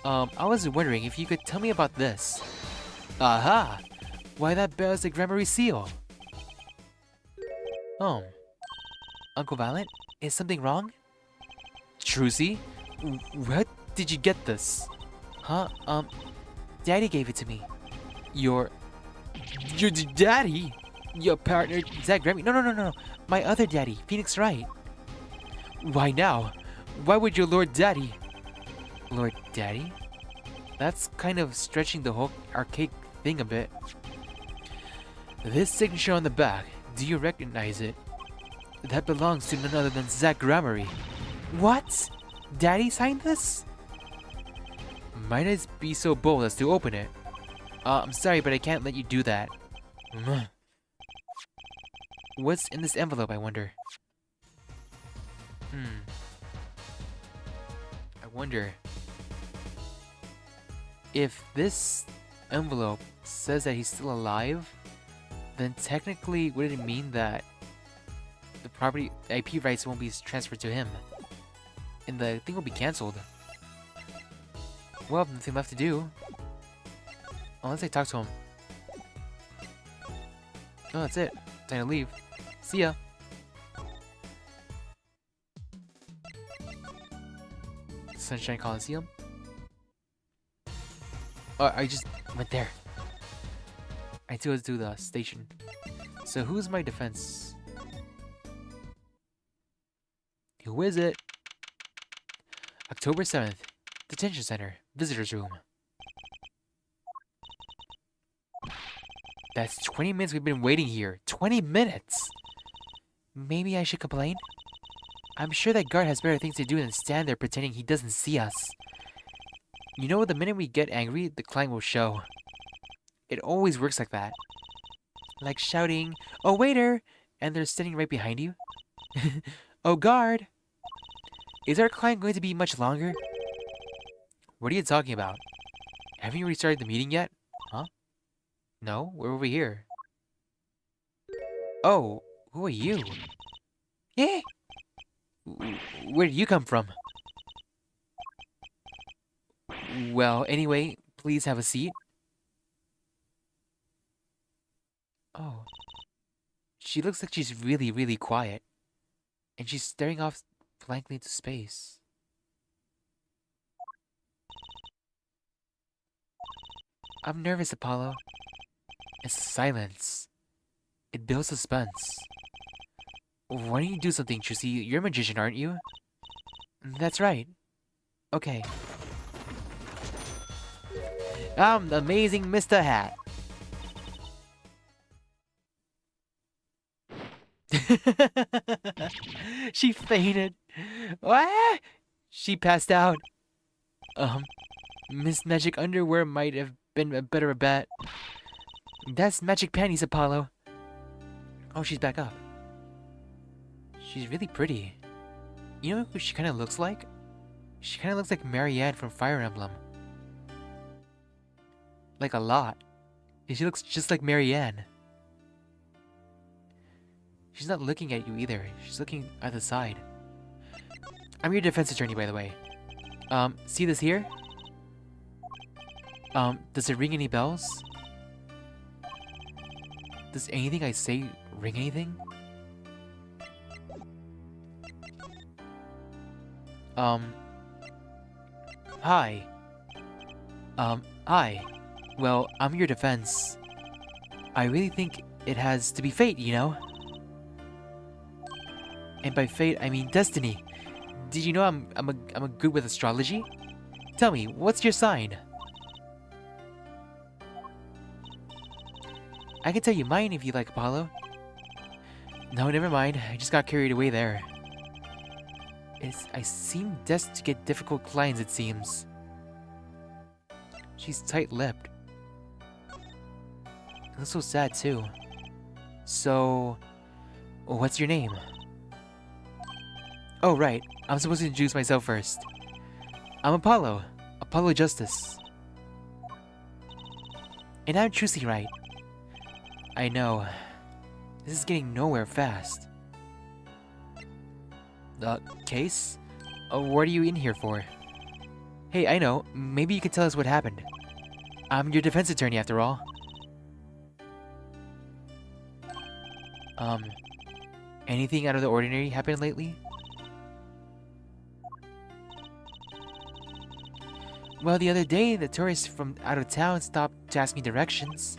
I was wondering if you could tell me about this. Aha! Why, that bears the Grammary seal. Uncle Valiant, is something wrong? Trucy? Where did you get this? Huh? Daddy gave it to me. Your daddy? Your partner, Zach Grammy? No. My other daddy, Phoenix Wright. Why now? Why would your Lord Daddy? Lord Daddy? That's kind of stretching the whole archaic thing a bit. This signature on the back, do you recognize it? That belongs to none other than Zach Grammary. What? Daddy signed this? Might I be so bold as to open it? I'm sorry, but I can't let you do that. What's in this envelope, I wonder? I wonder if this envelope says that he's still alive, then technically would it mean that the property IP rights won't be transferred to him and the thing will be cancelled? Well, nothing left to do unless I talk to him. Oh, that's it. Time to leave. See ya. Sunshine Coliseum. Oh, I just went there. I need to go to the station. So who's my defense? Who is it? October 7th. Detention Center. Visitor's Room. That's 20 minutes we've been waiting here. 20 minutes! Maybe I should complain? I'm sure that guard has better things to do than stand there pretending he doesn't see us. You know, the minute we get angry, the climb will show. It always works like that. Like shouting, "Oh, waiter!" and they're standing right behind you. Oh, guard! Is our climb going to be much longer? What are you talking about? Haven't you restarted the meeting yet? Huh? No, we're over here. Oh, who are you? Eh? Where did you come from? Well, anyway, please have a seat. Oh. She looks like she's really, really quiet. And she's staring off blankly into space. I'm nervous, Apollo. It's silence. It builds suspense. Why don't you do something, Trucy? You're a magician, aren't you? That's right. Okay. I'm the amazing Mr. Hat. She fainted. What? She passed out. Miss Magic Underwear might have been a better bet. That's Magic Panties, Apollo. Oh, she's back up. She's really pretty. You know who she kind of looks like? She kind of looks like Marianne from Fire Emblem. Like a lot. She looks just like Marianne. She's not looking at you either. She's looking at the side. I'm your defense attorney, by the way. See this here? Does it ring any bells? Does anything I say ring anything? Hi. Hi. Well, I'm your defense. I really think it has to be fate, you know? And by fate, I mean destiny. Did you know I'm a good with astrology? Tell me, what's your sign? I can tell you mine if you like, Apollo. No, never mind. I just got carried away there. I seem destined to get difficult clients, it seems. She's tight-lipped. It looks so sad, too. So, what's your name? Oh, right. I'm supposed to introduce myself first. I'm Apollo. Apollo Justice. And I'm Trucy Wright. I know. This is getting nowhere fast. Case? What are you in here for? Hey, I know. Maybe you can tell us what happened. I'm your defense attorney, after all. Anything out of the ordinary happened lately? Well, the other day, the tourists from out of town stopped to ask me directions.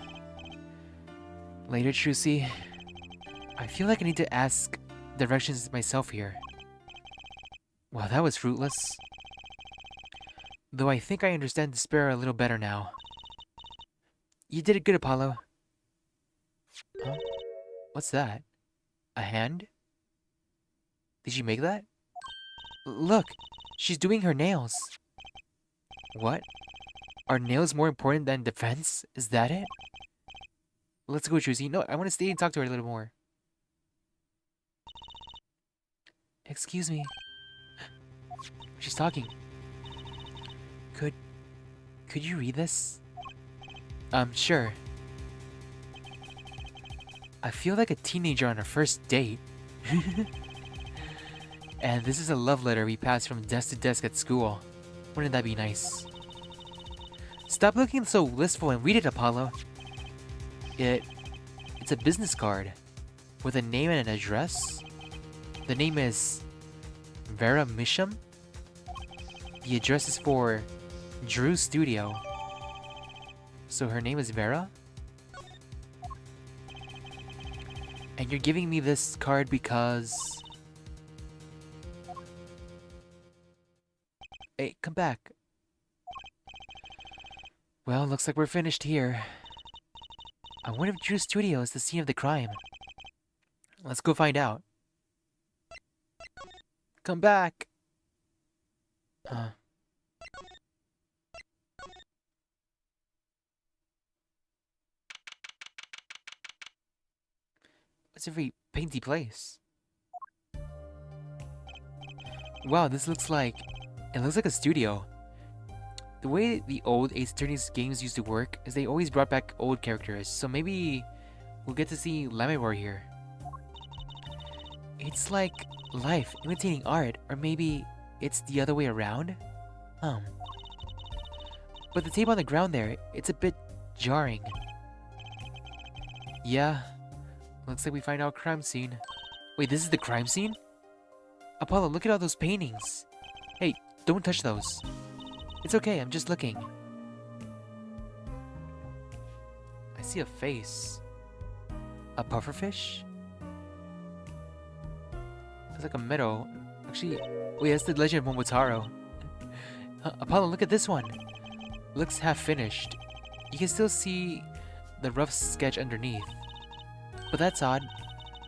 Later, Trucy, I feel like I need to ask directions myself here. Well, that was fruitless. Though I think I understand despair a little better now. You did it good, Apollo. Huh? What's that? A hand? Did she make that? Look, she's doing her nails. What? Are nails more important than defense? Is that it? Let's go, Trucy. No, I want to stay and talk to her a little more. Excuse me. She's talking. Could you read this? Sure. I feel like a teenager on our first date. And this is a love letter we passed from desk to desk at school. Wouldn't that be nice? Stop looking so wistful and read it, Apollo. It's a business card with a name and an address. The name is Vera Misham. The address is for Drew's studio. So her name is Vera? And you're giving me this card because... Hey, come back. Well, looks like we're finished here. I wonder if Drew's studio is the scene of the crime. Let's go find out. Come back! It's a very painty place. Wow, this looks like... It looks like a studio. The way the old Ace Attorney's games used to work is they always brought back old characters, so maybe we'll get to see Lammermoor here. It's like life imitating art, or maybe it's the other way around? But the tape on the ground there, it's a bit jarring. Yeah, looks like we find our crime scene. Wait, this is the crime scene? Apollo, look at all those paintings. Hey, don't touch those. It's okay, I'm just looking. I see a face. A pufferfish? It's like a meadow. Actually, wait, that's the Legend of Momotaro. Apollo, look at this one. Looks half finished. You can still see the rough sketch underneath. But that's odd.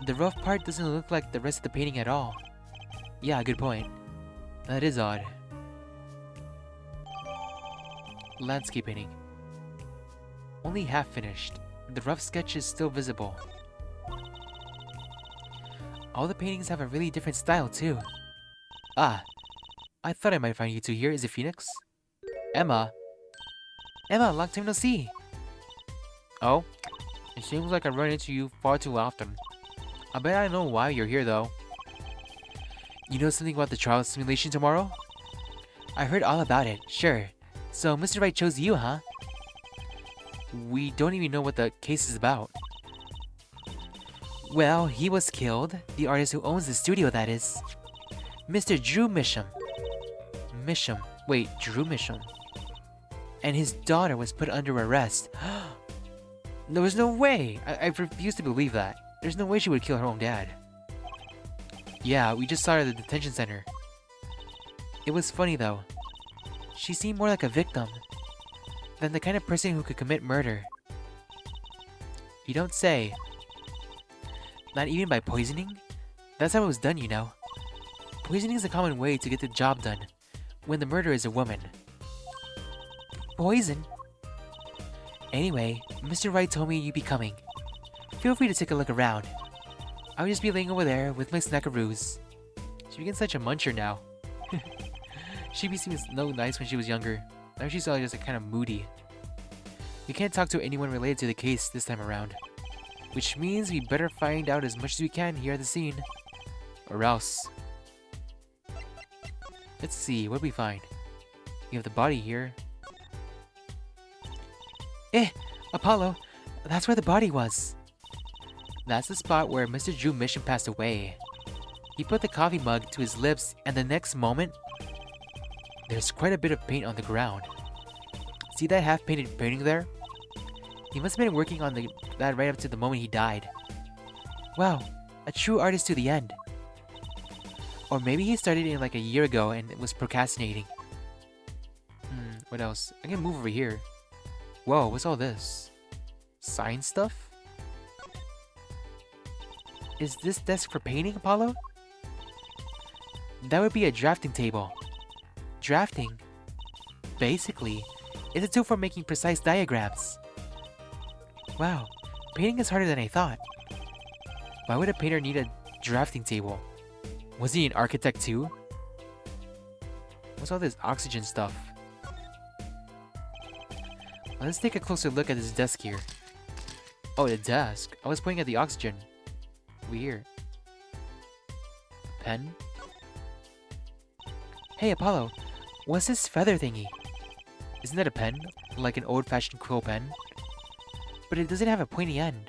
The rough part doesn't look like the rest of the painting at all. Yeah, good point. That is odd. Landscape painting. Only half finished. The rough sketch is still visible. All the paintings have a really different style too. Ah, I thought I might find you two here. Is it Phoenix? Emma? Emma, long time no see! Oh? It seems like I run into you far too often. I bet I know why you're here though. You know something about the trial simulation tomorrow? I heard all about it, sure. So Mr. Wright chose you, huh? We don't even know what the case is about. Well, he was killed. The artist who owns the studio, that is. Mr. Drew Misham. Misham. Wait, Drew Misham. And his daughter was put under arrest. There was no way! I refuse to believe that. There's no way she would kill her own dad. Yeah, we just saw her at the detention center. It was funny though. She seemed more like a victim than the kind of person who could commit murder. You don't say. Not even by poisoning? That's how it was done, you know. Poisoning is a common way to get the job done when the murderer is a woman. Poison? Anyway, Mr. Wright told me you'd be coming. Feel free to take a look around. I'll just be laying over there with my snackaroos. She begins such a muncher now. She seems no nice when she was younger. Now she's all just kind of moody. We can't talk to anyone related to the case this time around. Which means we better find out as much as we can here at the scene. Or else. Let's see, what do we find? We have the body here. Apollo, that's where the body was. That's the spot where Mr. Drew Mission passed away. He put the coffee mug to his lips and the next moment, there's quite a bit of paint on the ground. See that half-painted painting there? He must have been working on that right up to the moment he died. Wow, a true artist to the end. Or maybe he started it like a year ago and was procrastinating. What else? I can move over here. Whoa, what's all this? Science stuff? Is this desk for painting, Apollo? That would be a drafting table. Drafting? Basically, it's a tool for making precise diagrams. Wow, painting is harder than I thought. Why would a painter need a drafting table? Was he an architect too? What's all this oxygen stuff? Let's take a closer look at this desk here. Oh, the desk. I was pointing at the oxygen. Weird. Pen? Hey, Apollo. What's this feather thingy? Isn't that a pen? Like an old-fashioned quill pen? But it doesn't have a pointy end.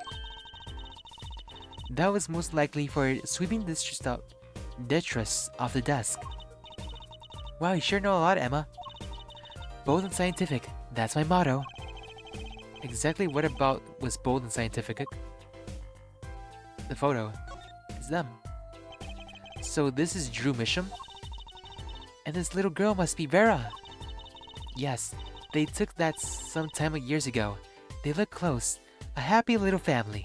That was most likely for sweeping detritus off the desk. Wow, you sure know a lot, Emma. Bold and scientific. That's my motto. Exactly what about was bold and scientific? The photo. It's them. So this is Drew Misham? And this little girl must be Vera. Yes, they took that some time years ago. They look close. A happy little family.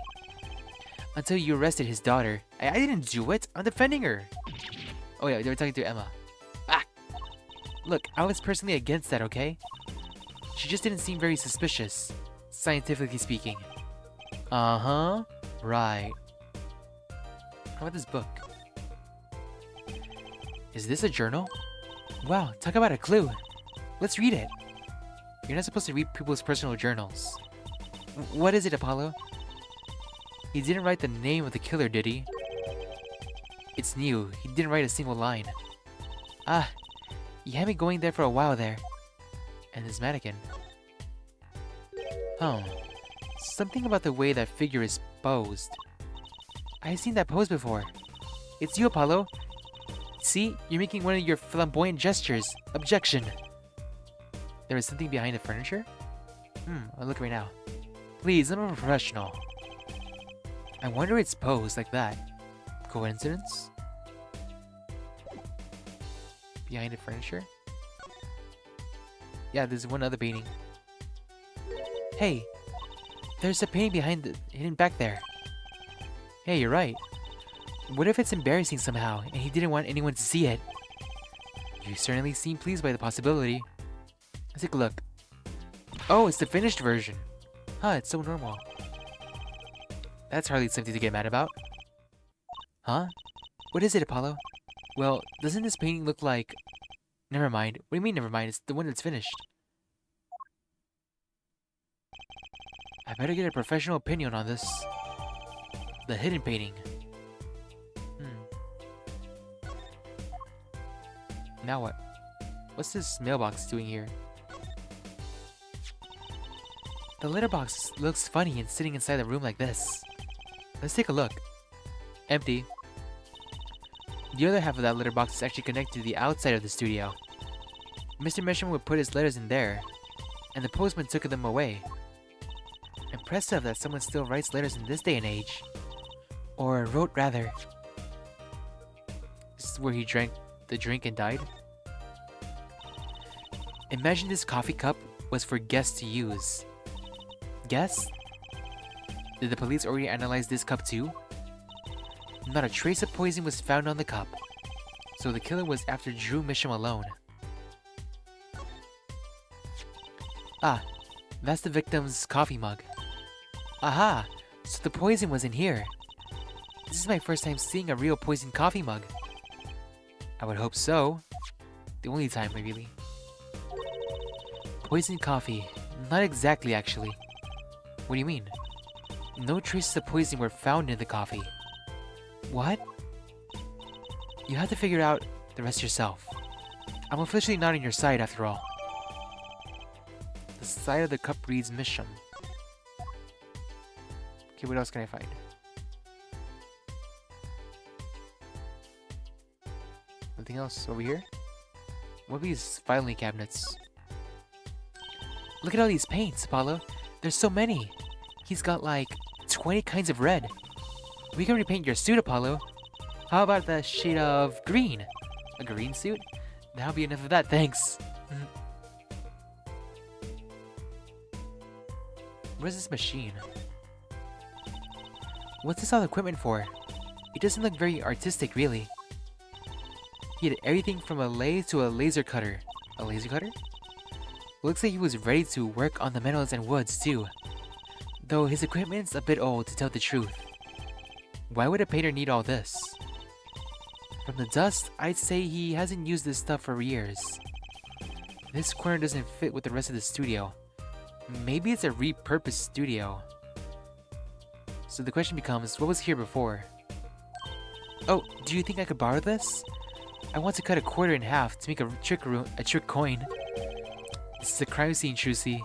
Until you arrested his daughter. I didn't do it. I'm defending her. Oh yeah, they were talking to Emma. Ah! Look, I was personally against that, okay? She just didn't seem very suspicious. Scientifically speaking. Uh-huh. Right. How about this book? Is this a journal? Wow, talk about a clue. Let's read it. You're not supposed to read people's personal journals. What is it, Apollo? He didn't write the name of the killer, did he? It's new. He didn't write a single line. Ah, you had me going there for a while there. And this mannequin. Something about the way that figure is posed. I've seen that pose before. It's you, Apollo. See, you're making one of your flamboyant gestures. Objection. There is something behind the furniture? I'll look right now. Please, I'm a professional. I wonder it's posed like that. Coincidence? Behind the furniture? Yeah, there's one other painting. Hey, there's a painting hidden back there. Hey, you're right. What if it's embarrassing somehow, and he didn't want anyone to see it? You certainly seem pleased by the possibility. Let's take a look. Oh, it's the finished version. Huh, it's so normal. That's hardly something to get mad about. Huh? What is it, Apollo? Well, doesn't this painting look like... Never mind. What do you mean never mind? It's the one that's finished. I better get a professional opinion on this. The hidden painting. Now what? What's this mailbox doing here? The litter box looks funny and sitting inside the room like this. Let's take a look. Empty. The other half of that litter box is actually connected to the outside of the studio. Mr. Misham would put his letters in there, and the postman took them away. Impressive that someone still writes letters in this day and age. Or wrote, rather. This is where he drank the drink and died. Imagine this coffee cup was for guests to use. Guests? Did the police already analyze this cup too? Not a trace of poison was found on the cup, so the killer was after Drew Misham alone. Ah, that's the victim's coffee mug. Aha! So the poison was in here. This is my first time seeing a real poison coffee mug. I would hope so. The only time, really. Poison coffee. Not exactly, actually. What do you mean? No traces of poison were found in the coffee. What? You have to figure out the rest yourself. I'm officially not on your side after all. The side of the cup reads Misham. Okay, what else can I find? Nothing else over here? What are these filing cabinets? Look at all these paints, Apollo. There's so many. He's got like 20 kinds of red. We can repaint your suit, Apollo. How about the shade of green? A green suit? That'll be enough of that, thanks. Where's this machine? What's this all equipment for? It doesn't look very artistic, really. He had everything from a lathe to a laser cutter. A laser cutter? Looks like he was ready to work on the metals and woods, too. Though his equipment's a bit old, to tell the truth. Why would a painter need all this? From the dust, I'd say he hasn't used this stuff for years. This corner doesn't fit with the rest of the studio. Maybe it's a repurposed studio. So the question becomes, what was here before? Oh, do you think I could borrow this? I want to cut a quarter in half to make a trick coin. This is a crime scene, Trucy.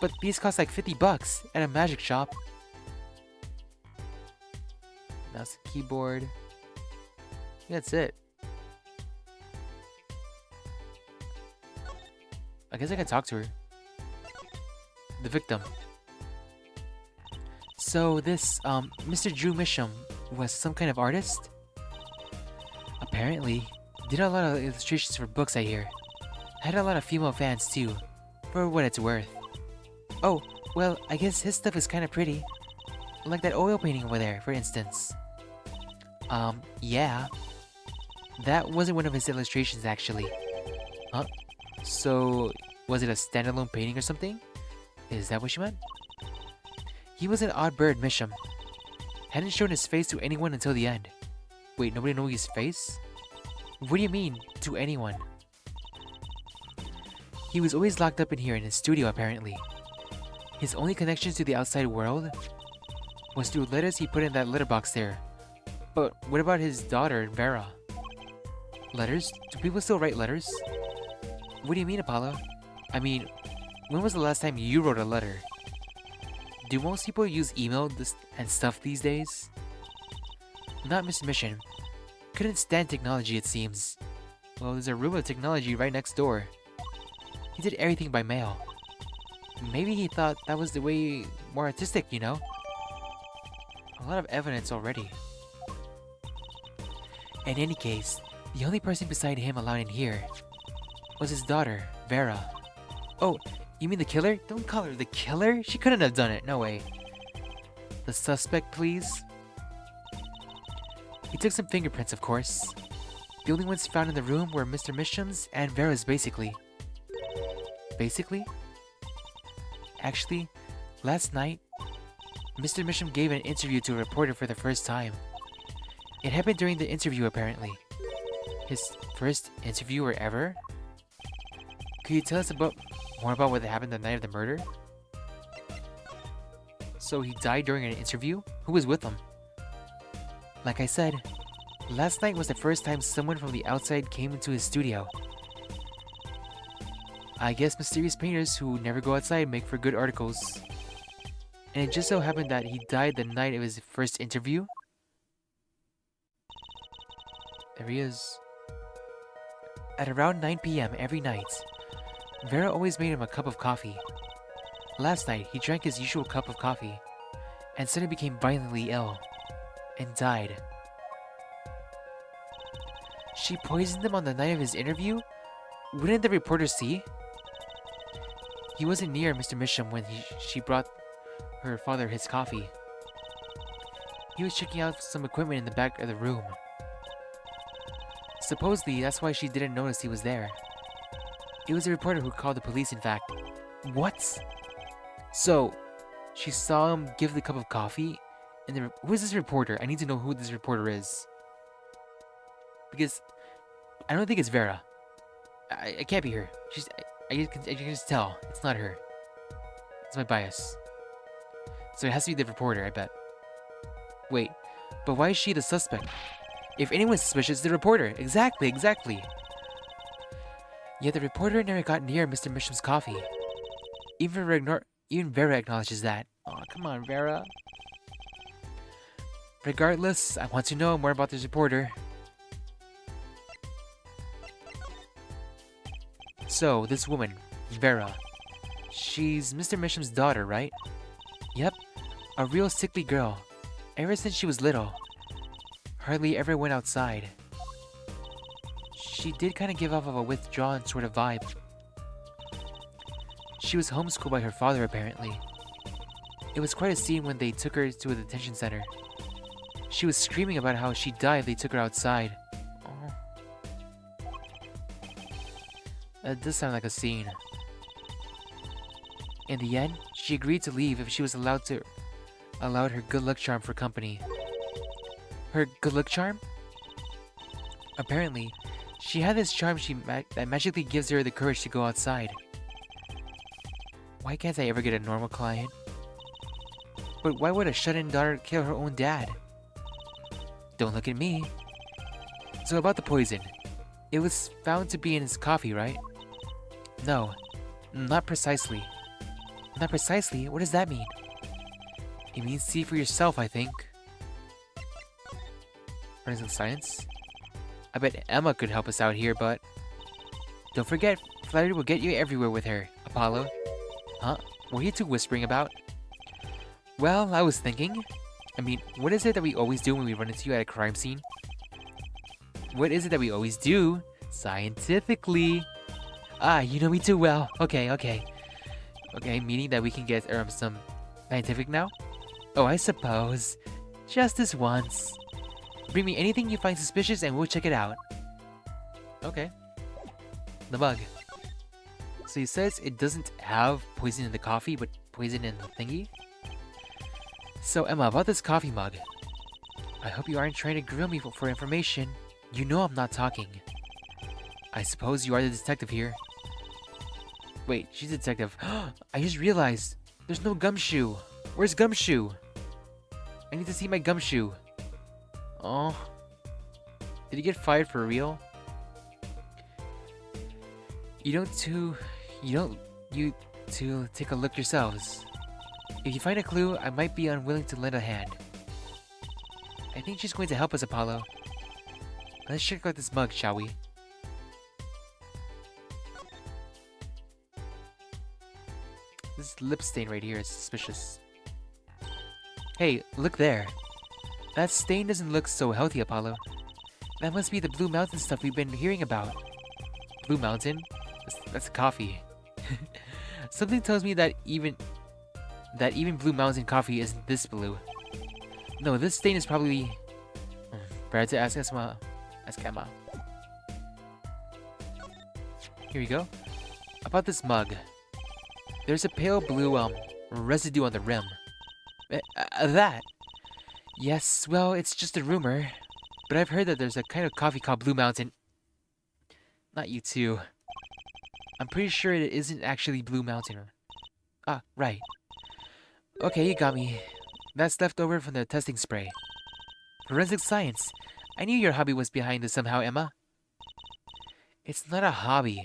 But these cost like $50 at a magic shop. Mouse and keyboard. That's it. I guess I can talk to her. The victim. So this, Mr. Drew Misham was some kind of artist? Apparently. Did a lot of illustrations for books, I hear. Had a lot of female fans too, for what it's worth. Oh, well, I guess his stuff is kinda pretty. Like that oil painting over there, for instance. Yeah. That wasn't one of his illustrations, actually. Huh? So, was it a standalone painting or something? Is that what she meant? He was an odd bird, Misham. Hadn't shown his face to anyone until the end. Wait, nobody knew his face? What do you mean, to anyone? He was always locked up in here in his studio, apparently. His only connections to the outside world was through letters he put in that litter box there. But what about his daughter, Vera? Letters? Do people still write letters? What do you mean, Apollo? I mean, when was the last time you wrote a letter? Do most people use email and stuff these days? Not Mr. Mission. Couldn't stand technology, it seems. Well, there's a room of technology right next door. He did everything by mail. Maybe he thought that was the way more artistic, you know? A lot of evidence already. In any case, the only person beside him allowed in here was his daughter, Vera. Oh, you mean the killer? Don't call her the killer. She couldn't have done it. No way. The suspect, please. He took some fingerprints, of course. The only ones found in the room were Mr. Misham's and Vera's, basically. Basically? Actually, last night, Mr. Misham gave an interview to a reporter for the first time. It happened during the interview, apparently. His first interviewer ever? Could you tell us more about what happened the night of the murder? So he died during an interview? Who was with him? Like I said, Last night was the first time someone from the outside came into his studio. I guess mysterious painters who never go outside make for good articles. And it just so happened that he died the night of his first interview. There he is. At around 9 p.m. every night, Vera always made him a cup of coffee. Last night, he drank his usual cup of coffee, and suddenly became violently ill, and died. She poisoned him on the night of his interview? Wouldn't the reporter see? He wasn't near Mr. Misham when she brought her father his coffee. He was checking out some equipment in the back of the room. Supposedly, that's why she didn't notice he was there. It was a reporter who called the police, in fact. What? So, she saw him give the cup of coffee, and who is this reporter? I need to know who this reporter is. Because I don't think it's Vera. It can't be her. I can just tell. It's not her. It's my bias. So it has to be the reporter, I bet. Wait, but why is she the suspect? If anyone's suspicious, the reporter. Exactly. Yet the reporter never got near Mr. Misham's coffee. Even Vera acknowledges that. Oh, come on, Vera. Regardless, I want to know more about this reporter. So, this woman, Vera, she's Mr. Misham's daughter, right? Yep, a real sickly girl. Ever since she was little, hardly ever went outside. She did kind of give off of a withdrawn sort of vibe. She was homeschooled by her father, apparently. It was quite a scene when they took her to a detention center. She was screaming about how she died if they took her outside. Oh. That does sound like a scene. In the end, she agreed to leave if she was allowed her good luck charm for company. Her good luck charm? Apparently, she had this charm that magically gives her the courage to go outside. Why can't I ever get a normal client? But why would a shut-in daughter kill her own dad? Don't look at me. So about the poison. It was found to be in his coffee, right? No, not precisely. Not precisely? What does that mean? It means see for yourself, I think. Forensic science? I bet Emma could help us out here, but... Don't forget, Flattery will get you everywhere with her, Apollo. Huh? What are you two whispering about? Well, I was thinking... I mean, what is it that we always do when we run into you at a crime scene? What is it that we always do? Scientifically. Ah, you know me too well. Okay. Okay, meaning that we can get some scientific now? Oh, I suppose. Just this once. Bring me anything you find suspicious and we'll check it out. Okay. The mug. So he says it doesn't have poison in the coffee, but poison in the thingy? So Emma, about this coffee mug. I hope you aren't trying to grill me for information. You know I'm not talking. I suppose you are the detective here. Wait, she's a detective. I just realized. There's no Gumshoe. Where's Gumshoe? I need to see my Gumshoe. Oh. Did he get fired for real? You two take a look yourselves. If you find a clue, I might be unwilling to lend a hand. I think she's going to help us, Apollo. Let's check out this mug, shall we? This lip stain right here is suspicious. Hey, look there. That stain doesn't look so healthy, Apollo. That must be the Blue Mountain stuff we've been hearing about. Blue Mountain? That's coffee. Something tells me that even Blue Mountain coffee isn't this blue. No, this stain is probably... Better to ask Emma. Here we go. About this mug. There's a pale blue residue on the rim. That? Yes, well, it's just a rumor. But I've heard that there's a kind of coffee called Blue Mountain. Not you two. I'm pretty sure it isn't actually Blue Mountain. Ah, right. Okay, you got me. That's left over from the testing spray. Forensic science. I knew your hobby was behind this somehow, Emma. It's not a hobby.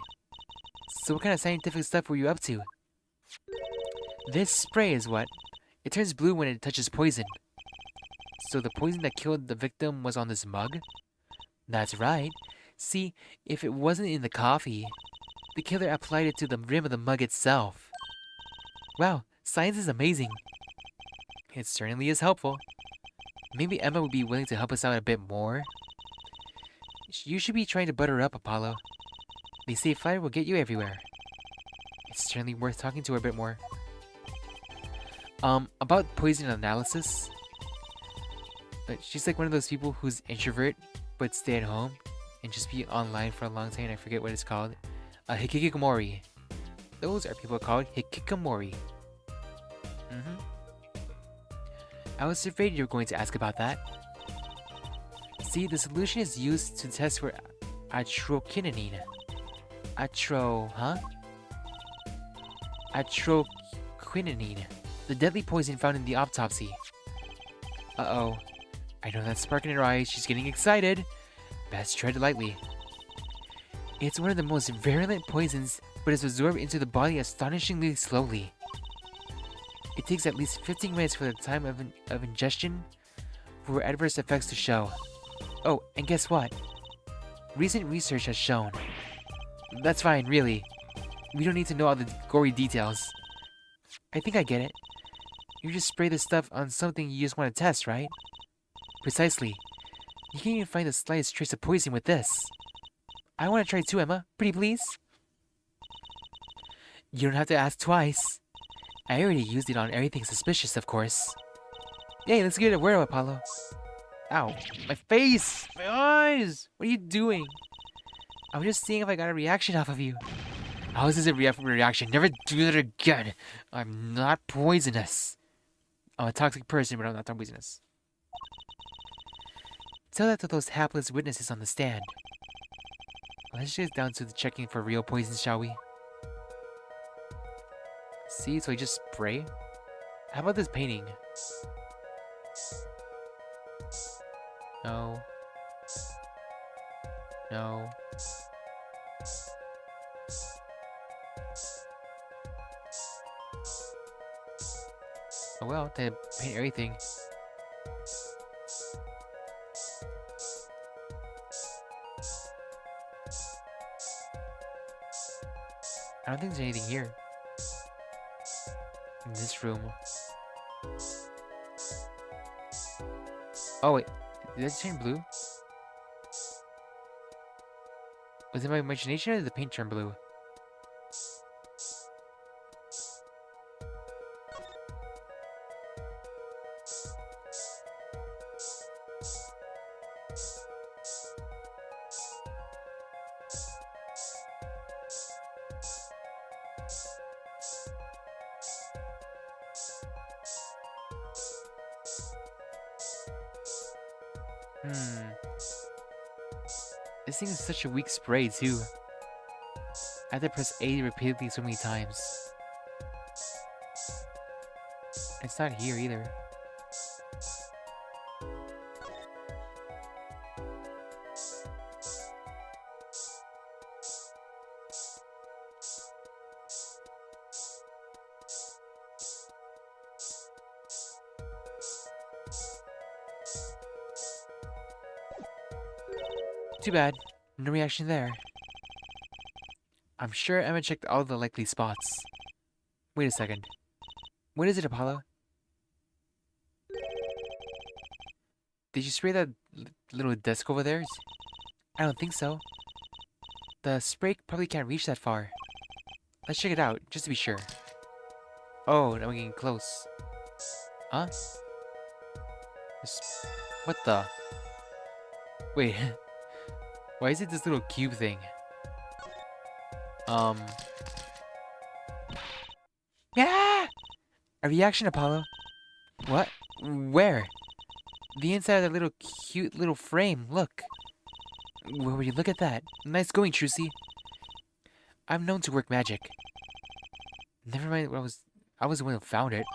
So what kind of scientific stuff were you up to? This spray is what? It turns blue when it touches poison. So the poison that killed the victim was on this mug? That's right. See, if it wasn't in the coffee, the killer applied it to the rim of the mug itself. Wow, science is amazing. It certainly is helpful. Maybe Emma would be willing to help us out a bit more. You should be trying to butter her up, Apollo. They say fire will get you everywhere. It's certainly worth talking to her a bit more. About poison analysis. She's like one of those people who's introvert, but stay at home and just be online for a long time. I forget what it's called. Hikikomori. Those are people called hikikomori. I was afraid you were going to ask about that. See, the solution is used to test for atroquinine. Atroquinine. The deadly poison found in the autopsy. Uh-oh. I know that spark in her eyes. She's getting excited. Best tread lightly. It's one of the most virulent poisons, but is absorbed into the body astonishingly slowly. It takes at least 15 minutes for the time of ingestion for adverse effects to show. Oh, and guess what? Recent research has shown. That's fine, really. We don't need to know all the gory details. I think I get it. You just spray this stuff on something you just want to test, right? Precisely. You can't even find the slightest trace of poison with this. I want to try too, Emma. Pretty please? You don't have to ask twice. I already used it on everything suspicious, of course. Hey, let's give it a whirl, Apollo. Ow. My face! My eyes! What are you doing? I was just seeing if I got a reaction off of you. How is this a reaction? Never do that again! I'm not poisonous. I'm a toxic person, but I'm not poisonous. Tell that to those hapless witnesses on the stand. Let's just get down to the checking for real poisons, shall we? See, so I just spray? How about this painting? No. No. Oh well, they paint everything. I don't think there's anything here. In this room. Oh wait, did that turn blue? Was it my imagination or did the paint turn blue? This thing is such a weak spray too. I had to press A repeatedly so many times. It's not here either. Too bad. No reaction there. I'm sure Emma checked all the likely spots. Wait a second. What is it, Apollo? Did you spray that little desk over there? I don't think so. The spray probably can't reach that far. Let's check it out, just to be sure. Oh, now we're getting close. Huh? What the? Wait. Why is it this little cube thing? Yeah! A reaction, Apollo. What? Where? The inside of that little cute little frame. Look. Where would you look at that? Nice going, Trucy. I'm known to work magic. Never mind what I was the one who found it.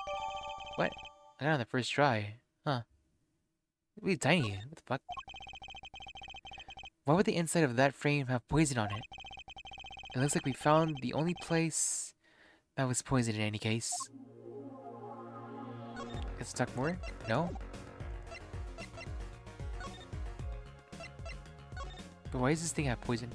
What? I got it on the first try. Huh. Really tiny. What the fuck? Why would the inside of that frame have poison on it? It looks like we found the only place that was poisoned in any case. Let's talk more? No? But why does this thing have poison?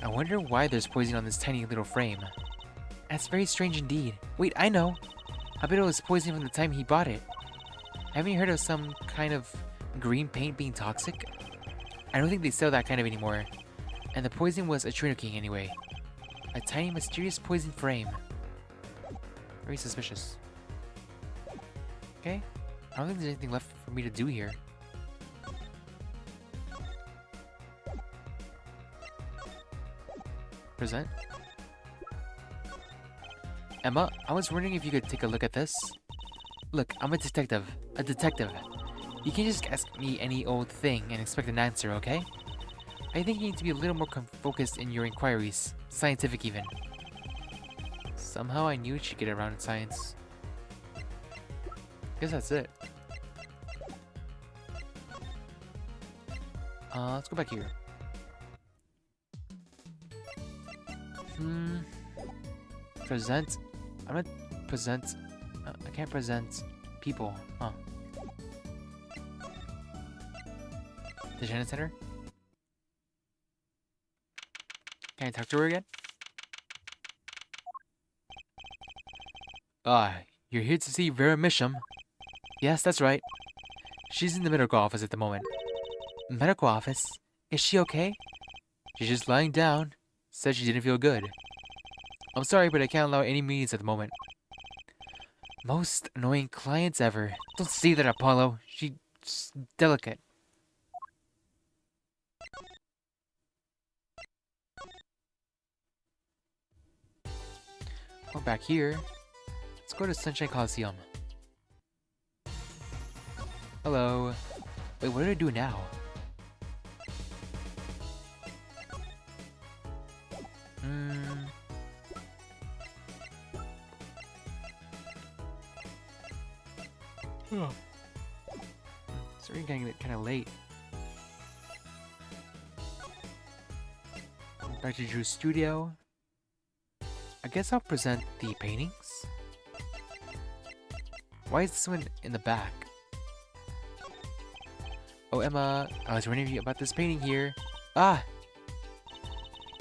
I wonder why there's poison on this tiny little frame. That's very strange indeed. Wait, I know! I bet it was poison from the time he bought it. Haven't you heard of some kind of green paint being toxic? I don't think they sell that kind of anymore. And the poison was a Trainer King anyway. A tiny mysterious poison frame. Very suspicious. Okay. I don't think there's anything left for me to do here. Present. Emma, I was wondering if you could take a look at this. Look, I'm a detective. A detective. You can't just ask me any old thing and expect an answer, okay? I think you need to be a little more focused in your inquiries. Scientific, even. Somehow I knew she'd get around in science. Guess that's it. Let's go back here. Present. I'm gonna present. I can't present people. Huh. The Shannon Center? Can I talk to her again? You're here to see Vera Misham. Yes, that's right. She's in the medical office at the moment. Medical office? Is she okay? She's just lying down. Said she didn't feel good. I'm sorry, but I can't allow any meetings at the moment. Most annoying clients ever. Don't say that, Apollo. She's delicate. We're back here. Let's go to Sunshine Coliseum. Hello. Wait, what do I do now? It's already getting kind of late. Back to Drew's studio. I guess I'll present the paintings. Why is this one in the back? Oh, Emma, I was wondering about this painting here. Ah!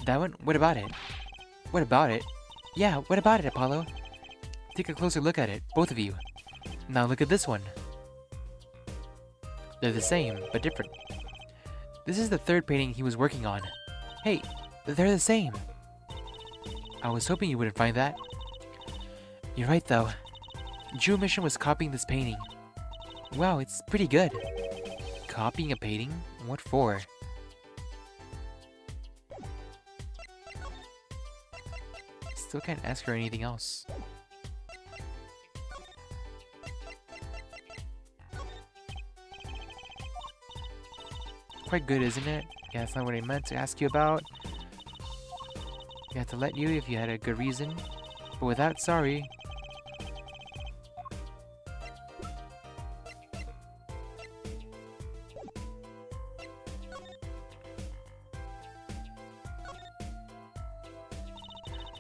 That one? What about it? What about it? Yeah, what about it, Apollo? Take a closer look at it, both of you. Now look at this one. They're the same, but different. This is the third painting he was working on. Hey, they're the same. I was hoping you wouldn't find that. You're right, though. Drew Mission was copying this painting. Wow, it's pretty good. Copying a painting? What for? Still can't ask her anything else. Quite good, isn't it? Yeah, that's not what I meant to ask you about. I had to let you if you had a good reason. But with that, sorry.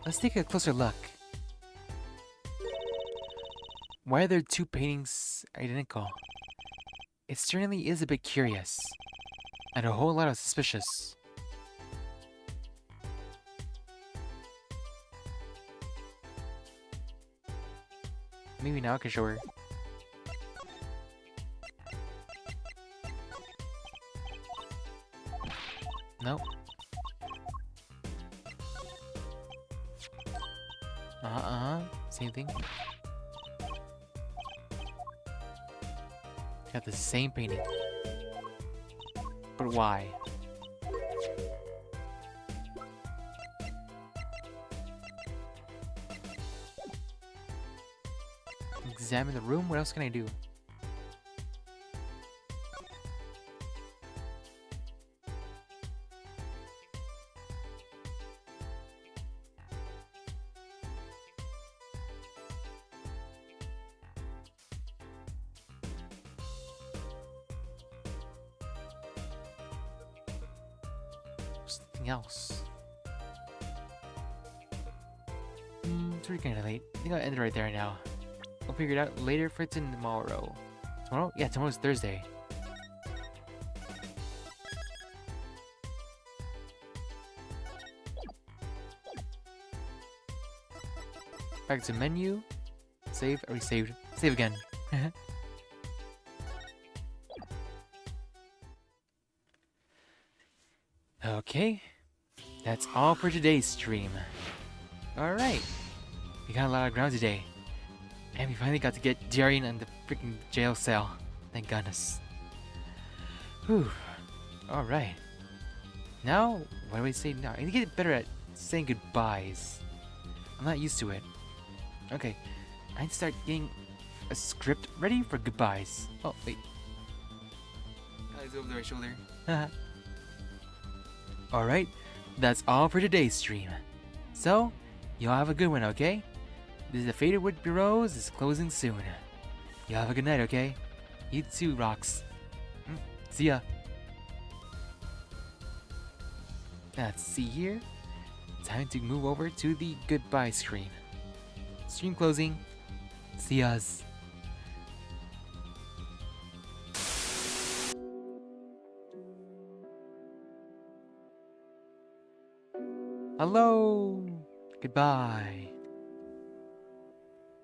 Let's take a closer look. Why are there two paintings identical? It certainly is a bit curious. And a whole lot of suspicious. Maybe now I can show her. Nope. Same thing. Got the same painting. But why? Examine the room? What else can I do? anything else. It's really kind of late. I think I'll end it right there now. I'll figure it out later for tomorrow. Tomorrow? Yeah, tomorrow's Thursday. Back to menu. Save. Are we saved? Save again. Okay. That's all for today's stream. Alright. We got a lot of ground today. And we finally got to get Darian in the freaking jail cell. Thank goodness. Whew. Alright. Now, what do I say now? I need to get better at saying goodbyes. I'm not used to it. Okay. I need to start getting a script ready for goodbyes. Oh, wait. Eyes over the right shoulder. Alright. That's all for today's stream. So, y'all have a good one, okay? This is the Faded Wood Bureaus is closing soon. Y'all have a good night, okay? You too, Rocks. See ya. Let's see here. Time to move over to the goodbye screen. Stream closing. See us. Hello. Goodbye.